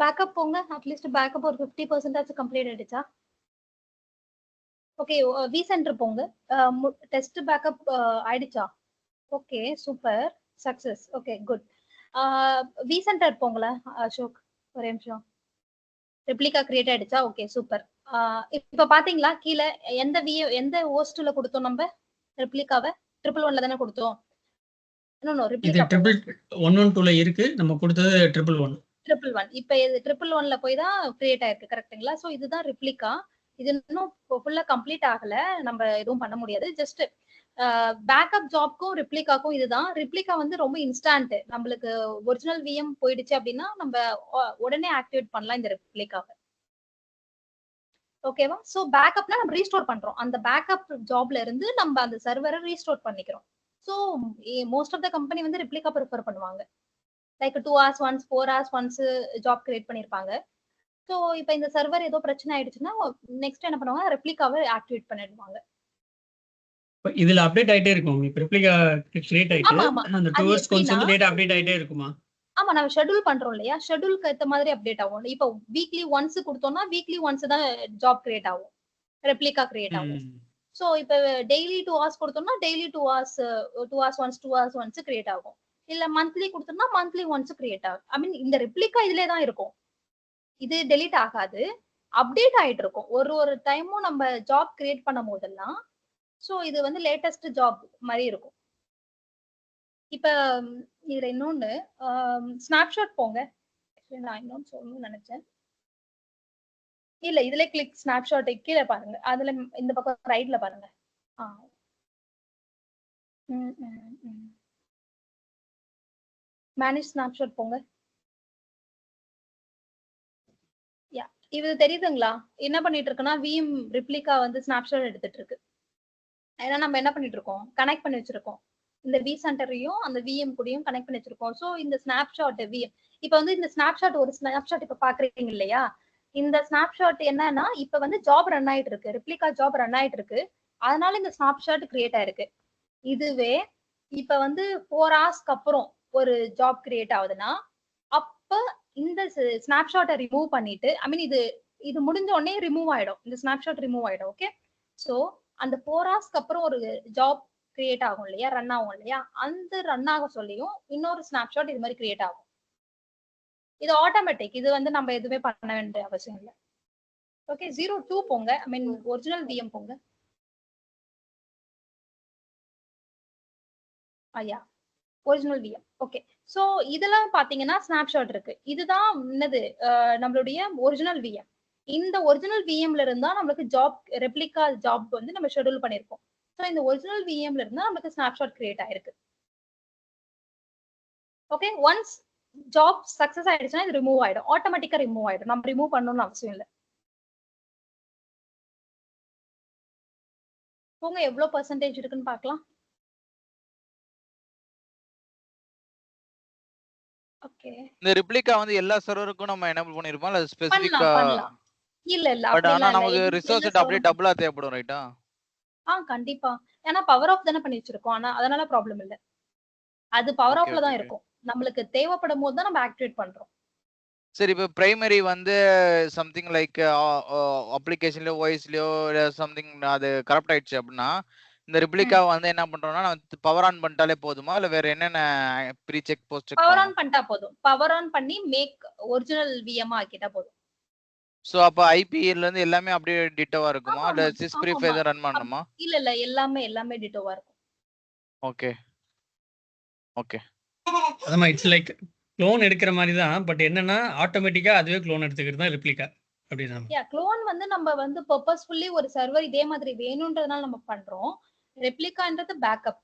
பேக்கப் போங்க. அட்லீஸ்ட் பேக்கப் ஒரு 50% கம்ப்ளீட் ஆயிடுச்சா? ஓகே, வி சென்டர் போங்க. டெஸ்ட் பேக்கப் ஆயிடுச்சா? Okay, super, success. Okay, good. V center போங்களேன் அசோக், ஒரு நிமிஷம். ரெப்ளிகா கிரியேட் ஆயிடுச்சா? Okay, super. இப்ப பாத்தீங்களா கீழே எந்த ஹோஸ்ட்ல கொடுத்தோம் நம்ம ரெப்ளிகாவை? 111ல தானே கொடுத்தோம். இது 112ல இருக்கு. நம்ம கொடுத்தது 111. இப்ப இது 111ல போய் தான் கிரியேட் ஆயிருக்கு. கரெக்ட்டுங்களா? சோ இதுதான் ரெப்ளிகா. இது இன்னும் ஃபுல்லா கம்ப்ளீட் ஆகல. நம்ம எதுவும் பண்ண முடியாது. ஜஸ்ட் பேக்கப் ஜாப்க்கும் ரெப்ளிகாக்கும் இதுதான். ரெப்ளிகா வந்து ரொம்ப இன்ஸ்டன்ட். நம்மளுக்கு ஒரிஜினல் விஎம் போயிடுச்சு அப்படின்னா நம்ம உடனே ஆக்டிவேட் பண்ணலாம் இந்த ரெப்ளிகாவை. ஓகேவா? சோ பேக்கப்னா நம்ம ரீஸ்டோர் பண்றோம். அந்த பேக்கப் ஜாப்ல இருந்து நம்ம அந்த சர்வரை ரீஸ்டோர் பண்ணிக்கிறோம். So most of the company வந்து ரெப்ளிகா ப்ரிஃபர் பண்ணுவாங்க. Like 2 hours once, 4 hours once job create பண்ணிருப்பாங்க. சோ இப்போ இந்த சர்வர் ஏதோ பிரச்சனை ஆயிடுச்சுன்னா நெக்ஸ்ட் என்ன பண்ணுவாங்க? ரெப்ளிகாவை ஆக்டிவேட் பண்ணிடுவாங்க. இதுல அப்டேட் ஆயிட்டே இருக்கும். இப்போ ரெப்ளிகா கிரியேட் ஆயிட்டு அந்த 2 hours கொஞ்சம் டேட்டா அப்டேட் ஆயிட்டே இருக்குமா? ஆமா, நம்ம ஷெட்யூல் பண்றோம் இல்லையா? ஷெட்யூலுக்கு ஏத்த மாதிரி அப்டேட் ஆகும். இப்போ வீக்லி ஒன்ஸ் கொடுத்தோம்னா வீக்லி ஒன்ஸ் தான் ஜாப் கிரியேட் ஆகும், ரெப்ளிகா கிரியேட் ஆகும். சோ இப்போ டெய்லி 2 hours கொடுத்தோம்னா daily 2 hours once 2 hours once create ஆகும். இல்ல மந்த்லி கொடுத்தோம்னா மந்த்லி ஒன்ஸ் கிரியேட் ஆகும். ஐ மீன் இந்த ரெப்ளிகா இதுலயே தான் இருக்கும். இது டெலீட் ஆகாது, அப்டேட் ஆயிட்டு இருக்கும். ஒரு டைமும் நம்ம ஜாப் கிரியேட் பண்ணும் போதெல்லாம். சோ இது வந்து லேட்டஸ்ட் ஜாப் மாதிரி இருக்கும். இப்ப இதுல இன்னொன்னு ஸ்னாப்ஷாட் போங்க. நான் இன்னொன்னு சொல்லணும்னு நினைச்சேன். இல்ல இதுல கிளிக் ஸ்னாப்ஷாட் கீழே பாருங்க. அதுல இந்த பக்கம் ரைட்ல பாருங்க. மேனேஜ் ஸ்னாப்ஷாட் போங்க. இது தெரியுதுங்களா? என்ன பண்ணிட்டு இருக்குன்னா விஎம் ரெப்ளிகா வந்து ஸ்னாப்ஷாட் எடுத்துட்டு இருக்கு. ஏன்னா நம்ம என்ன பண்ணிட்டு இருக்கோம்? கனெக்ட் பண்ணி வச்சிருக்கோம். இந்த வி சென்டரையும் அந்த விஎம் கூடயும் கனெக்ட் பண்ணி வச்சிருக்கோம். சோ இந்த ஸ்னாப்ஷாட் விஎம் இப்ப வந்து இந்த ஸ்னாப்ஷாட் ஒரு ஸ்னாப்ஷாட் இப்ப பாக்குறீங்க இல்லையா? இந்த ஸ்னாப்ஷாட் என்னன்னா இப்ப வந்து ஜாப் ரன் ஆயிட்டு இருக்கு, ரெப்ளிகா ஜாப் ரன் ஆயிட்டு இருக்கு. அதனால இந்த ஸ்னாப்ஷாட் கிரியேட் ஆயிருக்கு. இதுவே இப்ப வந்து 4 hours அப்புறம் ஒரு ஜாப் கிரியேட் ஆகுதுன்னா அப்ப இந்த ஸ்னாப்ஷாட்டை ரிமூவ் பண்ணிட்டு, ஐ மீன் இது இது முடிஞ்ச உடனே ரிமூவ் ஆயிடும், இந்த ஸ்னாப்ஷாட் ரிமூவ் ஆயிடும். ஓகே, சோ அந்த 4 ஹவர்ஸ்க்கு அப்புறம் ஒரு ஜாப் கிரியேட் ஆகும் இல்லையா, ரன் ஆகும் இல்லையா, அந்த ரன் ஆக சொல்லியும் இன்னொரு ஸ்னாப்ஷாட் இது மாதிரி கிரியேட் ஆகும். இது ஆட்டோமேட்டிக், இது வந்து நம்ம எதுவுமே பண்ண வேண்டிய அவசியம் இல்லை. ஓகே, 02 போங்க, ஐ மீன் ஒரிஜினல் விஎம் போங்க. ஐயா ஒரிஜினல் விஎம். ஓகே, சோ இதெல்லாம் பாத்தீங்கன்னா ஸ்னாப்ஷாட் இருக்கு. இதுதான் என்னது நம்மளுடைய ஒரிஜினல் விஎம். இந்த ஒரிஜினல் விஎம்ல இருந்தா நம்மளுக்கு ஜாப் ரெப்ளிகா ஜாப் வந்து நம்ம ஷெட்யூல் பண்ணிருக்கோம். சோ இந்த ஒரிஜினல் விஎம்ல இருந்தா நமக்கு ஸ்னாப்ஷாட் கிரியேட் ஆயிருக்கு. ஓகே, ஒன்ஸ் ஜாப் சக்சஸ் ஆயிடுச்சுன்னா இது ரிமூவ் ஆயிடும், ஆட்டோமேட்டிக்கா ரிமூவ் ஆயிடும், நம்ம ரிமூவ் பண்ணணும்னு அவசியம் இல்லை. போங்க, எவ்வளவு பெர்சன்டேஜ் இருக்குன்னு பார்க்கலாம். ஓகே, இந்த ரெப்ளிகா வந்து எல்லா சர்வருக்கும் நம்ம எனேபிள் பண்ணிருப்போம் இல்ல ஸ்பெசிஃபிக்கா? பண்ணலாம். இல்ல பட் அப்படி ஆனா எல்லாம் இல்ல, நமக்கு ரிசோர்ஸ் அப்படியே டபுளா தேவைப்படும், ரைட்டா? கண்டிப்பா. ஏன்னா பவர் ஆஃப் தானே பண்ணி வச்சிருக்கோம், ஆனா அதனால ப்ராப்ளம் இல்ல. அது பவர் ஆஃப்ல தான் இருக்கும், நம்மளுக்கு தேவைப்படும் போது தான் நம்ம ஆக்டிவேட் பண்றோம். சரி, இப்போ பிரைமரி வந்து சம்திங் லைக் அப்ளிகேஷன்லயோ வாய்ஸ்லயோ சம்திங் அது கரப்ட் ஆயிடுச்சு அப்படின்னா இந்த ரெப்ளிகா வந்து என்ன பண்றோம்னா நம்ம பவர் ஆன் பண்ணிட்டாலே போதுமா இல்ல வேற என்னென்ன pre check post check power on பண்ணிட்டா போதும், பவர் ஆன் பண்ணி மேக் ஒரிஜினல் விஎம் ஆக்கிட்டா போதும். சோ அப்ப ஐபில இருந்து எல்லாமே அப்படியே டிட்டோவா இருக்குமா இல்ல சிஸ் ப்ரீஃப் எதை ரன் பண்ணணுமா? இல்ல எல்லாமே டிட்டோவா இருக்கும். ஓகே ஓகே, அதமா இட்ஸ் லைக் க்ளோன் எடுக்கிற மாதிரி தான். பட் என்னன்னா ஆட்டோமேட்டிக்கா அதுவே க்ளோன் எடுத்துக்கிறது தான் ரெப்ளிகா அப்படிதான். க்ளோன் வந்து நம்ம வந்து பர்பஸ்ஃபுல்லி ஒரு சர்வர் இதே மாதிரி வேணும்ன்றதுனால நம்ம பண்றோம். ரெப்ளிகான்றது பேக்கப்.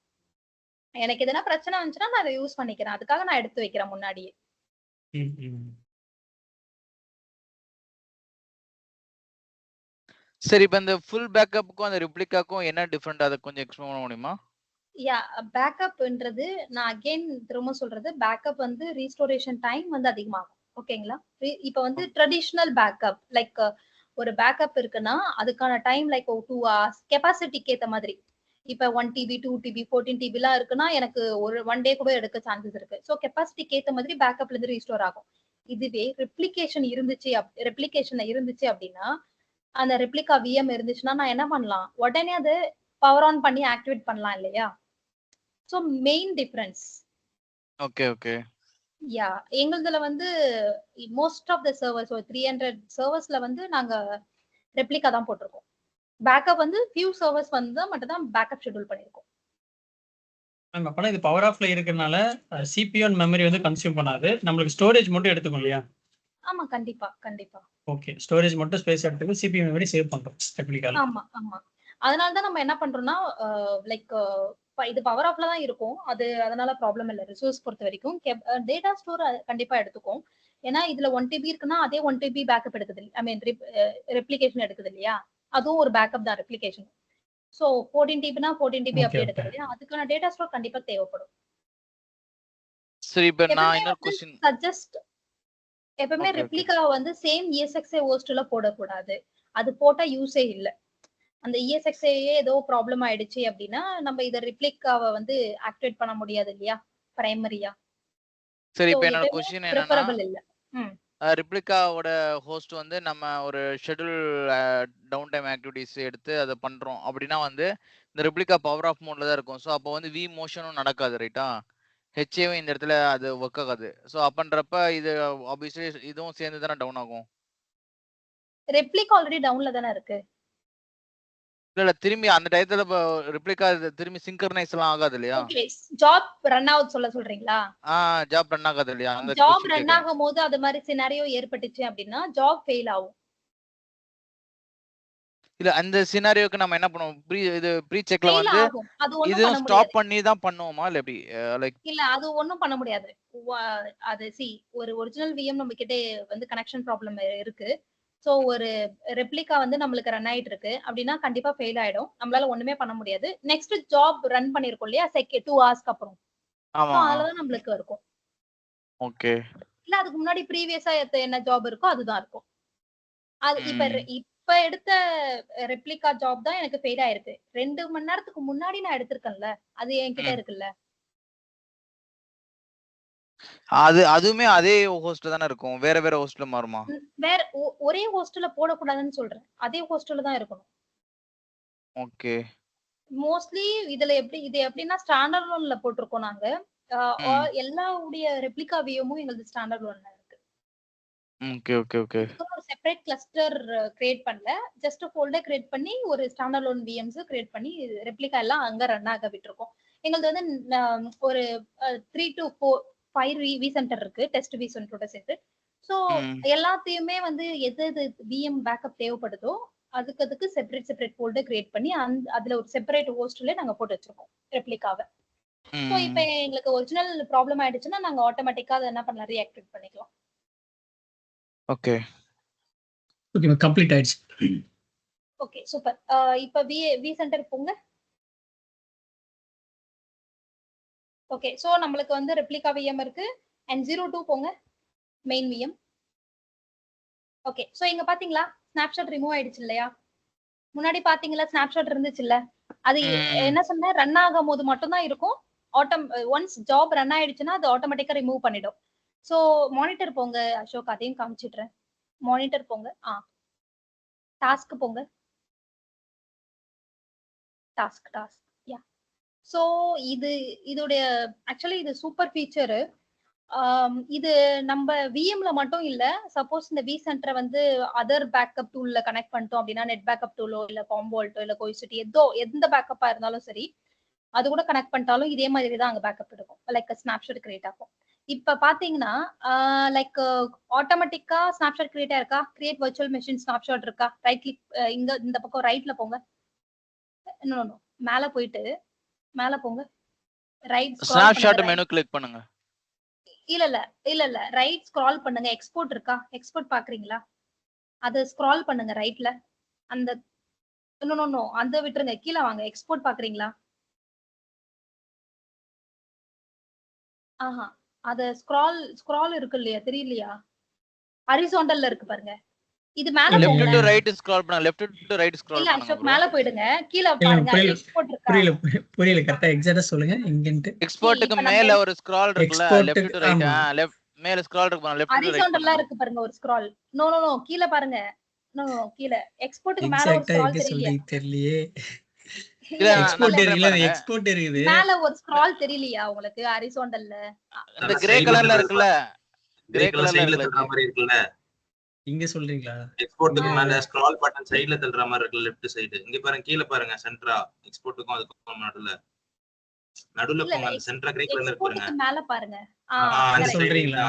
எனக்கு எதனா பிரச்சனை வந்துச்சுன்னா நான் அதை யூஸ் பண்ணிக்கிறேன், அதுக்காக நான் எடுத்து வைக்கிறேன் முன்னாடியே. சரி, இப்போ இந்த ஃபுல் பேக்கப்புக்கும் அந்த ரெப்ளிகாக்கும் என்ன டிஃபரெண்ட் அதை கொஞ்சம் எக்ஸ்பிளைன் பண்ண முடியுமா? பேக்கப்ன்றது நான் அகைன் திரும்ப சொல்றது, பேக்கப் வந்து ரீஸ்டோரேஷன் டைம் வந்து அதிகமாகும். ஓகேங்களா, இப்போ வந்து ட்ரெடிஷ்னல் பேக்கப் லைக் ஒரு பேக்கப் இருக்குன்னா அதுக்கான டைம் லைக் 2 hours கெப்பாசிட்டிக்கு ஏத்த மாதிரி. இப்ப 1 TB 2 TB 14 TB எல்லாம் இருக்குன்னா எனக்கு ஒரு 1 day கூட எடுக்க சான்சஸ் இருக்கு. ஸோ கெப்பாசிட்டிக்கு ஏத்த மாதிரி பேக்கப்ல இருந்து ரீஸ்டோர் ஆகும். இதுவே ரெப்ளிகேஷன்ல இருந்துச்சு அப்படின்னா அந்த ரெப்ளிகா விஎம் இருந்துச்சுன்னா நான் என்ன பண்ணலாம், உடனே அது பவர் ஆன் பண்ணி ஆக்டிவேட் பண்ணலாம் இல்லையா. So main difference. Okay okay, yeah எங்களுதுல வந்து மோஸ்ட் ஆஃப் த சர்வர்ஸ் 300 சர்வர்ஸ்ல வந்து நாங்க ரெப்ளிகா தான் போட்டிருக்கோம். பேக்கப் வந்து ஃபியூ சர்வர்ஸ் வந்து மட்டும் தான் பேக்கப் ஷெட்யூல் பண்ணிருக்கோம். அப்பனா இது பவர் ஆஃப்ல இருக்கறனால சிபியூ அண்ட் மெமரி வந்து கன்சியூம் பண்ணாது, நம்மளுக்கு ஸ்டோரேஜ் மட்டும் எடுத்துக்கும் இல்லையா? ஆமா, கண்டிப்பா. ஓகே, ஸ்டோரேஜ் மட்டும் ஸ்பேஸ் எடுத்துக்கும், சிபியூ மெமரி சேவ் பண்றோம் ரெப்ளிகால. ஆமா. அதனால தான் நம்ம என்ன பண்றோம்னா லைக் இது பவர் ஆஃப்ல தான் இருக்கும், அது அதனால ப்ராப்ளம் இல்ல. ரிசோர்ஸ் பொறுத்த வரைக்கும் டேட்டா ஸ்டோர் கண்டிப்பா எடுத்துக்கும். ஏன்னா இதுல 1 TB இருக்குன்னா அதே 1 TB பேக்கப் எடுக்குது, ஐ மீன் ரெப்ளிகேஷன் எடுக்குது இல்லையா, அதுவும் ஒரு பேக்கப் தான் ரெப்ளிகேஷன். சோ 14 TBனா 14 TB அப்படியே எடுக்குது இல்லையா, அதுக்கான டேட்டா ஸ்டோர் கண்டிப்பா தேவைப்படும். சரி, இப்போ நான் இன்னொரு क्वेश्चन சஜஸ்ட் எப்பவுமே ரெப்ளிகா வந்து சேம் ESXi ஹோஸ்ட்ல போடக்கூடாது, அது போட்டா யூஸே இல்ல. அந்த ESXi ஏதோ ப்ராப்ளம் ஆயிடுச்சு அப்படின்னா நம்ம இத ரெப்ளிகாவை வந்து ஆக்டிவேட் பண்ண முடியாது இல்லையா பிரைமரியா. சரி, இப்போ என்னோட क्वेश्चन என்னன்னா இல்ல. ரெப்ளிகாவோட ஹோஸ்ட் வந்து நம்ம ஒரு ஷெட்யூல் டவுன் டைம் ஆக்டிவிட்டிஸ் எடுத்து அதை பண்றோம் அப்படின்னா வந்து இந்த ரெப்ளிகா பவர் ஆஃப் மோட்ல தான் இருக்கும். ஸோ அப்போ வந்து வி மோஷனும் நடக்காது, ரைட்டா? ஹெச்ஏவும் இந்த இடத்துல அது ஒர்க் ஆகாது. ஸோ அப்பன்றப்ப இது ஆப்வியஸ்லி இதுவும் சேர்ந்து தானே டவுன் ஆகும். ரெப்ளிகா ஆல்ரெடி டவுன்ல தானே இருக்கு. இல்ல திரும்பி அந்த டயத்துல ரெப்ளிகா திரும்பி சிங்கர்னைஸ் எல்லாம் ஆகாது இல்லையா? ஓகே, ஜாப் ரன் ஆகுது சொல்றீங்களா? ஜாப் ரன் ஆகாது இல்லையா? அந்த ஜாப் ரன் ஆகும்போது அது மாதிரி சினாரியோ ஏற்பட்டுச்சு அப்படின்னா ஜாப் ஃபெயில் ஆகும். இல்ல அந்த சினாரியோக்கு நம்ம என்ன பண்ணுவோம், ப்ரீ செக்ல வந்து இதுவும் ஸ்டாப் பண்ணி தான் பண்ணுவோமா இல்ல எப்படி? லைக் இல்ல அது ஒண்ணும் பண்ண முடியாது. அது ஒரு ஒரிஜினல் விஎம் நம்ம கிட்ட வந்து கனெக்ஷன் ப்ராப்ளம் இருக்கு. சோ ஒரு ரெப்ளிகா வந்து நம்மளுக்கு ரன் ஆயிட்டு இருக்கு அப்படின்னா கண்டிப்பா ஃபெயில் ஆயிடும், நம்மளால ஒண்ணுமே பண்ண முடியாது. நெக்ஸ்ட் ஜாப் ரன் பண்ணிருக்கோம் இல்லையா 2 ஹவர்ஸ்க்கு அப்புறம், ஆமா அதுலதான் நம்மளுக்கு இருக்கும். ஓகே, இல்ல அதுக்கு முன்னாடி ப்ரீவியஸா என்ன ஜாப் இருக்கோ அதுதான் இருக்கும். அது இப்ப எடுத்த ரெப்ளிகா ஜாப் தான் எனக்கு ஃபெயில் ஆயிருக்கு. 2 மணி நேரத்துக்கு முன்னாடி நான் எடுத்திருக்கேன்ல, அது என்கிட்ட இருக்குல்ல. அதுவுமே அதே ஹோஸ்ட்ல தானே இருக்கும், வேற வேற ஹோஸ்ட்ல மாறுமா? வேற ஒரே ஹோஸ்ட்ல போடக்கூடாதுன்னு சொல்றேன், அதே ஹோஸ்ட்ல தான் இருக்கணும். ஓகே. மோஸ்ட்லி இதுல இது எப்படின்னா ஸ்டாண்டர்ட் லோன்ல போட்டிருக்கோம் நாங்க. எல்லா உடைய ரெப்ளிகா விஎமும் எங்களுக்கு ஸ்டாண்டர்ட் லோன்ல இருக்கு. Okay okay okay. ஒரு செப்பரேட் கிளஸ்டர் கிரியேட் பண்ணல, ஜஸ்ட் ஃபோல்டர் கிரியேட் பண்ணி ஒரு ஸ்டாண்டர்ட் லோன் விஎம்ஸ் கிரியேட் பண்ணி ரெப்ளிகா எல்லாம் அங்க ரன் ஆக விட்டுருக்கோம். எங்களுக்கு வந்து ஒரு 3 to 5 வி சென்டர் இருக்கு, டெஸ்ட் வி சென்டரோட சேர்த்து. ஸோ எல்லாத்தையுமே வந்து எது விஎம் பேக்கப் தேவைப்படுதோ அதுக்கு செப்பரேட் ஃபோல்டர் கிரியேட் பண்ணி அதுல ஒரு செப்பரேட் ஹோஸ்ட்ல நாங்க போட்டு வச்சிருக்கோம் ரெப்ளிகாவை. ஸோ இப்போ எங்களுக்கு ஒரிஜினல் ப்ராப்ளம் ஆயிடுச்சுன்னா நாங்க ஆட்டோமேட்டிக்கா அதை என்ன பண்ணலாம், ரீஆக்டிவேட் பண்ணிக்கலாம். ஓகே ஓகே கம்ப்ளீட் ஆயிடுச்சு. Okay super. இப்போ வி சென்டர் போங்க. ஓகே ஸோ நம்மளுக்கு வந்து ரெப்ளிகா விஎம் இருக்கு. அண்ட் 02 போங்க, மெயின் விஎம். ஓகே ஸோ இங்க பாத்தீங்களா ஸ்னாப்ஷாட் ரிமூவ் ஆயிடுச்சு இல்லையா? முன்னாடி பாத்தீங்களா ஸ்னாப்ஷாட் இருந்துச்சு இல்ல, அது என்ன சொன்ன, ரன் ஆகும் போது மட்டும் தான் இருக்கும். ஒன்ஸ் ஜாப் ரன் ஆயிடுச்சுன்னா அது ஆட்டோமேட்டிக்கா ரிமூவ் பண்ணிடும். ஸோ மானிட்டர் போங்க அசோக், அதையும் காமிச்சிடுறேன். மானிட்டர் போங்க, டாஸ்க் போங்க, டாஸ்க் யா. ஸோ இதோடைய ஆக்சுவலி இது சூப்பர் ஃபீச்சரு. இது நம்ம விஎம்ல மட்டும் இல்ல, சப்போஸ் இந்த வி சென்டரை வந்து அதர் பேக்கப் டூல்ல கனெக்ட் பண்ணிட்டோம் அப்படின்னா, நெட் பேக்கப் டூலோ இல்ல காம்போல்ட்டோ இல்ல கோய்சிட்டி எந்த பேக்கப்பா இருந்தாலும் சரி, அது கூட கனெக்ட் பண்ணிட்டாலும் இதே மாதிரி தான் அங்க பேக்கப் இருக்கும், லைக் ஸ்னாப்ஷாட் கிரியேட் ஆகும். இப்ப பாத்தீங்கன்னா லைக் ஆட்டோமேட்டிக்கா ஸ்னாப்ஷாட் கிரியேட் ஆயிருக்கா, கிரியேட் வர்ச்சுவல் மெஷின் ஸ்னாப்ஷாட் இருக்கா, ரைட் கிளிக், இங்க இந்த பக்கம் ரைட்ல போங்க, இன்னும் மேல போயிட்டு மேல போங்க, ரைட் ஸ்னாப்ஷாட் மெனு கிளிக் பண்ணுங்க. இல்ல ரைட் ஸ்க்ரால் பண்ணுங்க, எக்ஸ்போர்ட் இருக்கா, எக்ஸ்போர்ட் பாக்குறீங்களா, அது ஸ்க்ரால் பண்ணுங்க ரைட்ல. அந்த அந்த விட்டுருங்க, கீழே வாங்க, எக்ஸ்போர்ட் பாக்குறீங்களா? ஆஹா, அது ஸ்க்ரால் இருக்கு இல்லையா, தெரியலையா? ஹரிசாண்டல்ல இருக்கு பாருங்க, இது மேல லெஃப்ட் போங்க. டு ரைட் ஸ்க்ரால் பண்ணா, லெஃப்ட் டு ரைட் ஸ்க்ரால் இல்ல பண்ணுங்க அசோக், bro. மேல போய்டுங்க, கீழ பாருங்க, எக்ஸ்போர்ட் இருக்கா? புரியல கரெக்ட்டா எக்ஸாக்ட்டா சொல்லுங்க எங்கன்ட்டு. எக்ஸ்போர்ட்டுக்கு மேல ஒரு ஸ்க்ரால் இருக்குல, லெஃப்ட் டு ரைட், லெஃப்ட் மேல ஸ்க்ரால் இருக்கு பாருங்க, லெஃப்ட் டு ரைட் ஹரிசாண்டல்ல இருக்கு பாருங்க ஒரு ஸ்க்ரால். நோ கீழ பாருங்க, கீழ எக்ஸ்போர்ட்டுக்கு மேல ஒரு எக்ஸாக்ட்டா ஸ்க்ரால் எங்க தெரியலையா? சொல்றீங்க தெரியலையே. இல்ல எக்ஸ்போர்ட் நான் இருக்குல்ல, பாருங்க, எக்ஸ்போர்ட் இருக்குது. மேல ஒரு ஸ்க்ரால் தெரியலையா உங்களுக்கு ஹரிசாண்டல்ல? இந்த கிரே கலர்ல இருக்குல்ல, கிரே கலர் சைடுல தள்ளுற மாதிரி இருக்குல்ல, இங்க சொல்றீங்களா? எக்ஸ்போர்ட்டுக்கு மேல ஸ்க்ரால் பட்டன் சைடுல தள்ளுற மாதிரி இருக்கு, லெஃப்ட் சைடு. இங்க பாருங்க, கீழ பாருங்க, சென்டரா எக்ஸ்போர்ட்டுக்கும் அதுக்கும் நடுவுல போங்க, அந்த சென்டரா கிரே கலர்ல இருக்கு பாருங்க, மேல பாருங்க. அந்த சொல்றீங்களா?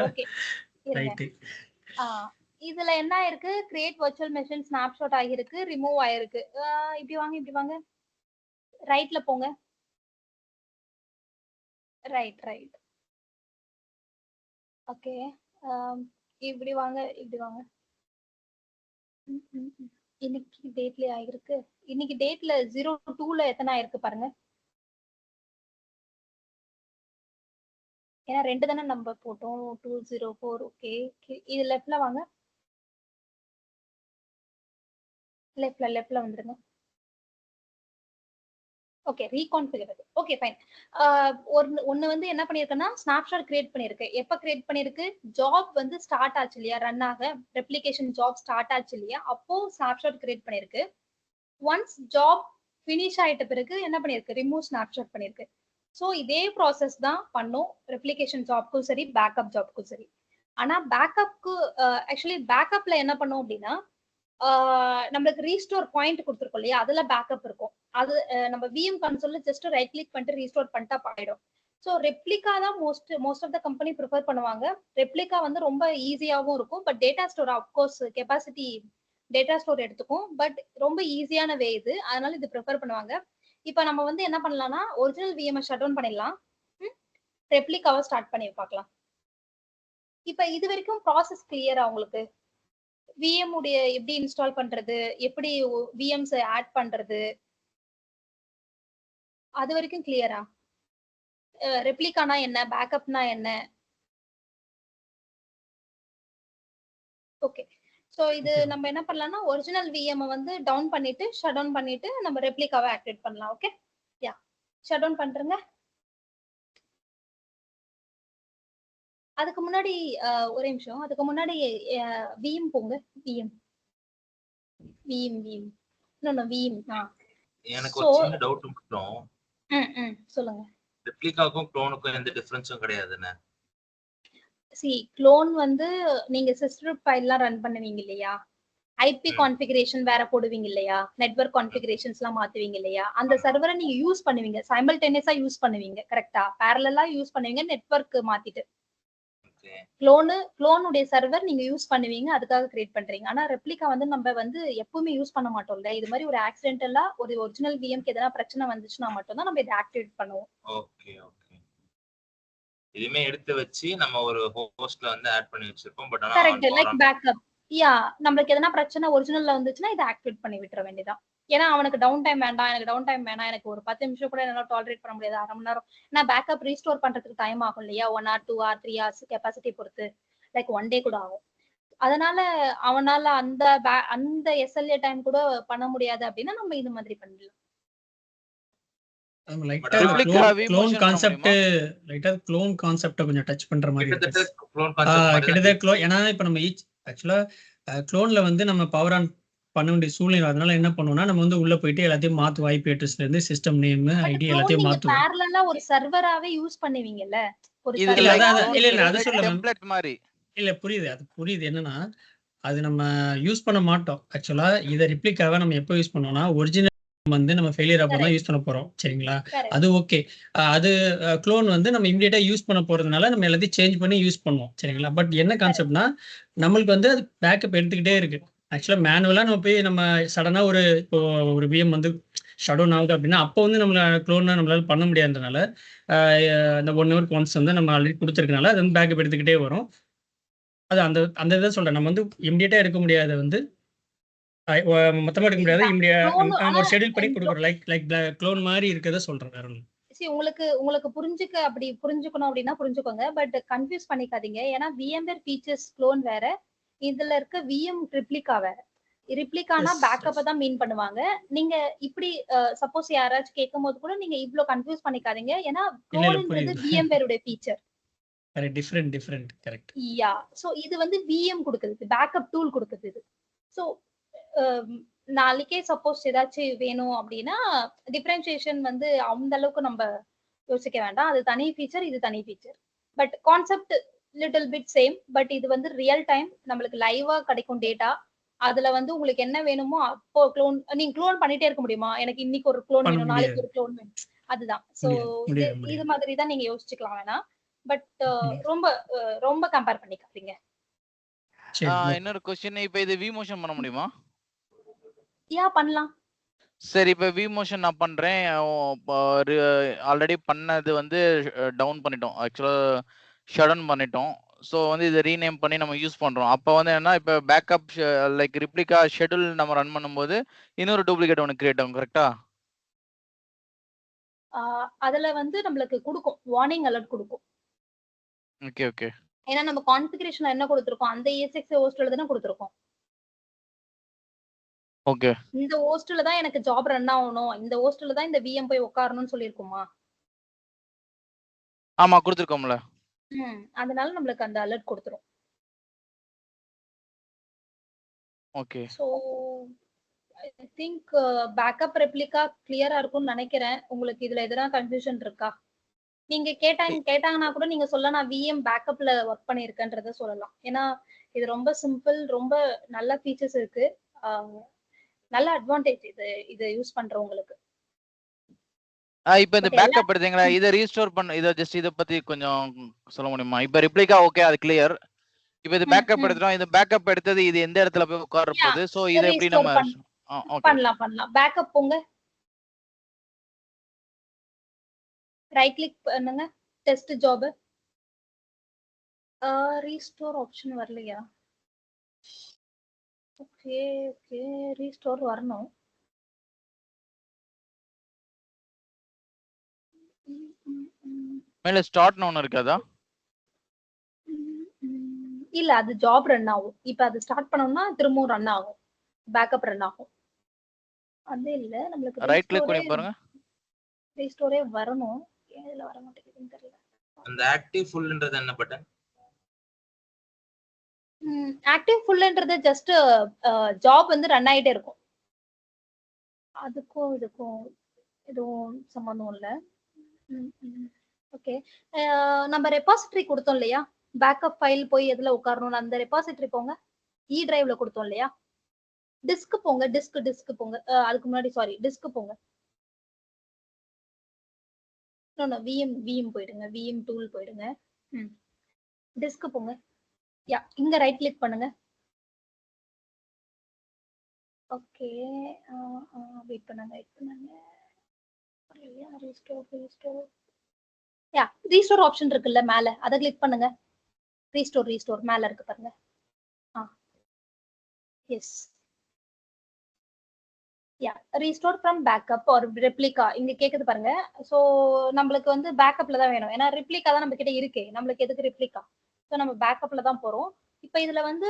Okay right. இதுல என்ன இருக்கு, கிரியேட் வர்ச்சுவல் மெஷின் ஸ்னாப்ஷாட் ஆகிருக்கு, ரிமூவ் ஆயிருக்கு. இப்படி வாங்க, ரைட்ல போங்க, ரைட் ஓகே. இப்படி வாங்க. இன்னைக்கு டேட்ல ஆயிருக்கு, இன்னைக்கு டேட்ல 02ல எத்தனை ஆயிருக்கு பாருங்க, ஏன்னா 2 தானே நம்பர் போட்டோம், 204. ஓகே இது லெஃப்ட்ல வாங்க, லெஃப்ட்ல வந்துருங்க. Okay reconfigure. Okay fine. ஒன்னு வந்து என்ன பண்ணிருக்கேன்னா ஸ்னாப்ஷாட் கிரியேட் பண்ணிருக்கு. எப்ப கிரியேட் பண்ணிருக்கு, ஜாப் வந்து ஸ்டார்ட் ஆச்சு இல்லையா, ரன் ஆக ரெப்ளிகேஷன் ஜாப் ஸ்டார்ட் ஆச்சு இல்லையா, அப்போ ஸ்னாப்ஷாட் கிரியேட் பண்ணிருக்கு. ஒன்ஸ் ஜாப் ஃபினிஷ் ஆயிட்ட பிறகு என்ன பண்ணிருக்கு, ரிமூவ் ஸ்னாப்ஷாட் பண்ணிருக்கு. ஸோ இதே ப்ராசஸ் தான் பண்ணும் ரெப்ளிகேஷன் ஜாப்க்கும் சரி, பேக்கப் ஜாப்க்கும் சரி. ஆனா பேக்கப்க்கு ஆக்சுவலி பேக்கப்ல என்ன பண்ணும் அப்படின்னா, நம்மளுக்கு ரீஸ்டோர் பாயிண்ட் கொடுத்துருக்கோம் இல்லையா, அதுல பேக்கப் இருக்கும். அது நம்ம விஎம் கன்சோல்ல ஜஸ்ட் ரைட் கிளிக் பண்ணிட்டு ரீஸ்டோர் பண்ணிட்டா ஆயிடும். ஸோ ரெப்ளிகா தான் most of the company prefer பண்ணுவாங்க. ரெப்ளிகா வந்து ரொம்ப ஈஸியாகவும் இருக்கும், but data store of course capacity data store எடுத்துக்கும், பட் ரொம்ப ஈஸியான வே இது, அதனால இது ப்ரிஃபர் பண்ணுவாங்க. இப்போ நம்ம வந்து என்ன பண்ணலாம்னா, ஒரிஜினல் விஎம் ஷட் டவுன் பண்ணிடலாம், ரெப்ளிகாவை ஸ்டார்ட் பண்ணி பார்க்கலாம். இப்போ இது வரைக்கும் ப்ராசஸ் கிளியரா உங்களுக்கு? விஎம் உடைய எப்படி இன்ஸ்டால் பண்றது, எப்படி விஎம்ஸ் ஆட் பண்றது, அது வரைக்கும் கிளியரா? ரெப்ளிகானா என்ன, பேக்கப்னா என்ன? ஓகே சோ இது நம்ம என்ன பண்ணலாம்னா, ஒரிஜினல் விஎம் வந்து டவுன் பண்ணிட்டு ஷட் டவுன் பண்ணிட்டு நம்ம ரெப்ளிகாவை ஆக்டிவேட் பண்ணலாம். ஓகே யா, ஷட் டவுன் பண்றேங்க. அதுக்கு முன்னாடி ஒரே நிமிஷம். அதுக்கு முன்னாடி விஎம் போங்க. விஎம் விஎம் விஎம் இன்னொன்னு விஎம். எனக்கு ஒரு சின்ன டவுட் மட்டும். சொல்லுங்க. ரெப்ளிகாவுக்கும் க்ளோனுக்கும் எந்த டிஃபரன்ஸும் கிடையாதுன்னு. க்ளோன் வந்து நீங்க சிஸ்டர் ஃபைல்லாம் ரன் பண்ணுவீங்க இல்லையா, ஐபி கான்ஃபிகரேஷன் வேற போடுவீங்க இல்லையா, நெட்வொர்க் கான்ஃபிகரேஷன்ஸ்லாம் மாத்துவீங்க இல்லையா, அந்த சர்வரை நீங்க யூஸ் பண்ணுவீங்க, சைமல்டேனியஸா யூஸ் பண்ணுவீங்க. கரெக்ட்டா? பேரலலா யூஸ் பண்ணுவீங்க நெட்வொர்க் மாத்திட்டு. க்ளோனுடைய சர்வர் நீங்க யூஸ் பண்ணுவீங்க, அதுக்காக கிரியேட் பண்றீங்க. ஆனா ரெப்ளிகா வந்து நம்ம வந்து எப்பவுமே யூஸ் பண்ண மாட்டோம்ல. இது மாதிரி ஒரு ஆக்சிடென்டலா ஒரு ஒரிஜினல் விஎம்க்கு எதனா பிரச்சனை வந்துச்சுன்னா மட்டும் தான் நம்ம இதை ஆக்டிவேட் பண்ணுவோம். Okay okay. இதுமே எடுத்து வச்சு நம்ம ஒரு ஹோஸ்ட்ல வந்து ஆட் பண்ணி வச்சிருப்போம். பட் ஆனா கரெக்ட், லைக் பேக்கப். நம்மளுக்கு எதனா பிரச்சனை ஒரிஜினல்ல வந்துச்சுன்னா இதை ஆக்டிவேட் பண்ணி விட்டுற வேண்டியதான். ஏன்னா அவனுக்கு டவுன் டைம் வேண்டாம், எனக்கு டவுன் டைம் வேணாம், எனக்கு ஒரு 10 நிமிஷம் கூட என்னால டாலரேட் பண்ண முடியாது, அரை மணி நேரம். ஏன்னா பேக்கப் ரீஸ்டோர் பண்றதுக்கு டைம் ஆகும் இல்லையா, 1 hour 2 hour 3 hours கெப்பாசிட்டி பொறுத்து, லைக் 1 day கூட ஆகும். அதனால அவனால அந்த எஸ்எல்ஏ டைம் கூட பண்ண முடியாது அப்படின்னா நம்ம இது மாதிரி பண்ணலாம். க்ளோன் கான்செப்ட் கொஞ்சம் டச் பண்ற மாதிரி இருக்கு. ஏன்னா இப்ப நம்ம ஆக்சுவலா க்ளோன்ல வந்து நம்ம பவர் ஆன் பண்ண வேண்டிய சூழ்நிலை. அதனால என்ன பண்ணுவோம்னா நம்ம வந்து உள்ள போயிட்டு எல்லாத்தையும் மாத்துவோம், ஐபி அட்ரஸ்ல இருந்து சிஸ்டம் நேம் ஐடி எல்லாத்தையும் மாத்துவோம். பேரலலா ஒரு சர்வராவே யூஸ் பண்ணுவீங்கல்ல, ஒரு இல்ல அது சொல்ல டெம்ப்ளேட் மாதிரி. இல்ல புரியுது, அது புரியுது. என்னன்னா அது நம்ம யூஸ் பண்ண மாட்டோம். ஆக்சுவலா இதை ரிப்ளிகாவை நம்ம எப்போ யூஸ் பண்ணோம்னா ஒரிஜினல் வந்து நம்ம ஃபெயிலியர் அப்போ தான் யூஸ் பண்ண போறோம். சரிங்களா? அது ஓகே. அது க்ளோன் வந்து நம்ம இமிடியேட்டா யூஸ் பண்ண போறதுனால நம்ம எல்லாத்தையும் சேஞ்ச் பண்ணி யூஸ் பண்ணுவோம். சரிங்களா? பட் என்ன கான்செப்ட்னா நம்மளுக்கு வந்து அது பேக்கப் எடுத்துக்கிட்டே இருக்கு. ஆக்சுவலா மேனுவலா நம்ம போய் நம்ம சடனா இப்போ ஒரு விஎம் வந்து ஷட் டவுன் ஆகுது அப்படின்னா அப்போ வந்து நம்மள க்ளோன்னா நம்மளால பண்ண முடியாததுனால இந்த 1 hour ஒன்ஸ் வந்து நம்ம ஆல்ரெடி கொடுத்துருக்கனால அது வந்து பேக்கப் எடுத்துக்கிட்டே வரும். அது அந்த இதை சொல்றேன். நம்ம வந்து இமிடியேட்டா எடுக்க முடியாத வந்து மொத்தமா எடுக்க முடியாது. ஒரு ஷெட்யூல் பண்ணி கொடுக்குறோம். லைக் க்ளோன் மாதிரி இருக்கதை சொல்றேன். வேற ஒன்று உங்களுக்கு புரிஞ்சுக்கணும் அப்படின்னா புரிஞ்சுக்கோங்க. பட் கன்ஃபியூஸ் பண்ணிக்காதீங்க. ஏன்னா விஎம்வேர் ஃபீச்சர்ஸ் க்ளோன் வேற, இதுல இருக்க விஎம் ரிப்ளிகா வேற. ரிப்ளிகானா பேக்கப்பை தான் மீன் பண்ணுவாங்க. நீங்க இப்படி சப்போஸ் யாராச்சும் கேட்கும் போது கூட நீங்க இவ்ளோ கன்ஃபியூஸ் பண்ணிக்காதீங்க. ஏன்னா க்ளோன்ன்றது விஎம்வேருடைய ஃபீச்சர். Different correct. சோ இது வந்து விஎம் கொடுக்குது, பேக்கப் டூல் கொடுக்குது இது. சோ நாளைக்கே சப்போஸ் ஏதாச்சும் வேணும் அப்படின்னா டிஃபரன்சியேஷன் வந்து அந்த அளவுக்கு நம்ம யோசிக்க வேண்டாம். அது தனி ஃபீச்சர், இது தனி feature. But concept little bit same. But இது வந்து ரியல் டைம் நம்மளுக்கு லைவா கிடைக்கும் டேட்டா. அதுல வந்து உங்களுக்கு என்ன வேணுமோ அப்போ நீங்க க்ளோன் பண்ணிட்டே இருக்க முடியுமா, எனக்கு இன்னைக்கு ஒரு க்ளோன் வேணும், நாளைக்கு ஒரு க்ளோன் வேணும், அதுதான். சோ இது மாதிரி தான் நீங்க யோசிச்சுக்கலாம் வேணாம். பட் ரொம்ப ரொம்ப கம்பேர் பண்ணிக்காதீங்க. இன்னொரு क्वेश्चन, இப்போ இது வி மோஷன் பண்ண முடியுமா? பண்ணலாம். சரி, இப்போ வி மோஷன் நான் பண்றேன். ஆல்ரெடி பண்ணது வந்து டவுன் பண்ணிட்டோம், ஆக்சுவலா ஷட் டவுன் பண்ணிட்டோம். ஸோ வந்து இதை ரீநேம் பண்ணி நம்ம யூஸ் பண்றோம். அப்போ வந்து என்ன, இப்போ பேக்கப் லைக் ரிப்ளிகா ஷெட்யூல் நம்ம ரன் பண்ணும்போது இன்னொரு டூப்ளிகேட் ஒன்று கிரியேட் ஆகும். கரெக்டா? அதுல வந்து நம்மளுக்கு கொடுக்கும், வார்னிங் அலர்ட் கொடுக்கும். ஓகே. ஏன்னா நம்ம கான்ஃபிகரேஷன்ல என்ன கொடுத்திருக்கோம், அந்த ESXi ஹோஸ்ட்ல தான கொடுத்திருக்கோம். ஓகே. இந்த ஹோஸ்ட்ல தான் எனக்கு ஜாப் ரன் ஆகணும், இந்த ஹோஸ்ட்ல தான் இந்த விஎம் போய் உட்காரணும்னு சொல்லிருக்குமா? ஆமா, கொடுத்திருக்கோம்ல. அதனால நம்மளுக்கு அந்த அலர்ட் கொடுத்துரும். Okay. So I think backup replica கிளியரா இருக்கும்னு நினைக்கிறேன். உங்களுக்கு இதுல எதனா கன்ஃபியூஷன் இருக்கா? நீங்க கேட்டாங்கன்னா கூட நீங்க சொல்ல, நான் விஎம் பேக்கப்ல ஒர்க் பண்ணிருக்கேன்றத சொல்லலாம். ஏன்னா இது ரொம்ப சிம்பிள், ரொம்ப நல்ல ஃபீச்சர்ஸ் இருக்கு, நல்ல அட்வான்டேஜ் இது யூஸ் பண்றவங்களுக்கு. இப்போ இந்த பேக்கப் எடுத்தீங்களா, இதை ரீஸ்டோர் பண்ண, இதை ஜஸ்ட் இதை பத்தி கொஞ்சம் சொல்ல முடியுமா? இப்போ ரிப்ளிகா ஓகே, அது கிளியர். இப்போ இது பேக்கப் எடுத்துறோம், இது பேக்கப் எடுத்தது இது எந்த இடத்துல போய் உட்கார போகுது? சோ இதை எப்படி நம்ம பண்ணலாம். பேக்கப் போங்க, ரைட் கிளிக் பண்ணுங்க, டெஸ்ட் ஜாப். ரீஸ்டோர் ஆப்ஷன் வரலையா? ஓகே ரீஸ்டோர் வரணும். மேல ஸ்டார்ட்னு ஒன்னு இருக்காதா? இல்ல, அது ஜாப் ரன் ஆகும். இப்போ அது ஸ்டார்ட் பண்ணோம்னா திரும்பவும் ரன் ஆகும், பேக்கப் ரன் ஆகும். அது இல்ல, நம்மளுக்கு ரைட் கிளிக் பண்ணி பாருங்க, ரீஸ்டோரே வரணும். ஏன் இதுல வர மாட்டேங்குதுன்னு தெரியல. அந்த ஆக்டிவ் ஃபுல்ன்றது என்ன பட்டன்? ஆக்டிவ் ஃபுல்ன்றது ஜஸ்ட் ஜாப் வந்து ரன் ஆயிட்டே இருக்கும். அதுக்கும் இதுக்கும் எதுவும் சம்பந்தம் இல்லை. ஓகே, நம்ம ரெபாசிட்டரி கொடுத்தோம் இல்லையா, பேக்கப் ஃபைல் போய் எதுல உட்காரணும், அந்த ரெபாசிட்டரி போங்க. இ டிரைவ்ல கொடுத்தோம் இல்லையா, டிஸ்க் போங்க. டிஸ்க் போங்க. அதுக்கு முன்னாடி சாரி, டிஸ்க் போங்க. விஎம் போயிடுங்க. விஎம் டூல் போயிடுங்க. டிஸ்க் போங்க. யா, இங்க ரைட் கிளிக் பண்ணுங்க. ஓகே, வெயிட் பண்ணுங்க. யா, ரீஸ்டோர் ஆப்ஷன் இருக்குல்ல மேல, அதை கிளிக் பண்ணுங்க. ரீஸ்டோர் மேல இருக்கு பாருங்க. Yes, ya, restore from backup or replica இங்க கேக்குது பாருங்க. சோ நம்மளுக்கு வந்து பேக்கப்ல தான் வேணும், ஏன்னா ரெப்ளிகா தான் நம்ம கிட்ட இருக்கு. நம்மளுக்கு எதுக்கு ரெப்ளிகா? சோ நம்ம பேக்கப்ல தான் போறோம். இப்ப இதுல வந்து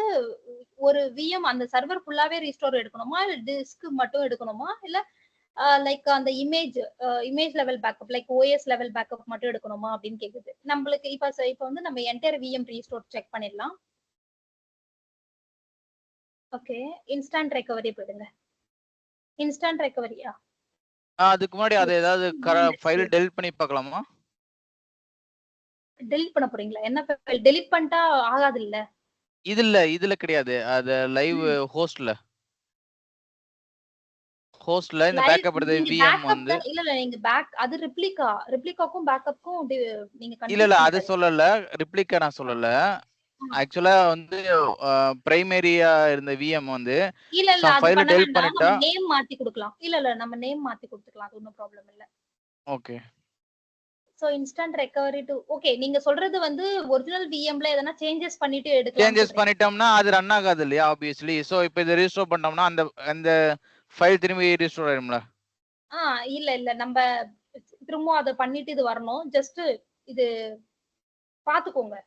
ஒரு விஎம் அந்த சர்வர் ஃபுல்லாவே ரீஸ்டோர் எடுக்கணுமா, இல்ல டிஸ்க் மட்டும் எடுக்கணுமா, இல்ல லைக் அந்த image level backup, like OS level backup மட்டும் எடுக்கணுமா அப்படின்னு கேக்குது நம்மளுக்கு. இப்ப வந்து நம்ம என்டையர் விஎம் ரீஸ்டோர் செக் பண்ணிடலாம். ஓகே, இன்ஸ்டன்ட் ரெக்கவரி போயிடுங்க. இன்ஸ்டன்ட் ரெக்கவரியா? அதுக்கு முன்னாடி அது ஏதாவது ஃபைல் டெலிட் பண்ணி பார்க்கலாமா? டெலிட் பண்ண போறீங்களா? என்ன ஃபைல் டெலிட் பண்ணிட்டா ஆகாது இல்ல? இதுல கிடையாது, அது லைவ் ஹோஸ்ட்ல இந்த பேக்கப் எடுத்த விஎம் வந்து இல்ல நீங்க பேக் அது ரெப்ளிகாக்கும் பேக்கப்க்கும் நீங்க இல்ல அது சொல்லல, ரெப்ளிகா நான் சொல்லல. ஆக்சுவலா வந்து பிரைமரியா இருந்த விஎம் வந்து இல்ல அது ஃபைல் பண்ண டெலிட் வேண்டாம். பண்ணிட்டா நம்ம நேம் மாத்தி கொடுக்கலாம். இல்ல நம்ம நேம் மாத்தி கொடுத்துக்கலாம், அது ஒன்றும் ப்ராப்ளம் இல்ல. Okay. So instant recovery to okay. நீங்க சொல்றது வந்து ஒரிஜினல் விஎம்ல எதனா சேஞ்சஸ் பண்ணிட்டு எடுக்கலாம். சேஞ்சஸ் பண்ணிட்டோம்னா அது ரன் ஆகாது இல்லையா ஆப்வியஸ்லி. சோ இப்போ இத ரீஸ்டோர் பண்ணோம்னா அந்த ஃபைல் திரும்பி ரீஸ்டோர் ஆயிடும்ல? இல்ல நம்ம திரும்ப அதை பண்ணிட்டு இது வரணும். ஜஸ்ட் இது பாத்துக்கோங்க.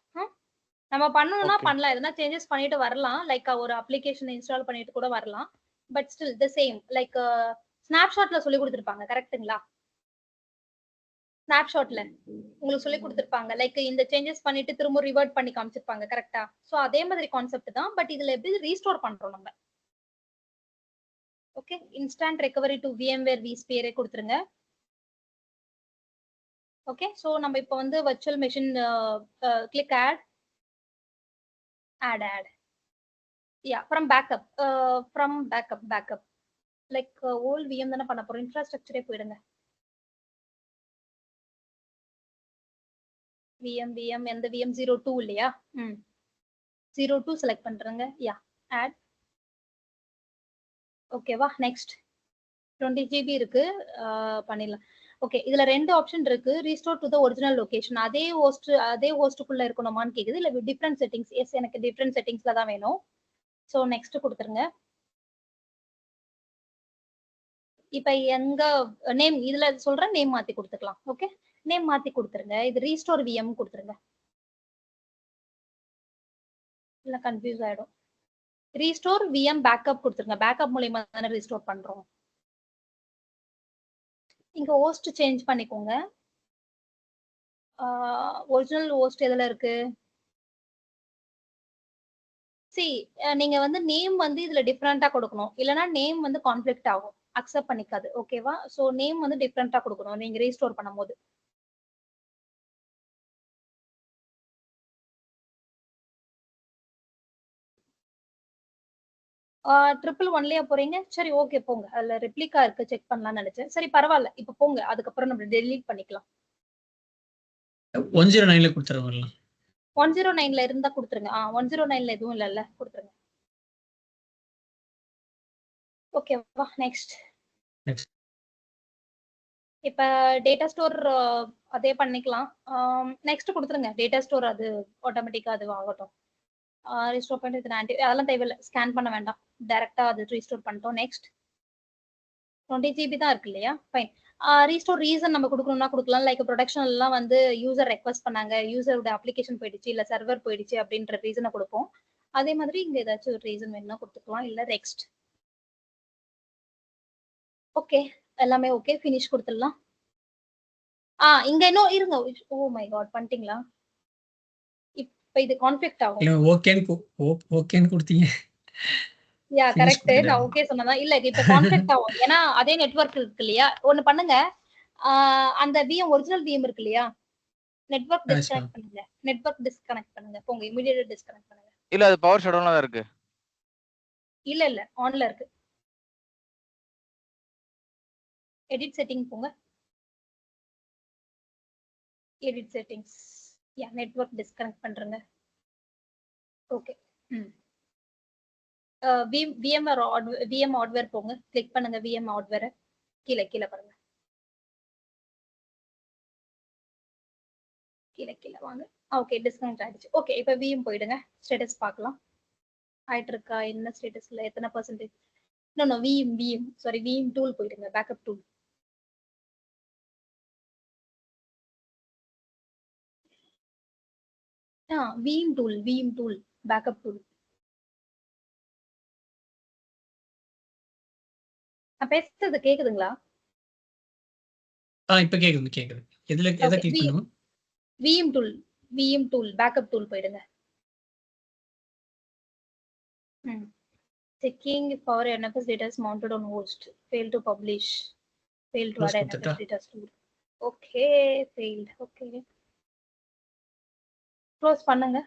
நம்ம பண்ணணும்னா பண்ணலாம், எதனா சேஞ்சஸ் பண்ணிட்டு வரலாம். லைக் ஒரு அப்ளிகேஷன் இன்ஸ்டால் பண்ணிட்டு கூட வரலாம். But still the same, like ஸ்னாப்ஷாட்ல சொல்லி கொடுத்துருப்பாங்க கரெக்ட்டுங்களா? ஸ்னாப்ஷாட்ல உங்களுக்கு சொல்லி கொடுத்துருப்பாங்க, லைக் இந்த சேஞ்சஸ் பண்ணிட்டு திரும்ப ரிவர்ட் பண்ணி காமிச்சிருப்பாங்க கரெக்டா? சோ அதே மாதிரி கான்செப்ட் தான், பட் இதுல எப்படி ரீஸ்டோர் பண்றோம் நம்ம. Okay, instant recovery to VMware vSphere கொடுத்துருங்க. ஓகே, சோ நம்ம இப்போ வந்து virtual machine click add ya from backup like old VM தானே பண்ண போறோம். இன்ஃப்ராஸ்ட்ரக்சரே போயிடுங்க. விஎம் எந்த விஎம் 02 இல்லையா? 02 செலக்ட் பண்றேங்க. யா, ஆட். ஓகேவா, நெக்ஸ்ட் 20 GB இருக்கு, பண்ணிடலாம். ஓகே, இதுல ரெண்டு ஆப்ஷன் இருக்கு. Restore to the original location, அதே ஹோஸ்டுக்குள்ள இருக்கணுமான்னு கேக்குது. இல்ல டிஃபரண்ட் செட்டிங்ஸ். எஸ், எனக்கு டிஃபரண்ட் செட்டிங்ஸ்ல தான் வேணும். சோ நெக்ஸ்ட் கொடுத்துருங்க. இப்ப எங்க நேம் இதுல சொல்ற நேம் மாத்தி கொடுத்துக்கலாம். ஓகே, நேம் மாத்தி கொடுத்துருங்க. இது ரீஸ்டோர் விஎம் கொடுத்துருங்க, இல்ல கன்ஃபியூஸ் ஆயிடும். ரீஸ்டோர் விஎம் பேக்கப் கொடுத்துருங்க. பேக்கப் மூலமா தானே ரீஸ்டோர் பண்றோம். இங்க ஹோஸ்ட் சேஞ்ச் பண்ணிக்கோங்க. ஒரிஜினல் ஹோஸ்ட் எதுல இருக்கு? நீங்க வந்து நேம் வந்து இதுல டிஃபரெண்டா கொடுக்கணும், இல்லனா நேம் வந்து கான்ஃபிளிக்ட் ஆகும், அக்செப்ட் பண்ணிக்காது. ஓகேவா? சோ நேம் வந்து டிஃபரெண்டா கொடுக்கணும் நீங்க ரீஸ்டோர் பண்ணும்போது. ட்ரிபிள் ஒன்லயே போறீங்க? சரி, ஓகே போங்க. அதுல ரெப்ளிகா இருக்கு, செக் பண்ணலாம்னு நினைச்சேன். சரி பரவாயில்ல, இப்ப போங்க. அதுக்கப்புறம் நம்ம டெலீட் பண்ணிக்கலாம். 109ல கொடுத்துருவாங்க. 109ல இருந்தா கொடுத்துருங்க. 109ல எதுவும் இல்ல, கொடுத்துருங்க. ஓகேவா, நெக்ஸ்ட். இப்ப டேட்டா ஸ்டோர் அதே பண்ணிக்கலாம். நெக்ஸ்ட் கொடுத்துருங்க. டேட்டா ஸ்டோர் அது ஆட்டோமேட்டிக்கா அது ஆகட்டும். ரீஸ்டோர் பண்ணிட்டு அதெல்லாம் தேவையில்லை, ஸ்கேன் பண்ண வேண்டாம், டைரக்டா அது ரீஸ்டோர் பண்ணிட்டோம். நெக்ஸ்ட் 20 GB தான் இருக்கு இல்லையா? ஃபைன். ரீஸ்டோர் ரீசன் நம்ம கொடுக்கணும்னா கொடுக்கலாம். லைக் ப்ரொடக்ஷன் எல்லாம் வந்து யூசர் ரெக்வஸ்ட் பண்ணாங்க, யூசரோட அப்ளிகேஷன் போயிடுச்சு, இல்ல சர்வர் போயிடுச்சு அப்படின்ற ரீசனை கொடுப்போம். அதே மாதிரி இங்க ஏதாச்சும் ஒரு ரீசன் வேணும்னா கொடுத்துக்கலாம். இல்ல நெக்ஸ்ட். ஓகே, எல்லாமே ஓகே, ஃபினிஷ் கொடுத்துடலாம். இங்க இன்னும் இருங்க. ஓ மை காட், பண்ணிட்டீங்களா? இப்ப இது கான்ஃபிளிக்ட் ஆகும். இல்ல ஓகேன்னு கொடுத்தீங்க. யா Finish கரெக்ட். நான் கொடுத்துட்டேன். ஓகே சொன்னதா இல்ல இப்ப கான்ஃபிளிக்ட் ஆகும். ஏன்னா அதே நெட்வொர்க் இருக்கு இல்லையா? ஒண்ணு பண்ணுங்க. அந்த விஎம் ஒரிஜினல் விஎம் இருக்கு இல்லையா? Network sure. டிஸ்கனெக்ட் பண்ணுங்க. நெட்வொர்க் டிஸ்கனெக்ட் பண்ணுங்க. போங்க இமிடியேட்டா டிஸ்கனெக்ட் பண்ணுங்க. இல்ல அது பவர் ஷட்டவுன்ல தான் இருக்கு. இல்ல ஆன்ல இருக்கு. எடிட் செட்டிங் போங்க. Edit settings. Yeah network disconnect பண்றேங்க. ஓகே. விஎம் ஹார்ட்வேர் போங்க. கிளிக் பண்ணுங்க விஎம் ஹார்ட்வேர். கீழே பாருங்க. கீழே வாங்க. ஓகே டிஸ்கனெக்ட் ஆயிடுச்சு. ஓகே இப்போ விஎம் போயிடுங்க. ஸ்டேட்டஸ் பார்க்கலாம். ஆயிட்டு இருக்கா? என்ன ஸ்டேட்டஸ்ல எத்தனை percentage? No VM sorry VM tool போயிடுங்க. Backup tool. VM tool backup tool. நான் பேசுறது கேக்குதுங்களா? இப்ப கேக்குது. எதை கிளிக் பண்ணணும்? விஎம் டூல் பேக்கப் டூல் போயிடுங்க. Checking for NFS data is mounted on host. Fail to publish. Fail to add NFS data store. Okay, failed. Okay. Close பண்ணுங்க.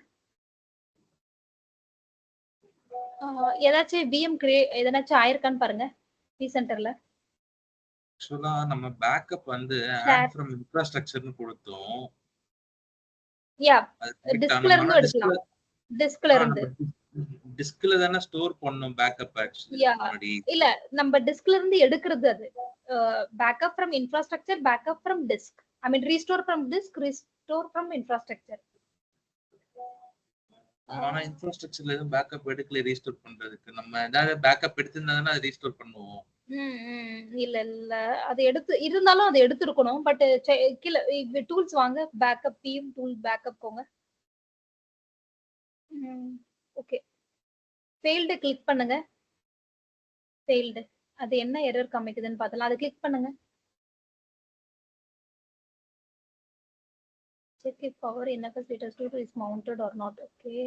ஏதாச்சும் விஎம் எதனாச்சும் ஆயிருக்கான்னு பாருங்க. வி சென்டர்ல. ஆக்சுவலா நம்ம பேக்கப் வந்து from இன்ஃப்ராஸ்ட்ரக்சர்னு கொடுத்தோம். யா டிஸ்க்ல இருந்து எடுக்கலாம். டிஸ்க்ல தான ஸ்டோர் பண்ணனும் பேக்கப் ஆக்சுவலி. இல்ல நம்ம டிஸ்க்ல இருந்து எடுக்கிறது அது. Backup from infrastructure, backup from disk. I mean restore from disk, restore from infrastructure. ஆனா இன்ஃப்ராஸ்ட்ரக்சர்ல எதுவும் பேக்கப் எடுக்கல ரீஸ்டோர் பண்றதுக்கு. நம்ம ஏதாவது பேக்கப் எடுத்திருந்தா அதை ரீஸ்டோர் பண்ணுவோம். இல்ல அது இருந்தாலும் அது எடுத்துருக்கணும். பட் கீழே டூல்ஸ் வாங்க. பேக்கப் விஎம் டூல் பேக்கப் போங்க. ஓகே ஃபெயில்டு கிளிக் பண்ணுங்க. ஃபெயில்டு அது என்ன எரர் காமிக்குதுன்னு பார்த்தலாம். அதை கிளிக் பண்ணுங்க. check if our NFS data store is mounted or not. Okay,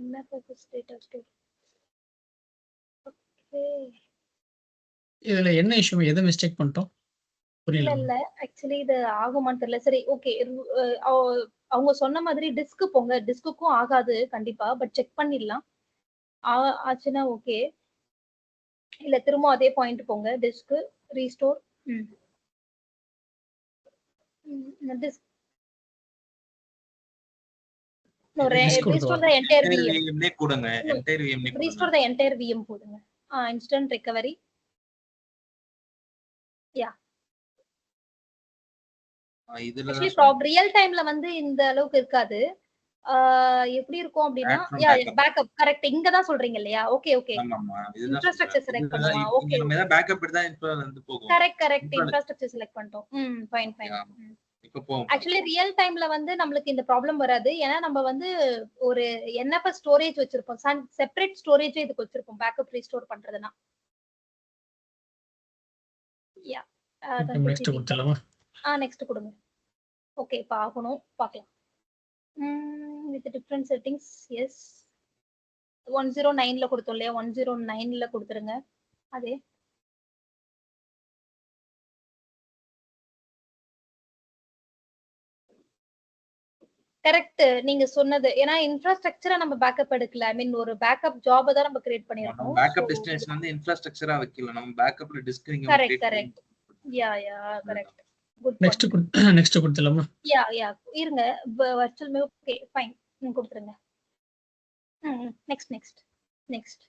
NFS data store. Okay. இதுல என்ன இஷ்யூ? எதை மிஸ்டேக் பண்ணிட்டோம்? இல்ல ஆக்சுவலி இது ஆகுமான்னு தெரியல. சரி ஓகே அவங்க சொன்ன மாதிரி டிஸ்க் போங்க. டிஸ்க்குக்கும் ஆகாது கண்டிப்பா. பட் செக் பண்ணிடலாம். ஆச்சுன்னா ஓகே. இல்ல திரும்ப அதே பாயிண்ட் போங்க. Disk restore. Disk restore the entire VM கொடுங்க. entire VM restore the entire VM போடுங்க. instant recovery. yeah இதுல ரியல் டைம்ல வந்து இந்த அளவுக்கு இருக்காது. எப்படி இருக்கும் அப்படினா பேக்கப் கரெக்ட். இங்க தான் சொல்றீங்க இல்லையா? ஓகே ஆமாமா. இன்ஃப்ராஸ்ட்ரக்சர் செலக்ட் பண்ணுவா. ஓகே நம்ம ஏதா பேக்கப் எடுத்தா இன்ஃப்ரா வந்து போகும். கரெக்ட் இன்ஃப்ராஸ்ட்ரக்சர் செலக்ட் பண்ணிட்டோம். ஃபைன் இப்போ போகும். ஆக்சுவலி ரியல் டைம்ல வந்து நமக்கு இந்த ப்ராப்ளம் வராது. ஏன்னா நம்ம வந்து ஒரு NFS ஸ்டோரேஜ் வச்சிருப்போம். செப்பரேட் ஸ்டோரேஜ் இதுக்கு வச்சிருப்போம் பேக்கப் ரீஸ்டோர் பண்றதுனா. யா நெக்ஸ்ட் கொடுத்தலாமா? நெக்ஸ்ட் கொடுங்க. ஓகே இப்ப ஆகணும் பார்க்கலாம். with different settings. yes 109ல கொடுத்தோம் இல்லையா? 109ல கொடுத்துருங்க. அதே கரெக்ட் நீங்க சொன்னது. ஏன்னா இன்ஃப்ராஸ்ட்ரக்சரை நம்ம பேக்கப் எடுக்கல. ஐ மீன் ஒரு பேக்கப் ஜாப் தான் நம்ம கிரியேட் பண்ணிருக்கோம். பேக்கப் டெஸ்டினேஷன் வந்து இன்ஃப்ராஸ்ட்ரக்சரா வைக்கல. நம்ம பேக்கப்ல டிஸ்க் நீங்க correct yeah correct. Good. Next கொடுத்தலாமா? யா இருங்க. Virtual memory okay fine. கொடுத்துருங்க. நெக்ஸ்ட்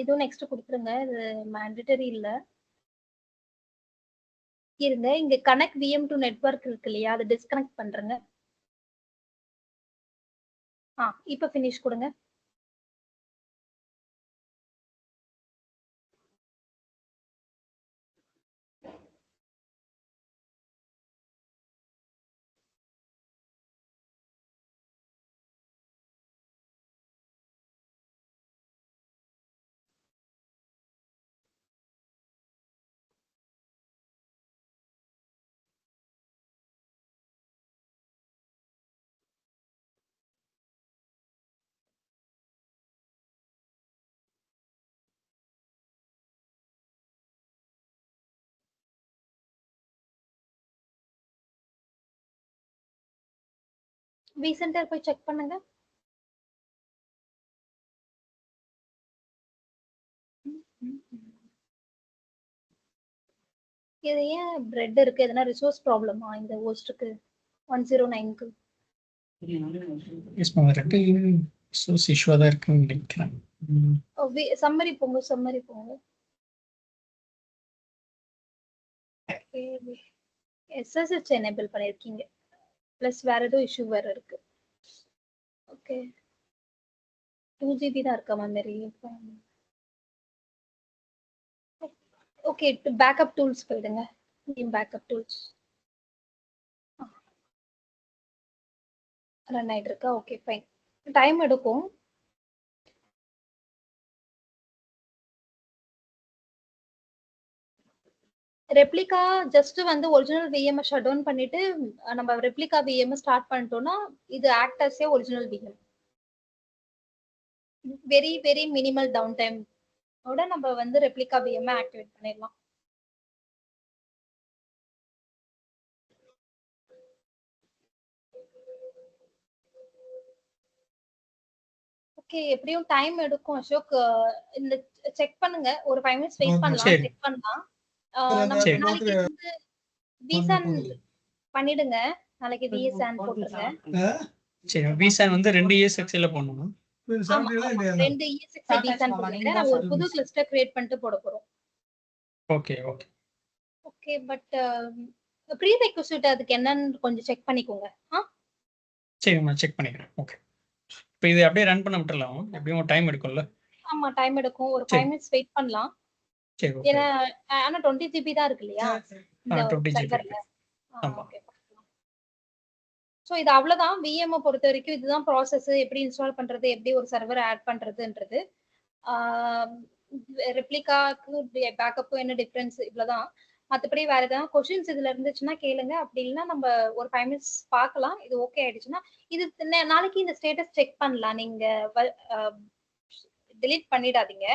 இதுவும் நெக்ஸ்ட் கொடுத்துருங்க. இது மேண்டேட்டரி இல்ல. இருங்க இங்க கனெக்ட் விஎம் டு நெட்வொர்க் இருக்கு இல்லையா? அதை டிஸ்கனெக்ட் பண்றேங்க. இப்ப ஃபினிஷ் கொடுங்க. vCenter போய் செக் பண்ணுங்க. இது ஏன் பிரெட் இருக்கு? எதனா ரிசோர்ஸ் ப்ராப்ளமா இந்த ஹோஸ்டுக்கு 109க்கு? எஸ் மேம், ரெண்டு சோர்ஸ் இஷ்யூவாக தான் இருக்குன்னு நினைக்கிறேன். சம்மரி போங்க, சம்மரி போங்க. SSH எனேபிள் பண்ணிருக்கீங்க, பிளஸ் வேற ஏதோ இஷ்யூ வேற இருக்கு. ஓகே, 2 GB தான் இருக்கா மெமரி. ஓகே, பேக்கப் டூல்ஸ் போயிடுங்க. பேக்கப் டூல்ஸ் ரன் ஆயிட்டு இருக்கா? Okay fine. டைம் எடுக்கும். ரெப்ளிகா ஜஸ்ட் வந்து ஒரிஜினல் விஎம் ஷட் டவுன் பண்ணிட்டு நம்ம ரெப்ளிகா விஎம் ஸ்டார்ட் பண்ணிட்டோம்னா இது act as a original VM. Very very minimal down time ஓட நம்ம வந்து ரெப்ளிகா விஎம் ஆக்டிவேட் பண்ணிடலாம். ஓகே, எப்படியும் டைம் எடுக்கும் அசோக். இந்த செக் பண்ணுங்க, ஒரு 5 மினிட்ஸ் வெயிட் பண்ணலாம். சரி. செக் பண்ணலாம். சரி. நம்ம நாளைக்கு வந்து விசான் பண்ணிடுங்க. நாளைக்கு விசான் போட்டுருங்க. சரி, விசான் வந்து 2 ESXல பண்ணணும். ஆமா, 2 ESXi விசான் போடுங்க. நம்ம ஒரு புது கிளஸ்டர் கிரியேட் பண்ணிட்டு போட போறோம். Okay okay okay, but prerequisite அதுக்கு என்னன்னு கொஞ்சம் செக் பண்ணிக்கோங்க. சரி, நான் செக் பண்ணிக்கிறேன். ஓகே, இப்போ இது அப்படியே ரன் பண்ண விட்டுறலாம். எப்படியும் டைம் எடுக்கும்ல. ஆமா, டைம் எடுக்கும். ஒரு 5 சரி. மினிட்ஸ் வெயிட் பண்ணலாம். சரி, ஓகே. ஏன்னா ஆனா 20 GB தான் இருக்கு இல்லையா இந்த 20 GB சர்வர்ல. ஆமா. ஓகே. சோ இது அவ்வளவுதான். விஎம் பொறுத்த வரைக்கும் இதுதான் ப்ராசஸ். எப்படி இன்ஸ்டால் பண்றது, எப்படி ஒரு சர்வர் ஆட் பண்றதுன்றது. ரெப்ளிகாக்கு பேக்கப் என்ன டிஃபரன்ஸ், இவ்வளவுதான். மற்றபடி வேற ஏதாவது கொஸ்டின்ஸ் இதுல இருந்துச்சுன்னா கேளுங்க. அப்படி இல்லைன்னா நம்ம ஒரு 5 மினிட்ஸ் பார்க்கலாம். இது ஓகே ஆயிடுச்சுன்னா இது நாளைக்கு இந்த ஸ்டேட்டஸ் செக் பண்ணலாம். நீங்க delete பண்ணிடாதீங்க.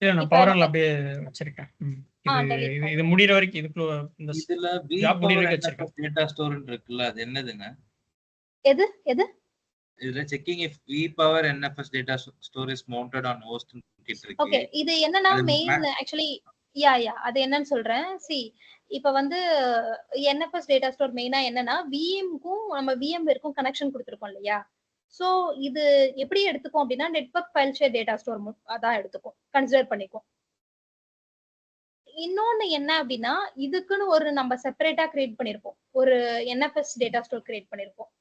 இல்ல, நான் இப்ப பவர்ல அப்படியே வச்சிருக்கேன். delete இது இது முடியற வரைக்கும் இதுக்குள்ள இந்த இதுல ஜாப் முடியற வரைக்கும் வச்சிருக்கேன். டேட்டா ஸ்டோர்னு இருக்குல்ல, அது என்னதுங்க? எது எது இதுல checking if v power nfs data store is mounted on host இருக்கு. ஓகே, இது என்னன்னா அது மெயின் ஆக்சுவலி யா அது என்னன்னு சொல்றேன். இப்ப வந்து NFS டேட்டா ஸ்டோர் மெயினா என்னன்னா விஎம்க்கும் நம்ம VMwareக்கும் கனெக்ஷன் கொடுத்துருக்கோம் இல்லையா. சோ இது எப்படி எடுத்துக்கும் அப்படின்னா network file share data store அதான் எடுத்துக்கும், கன்சிடர் பண்ணிக்கும். இன்னொன்னு என்ன அப்படின்னா இதுக்குன்னு ஒரு நம்ம செப்பரேட்டா கிரியேட் பண்ணிருப்போம், ஒரு NFS டேட்டா ஸ்டோர் கிரியேட் பண்ணிருப்போம்.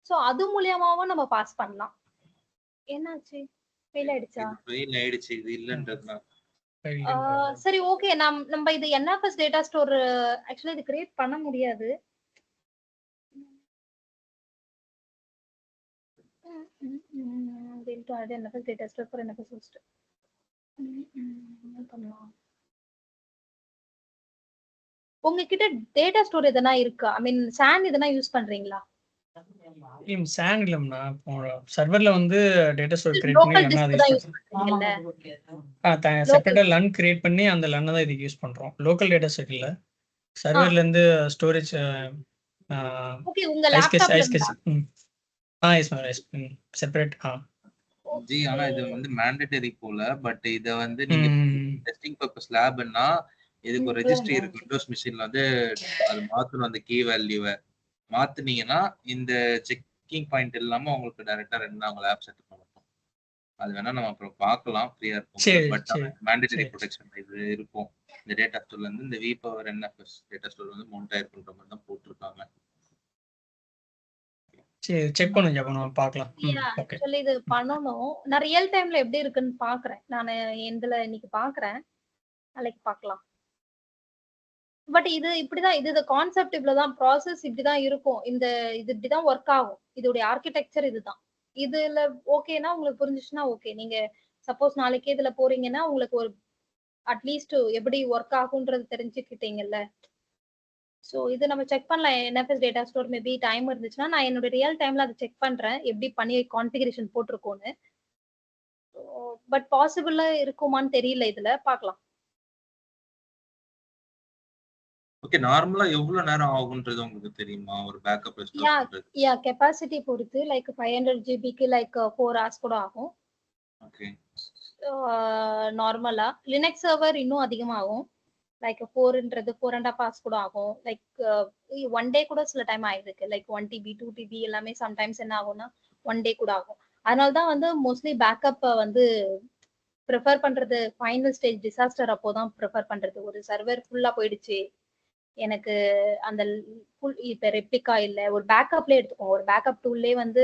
சோ அது மூலியமாவும் நம்ம பாஸ் பண்ணலாம். என்னாச்சு, ஃபெயில் ஆயிடுச்சா? ஃபெயில் ஆயிடுச்சு, இது இல்லன்றதுனா. சரி, ஓகே. நம்ம இது NFS டேட்டா ஸ்டோர் ஆக்சுவலி இது கிரியேட் பண்ண முடியாது. NFS data store for NFS host பண்ணலாம். உங்ககிட்ட டேட்டா ஸ்டோர் எதனா இருக்கா? ஐ மீன் சான் எதனா யூஸ் பண்றீங்களா? சான் இல்லம்னா சர்வர்ல வந்து டேட்டா ஸ்டோர் கிரியேட் பண்ணி லோக்கல் லன் டிஸ்க் அதை தான் யூஸ் பண்றீங்கல்ல? செப்பரேட்டா லன் கிரியேட் பண்ணி அந்த லன் தான் இதுக்கு யூஸ் பண்றோம். லோக்கல் டேட்டா செட் இல்ல, சர்வர்ல இருந்து ஸ்டோரேஜ் ஓகே, உங்க லேப்டாப்ல இருந்தா எஸ் மேம், எஸ் செப்பரேட். ஜி ஆனா இது வந்து மேண்டேட்டரி போல. பட் இத வந்து நீங்க டெஸ்டிங் பர்பஸ் லேப்னா இதுக்கு ஒரு ரெஜிஸ்ட்ரி இருக்கு. விண்டோஸ் மிஷின்ல வந்து அது மாத்தணும். அந்த கீ வேல்யூவை மாத்துனீங்கன்னா இந்த செக்கிங் பாயிண்ட் இல்லாம உங்களுக்கு டைரக்டா அவங்க லேப் செட் பண்ணணும். அது வேணா நம்ம அப்புறம் பார்க்கலாம், ஃப்ரீயா இருக்கும். பட் மேண்டேட்டரி ப்ரொடெக்ஷன் இது இருக்கும். இந்த டேட்டா ஸ்டோர்ல இருந்து இந்த v power nfs data store வந்து மவுண்ட் ஆயிருக்குன்ற மாதிரி தான் போட்டிருக்காங்க. சரி, செக் பண்ணுங்க, அப்ப நம்ம பார்க்கலாம். ஓகே, ஆக்சுவலி இது பண்ணனும். நான் ரியல் டைம்ல எப்படி இருக்குன்னு பாக்குறேன். நான் எந்தல இன்னைக்கு பாக்குறேன், நாளைக்கு பார்க்கலாம். பட் இது இப்படிதான், இது கான்செப்ட் இவ்வளவுதான், ப்ராசஸ் இப்படிதான் இருக்கும். இது இப்படிதான் ஒர்க் ஆகும். இதோட ஆர்கிடெக்சர் இதுதான். இதுல ஓகேனா உங்களுக்கு புரிஞ்சிச்சுன்னா ஓகே. நீங்க சப்போஸ் நாளைக்கே இதுல போறீங்கன்னா உங்களுக்கு ஒரு அட்லீஸ்ட் எப்படி ஒர்க் ஆகும்ன்றது தெரிஞ்சுக்கிட்டீங்கல்ல. சோ இது நம்ம செக் பண்ணலாம். NFS data store maybe time இருந்துச்சுன்னா நான் என்னோட ரியல் டைம்ல அதை செக் பண்றேன், எப்படி பண்ணி கான்ஃபிகரேஷன் போட்டிருக்கோன்னு. பட் பாசிபிளா இருக்குமான்னு தெரியல, இதுல பார்க்கலாம். ஓகே. நார்மலா எவ்வளவு நேரம் ஆகும்ன்றது உங்களுக்கு தெரியுமா? ஒரு பேக்கப் ரெஸ்டோர் யா பண்றது? யா கெப்பாசிட்டி பொறுத்து லைக் 500 ஜிபிக்கு லைக் 4 hours கூட ஆகும். ஓகே. நார்மலா லினக்ஸ் சர்வர் இன்னும் அதிகமாகும். லைக் 4ன்றது 4.5 hours கூட ஆகும். லைக் 1 day கூட சில டைம் ஆயிருக்கு. லைக் 1 TB 2 TB எல்லாமே சம்டைம்ஸ் என்ன ஆகும்னா 1 day கூட ஆகும். அதனால தான் வந்து மோஸ்ட்லி பேக்கப் வந்து ப்ரிஃபர் பண்றது ஃபைனல் ஸ்டேஜ் டிசாஸ்டர் அப்போதான் ப்ரிஃபர் பண்றது. ஒரு சர்வர் ஃபுல்லா போயிடுச்சு, எனக்கு அந்த ஃபுல் இப்ப ரெப்ளிகா இல்ல, ஒரு பேக்கப்ல எடுத்துக்கோங்க. ஒரு பேக்கப் டூல்லே வந்து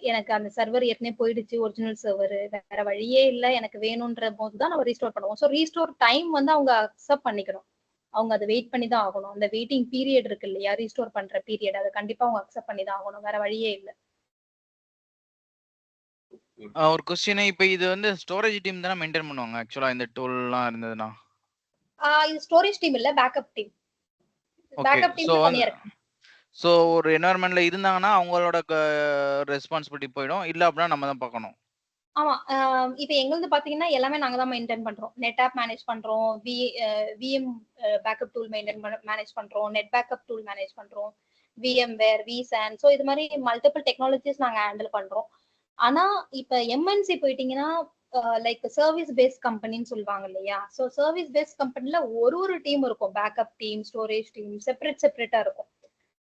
எனக்கு அந்த சர்வர் ஏற்கனவே போயிடுச்சு, ஒரிஜினல் சர்வர் வேற வழியே இல்ல, எனக்கு வேணும்ன்ற போது தான் நம்ம ரீஸ்டோர் பண்ணுவோம். ஸோ ரீஸ்டோர் டைம் வந்து அவங்க அக்செப்ட் பண்ணிக்கணும். அவங்க அதை வெயிட் பண்ணி தான் ஆகணும். அந்த வெயிட்டிங் பீரியட் இருக்கு இல்லையா, ரீஸ்டோர் பண்ற பீரியட், அதை கண்டிப்பா அவங்க அக்செப்ட் பண்ணி தான் ஆகணும். வேற வழியே இல்லை. ஒரு கொஸ்டின், இப்போ இது வந்து ஸ்டோரேஜ் டீம் தானே மெயின்டைன் பண்ணுவாங்க ஆக்சுவலா இந்த டூல்லாம் இருந்ததுன்னா? இது ஸ்டோரேஜ் டீம் இல்ல, backup team. Okay. Backup so team தனியா இருக்கு. ஸோ ஒரு என்வரன்மெண்ட்ல இருந்தாங்கன்னா அவங்களோட ரெஸ்பான்சிபிலிட்டி போயிடும், இல்ல அப்படின்னா நம்ம தான் பார்க்கணும். ஆமா. இப்ப எங்களுது பாத்தீங்கன்னா எல்லாமே நாங்க தான் மெயின்டைன் பண்றோம். நெட் ஆப் மேனேஜ் பண்றோம், விஎம் பேக்கப் டூல் மேனேஜ் பண்றோம், நெட் பேக்கப் டூல் மேனேஜ் பண்றோம், விஎம்வேர், விசான். ஸோ இது மாதிரி மல்டிபிள் டெக்னாலஜிஸ் நாங்க ஹேண்டில் பண்றோம். ஆனா இப்ப எம்என்சி போயிட்டீங்கன்னா லைக் சர்வீஸ் பேஸ்ட் கம்பெனின்னு சொல்லுவாங்க இல்லையா. ஸோ சர்வீஸ் பேஸ்ட் கம்பெனில ஒரு டீம் இருக்கும், பேக்கப் டீம், ஸ்டோரேஜ் டீம், செப்பரேட்டா இருக்கும்.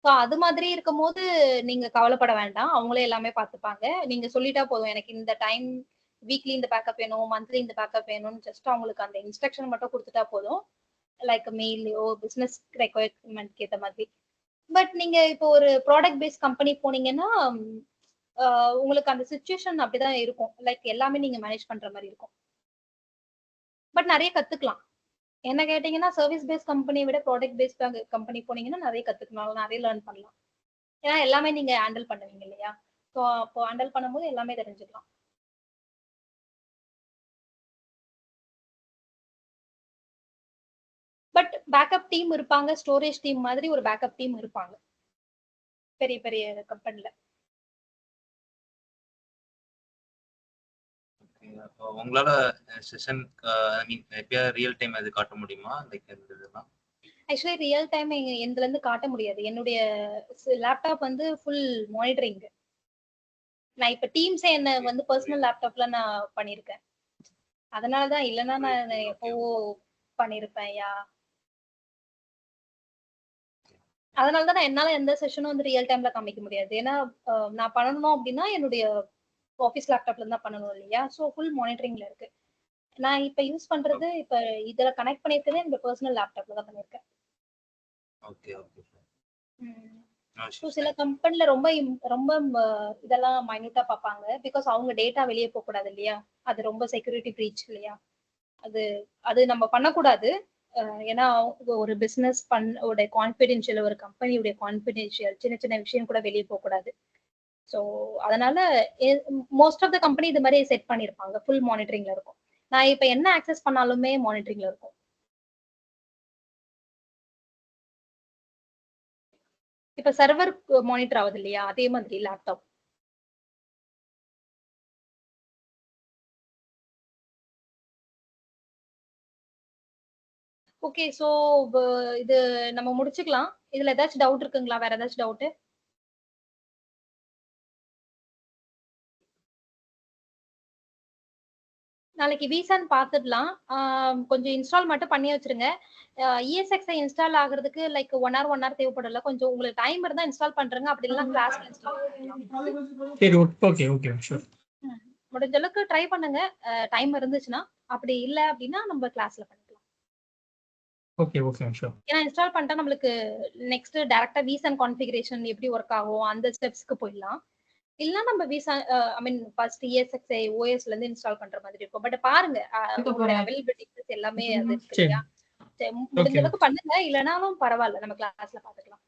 ஸோ அது மாதிரி இருக்கும் போது நீங்க கவலைப்பட வேண்டாம், அவங்களே எல்லாமே பார்த்துப்பாங்க. நீங்க சொல்லிட்டா போதும், எனக்கு இந்த டைம் வீக்லி இந்த பேக்கப் வேணும், மந்த்லி இந்த பேக்கப் வேணும்னு ஜஸ்ட் அவங்களுக்கு அந்த இன்ஸ்ட்ரக்ஷன் மட்டும் கொடுத்துட்டா போதும். லைக் மெயிலையோ பிசினஸ் ரெக்வயர்மெண்ட்க்கு ஏற்ற மாதிரி. பட் நீங்க இப்போ ஒரு ப்ராடக்ட் பேஸ்ட் கம்பெனி போனீங்கன்னா உங்களுக்கு அந்த சுச்சுவேஷன் அப்படிதான் இருக்கும். லைக் எல்லாமே நீங்க மேனேஜ் பண்ற மாதிரி இருக்கும். பட் நிறைய கத்துக்கலாம். என்ன கேட்டீங்கன்னா சர்வீஸ் பேஸ்ட் கம்பெனியை விட ப்ராடக்ட் பேஸ்ட் கம்பெனி போனீங்கன்னா நிறைய கத்துக்கலாம், நிறைய லேர்ன் பண்ணலாம். ஏன்னா எல்லாமே நீங்க ஹேண்டில் பண்ணுவீங்க இல்லையா. ஸோ அப்போ ஹேண்டில் பண்ணும்போது எல்லாமே தெரிஞ்சுக்கலாம். பட் பேக்கப் டீம் இருப்பாங்க, ஸ்டோரேஜ் டீம் மாதிரி ஒரு பேக்கப் டீம் இருப்பாங்க பெரிய பெரிய கம்பெனில. உங்களால செஷன் ஐ மீன் எப்பயா ரியல் டைம் அது காட்ட முடியுமா? லைக் இதெல்லாம் ஆக்சுவலி ரியல் டைம் எந்துல இருந்து காட்ட முடியாது. என்னுடைய லேப்டாப் வந்து ஃபுல் மானிட்டரிங். நான் இப்ப டீம்ஸே என்ன வந்து பர்சனல் லேப்டாப்ல நான் பண்ணிருக்கேன். அதனாலதான், இல்லைன்னா நான் எப்பவோ பண்ணிருப்பேன். அதனாலதான் நான் என்னால எந்த செஷனும் வந்து ரியல் டைம்ல காமிக்க முடியாது. ஏன்னா நான் பண்ணணும் அப்படின்னா என்னுடைய ஆஃபீஸ் லேப்டாப்ல இருந்தா பண்ணணும் இல்லையா. ஸோ ஃபுல் மானிட்டரிங்ல இருக்கு. நான் இப்ப யூஸ் பண்றது இப்ப இதுல கனெக்ட் பண்ணிருக்கதே என்னோட பர்சனல் லேப்டாப்ல தான் பண்ணிருக்கேன். Okay okay. ஸோ சில கம்பெனில ரொம்ப ரொம்ப இதெல்லாம் மைன்யூட்டா பார்ப்பாங்க. பிகாஸ் அவங்க டேட்டா வெளியே போக கூடாது இல்லையா. அது ரொம்ப செக்யூரிட்டி பிரீச் இல்லையா. அது அது நம்ம பண்ணக்கூடாது. ஏன்னா ஒரு பிசினஸ் கான்ஃபிடென்ஷியல், ஒரு கம்பெனியுடைய கான்ஃபிடென்ஷியல் சின்ன சின்ன விஷயம் கூட வெளியே போக கூடாது. ஸோ அதனால மோஸ்ட் ஆஃப் த கம்பெனி இது மாதிரி செட் பண்ணிருப்பாங்க, ஃபுல் மானிட்டரிங்ல இருக்கும். நான் இப்ப என்ன ஆக்சஸ் பண்ணாலுமே மானிட்டரிங்ல இருக்கும். இப்ப சர்வர் மானிட்டர் ஆகுது இல்லையா, அதே மாதிரி லேப்டாப். ஓகே. ஸோ இது நம்ம முடிச்சுக்கலாம். இதுல ஏதாச்சும் டவுட் இருக்குங்களா? வேற ஏதாச்சும் டவுட்? நாளைக்கு விசான் பார்த்துடலாம். கொஞ்சம் இன்ஸ்டால் மட்டும் பண்ணி வச்சிருங்க. ESXi இன்ஸ்டால் ஆகுறதுக்கு லைக் 1 hour தேவைப்படல. கொஞ்சம் உங்களுக்கு டைம் இருந்தா இன்ஸ்டால் பண்றேங்க, அப்படி இல்லைன்னா கிளாஸ்ல இன்ஸ்டால் பண்ணிக்கலாம். சரி, ஓகே ஓகே ஷூர். முடிஞ்ச அளவுக்கு ட்ரை பண்ணுங்க, டைம் இருந்துச்சுன்னா. அப்படி இல்ல அப்படின்னா நம்ம கிளாஸ்ல பண்ணிக்கலாம். Okay okay sure. ஏன்னா இன்ஸ்டால் பண்ணிட்டா நம்மளுக்கு நெக்ஸ்ட் டைரக்டா விசான் கான்ஃபிகரேஷன் எப்படி ஒர்க் ஆகும் அந்த ஸ்டெப்ஸ்க்கு போயிடலாம். இல்ல நம்ம விசான் ஐ மீன் ஃபர்ஸ்ட் ESXi OSல இருந்து இன்ஸ்டால் பண்ற மாதிரி இருக்கும். பட் பாருங்க அவைலபிலிட்டி எல்லாமே அது இருக்கு இல்லையா. முடிஞ்ச அளவுக்கு பண்ணுங்க, இல்லனாலும் பரவாயில்ல, நம்ம கிளாஸ்ல பாத்துக்கலாம்.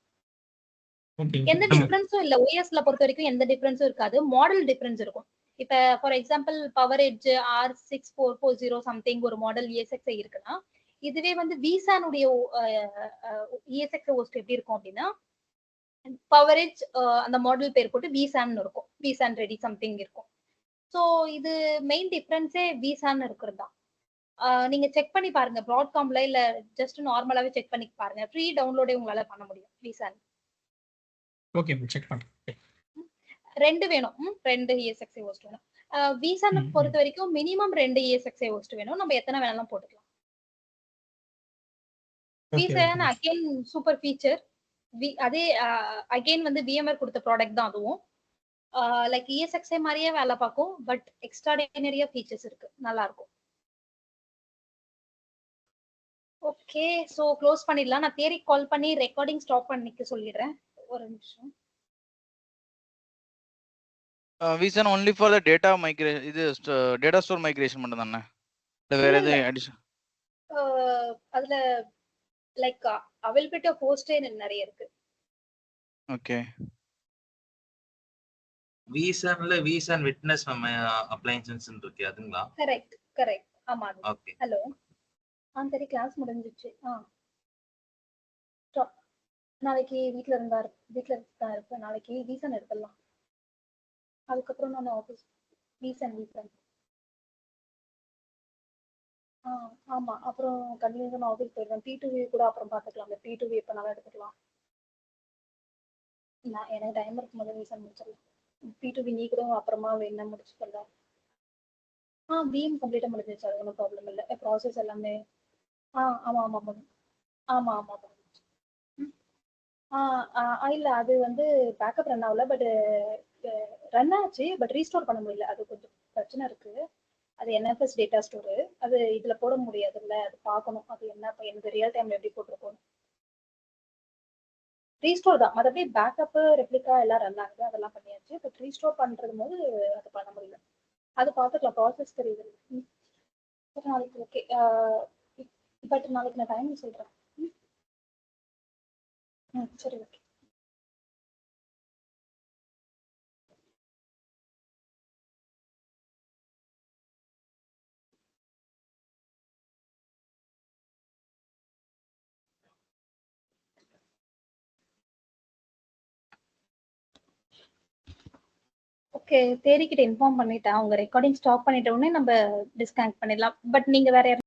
எந்த டிஃபரன்ஸும் இல்ல. OSல பொறுத்த வரைக்கும் எந்த டிஃபரன்ஸும் இருக்காது. மாடல் டிஃபரன்ஸ் இருக்கும். இப்ப for example power edge R6440 something ஒரு மாடல் ESXi இருக்குன்னா, இதுவே வந்து விசானுடைய ESXi ஹோஸ்ட் எப்படி இருக்கும் அப்படின்னா, பவர் எட்ஜ் அந்த மாடல் பேர் போட்டு விசான் இருக்கும், விசான் ரெடி சம்திங் இருக்கும். ஸோ இது மெயின் டிஃபரன்ஸே விசான் இருக்கிறது தான். நீங்க செக் பண்ணி பாருங்க ப்ராட்காம்ல இல்ல ஜஸ்ட் நார்மலாவே செக் பண்ணி பாருங்க. ஃப்ரீ டவுன்லோடே உங்களால பண்ண முடியும் விசான். ஓகே மேம் செக் பண்றேன். 2 வேணும். 2 ESXi host வேணும். விசான் பொறுத்த வரைக்கும் மினிமம் 2 ESXi host வேணும். நம்ம எத்தனை வேணாலும் போட்டுக்கலாம். விசான் அகைன் சூப்பர் ஃபீச்சர். அதே அகைன் வந்து VMware கொடுத்த ப்ராடக்ட் தான் அதுவும். லைக் ESXi மாதிரியே வேலை பார்க்கும். பட் எக்ஸ்ட்ராடினரியா ஃபீச்சர்ஸ் இருக்கு. நல்லா இருக்கும். ஓகே சோ க்ளோஸ் பண்ணிடலாம். நான் தேரி கால் பண்ணி ரெக்கார்டிங் ஸ்டாப் பண்ணிக்க சொல்லிடுறேன். ஒரு நிமிஷம். VSAN only for the data migration, இது டேட்டா ஸ்டோர் மைக்ரேஷன் மட்டும் தானே, இல்ல வேற எதுவும் அடிஷன்? அதுல லைக் அவைலபிலிட்டி ஆஃப் ஹோஸ்டே நிறைய இருக்கு. ஓகே. விசான்ல விசான் விட்னஸ் அப்ளையன்சஸ் இருக்கு அதுங்களா? கரெக்ட் ஆமா. ஓகே ஹலோ சரி கிளாஸ் முடிஞ்சிச்சு. நாளைக்கு வீட்ல தான் இருப்பேன். நாளைக்கு விசான் எடுத்துடலாம். அதுக்கப்புறம் நான் ஆஃபீஸ் விசான் ஆமா. அப்புறம் கண்டினியூஸா நான் ஆஃபீஸ் போயிடுவேன். P2V கூட அப்புறம் பார்த்துக்கலாம். அந்த P2V எப்பனாலும் எடுத்துக்கலாம். நான் எனக்கு டைம் இருக்கும்போது விசான் முடிச்சிடலாம். P2V நீ கூட அப்புறமா வேணா முடிச்சுக்கலாம். VM கம்ப்ளீட்டா முடிஞ்சிச்சு. அது ஒன்றும் ப்ராப்ளம் இல்லை. ப்ராசஸ் எல்லாமே ஆமா இல்ல அது வந்து பேக்கப் ரன் ஆகல. பட் ரன் ஆச்சு. பட் ரீஸ்டோர் பண்ண முடியல. அது கொஞ்சம் பிரச்சனை இருக்கு. அது NFS டேட்டா ஸ்டோர். அது இதுல போட முடியாது இல்ல. அது பார்க்கணும். அது என்ன எனக்கு ரியல் டைம்ல எப்படி போட்டிருக்கோம். ரீஸ்டோர் தான். மற்றபடி பேக்கப் ரெப்ளிகா எல்லாம் ரன் ஆகுது. அதெல்லாம் பண்ணியாச்சு. பட் ரீஸ்டோர் பண்றது போது அது பண்ண முடியல. அது பார்த்துக்கலாம். ப்ராசஸ் தெரியுது. நாளைக்கு ஓகே. பட் நாளைக்கு நான் டைம் சொல்றேன். சரி ஓகே. ஓகே தேரிக்கிட்ட இன்ஃபார்ம் பண்ணிட்டேன். அவங்க ரெக்கார்டிங் ஸ்டாப் பண்ணிட்ட உடனே நம்ம டிஸ்கனெக்ட் பண்ணிடலாம். பட் நீங்க வேற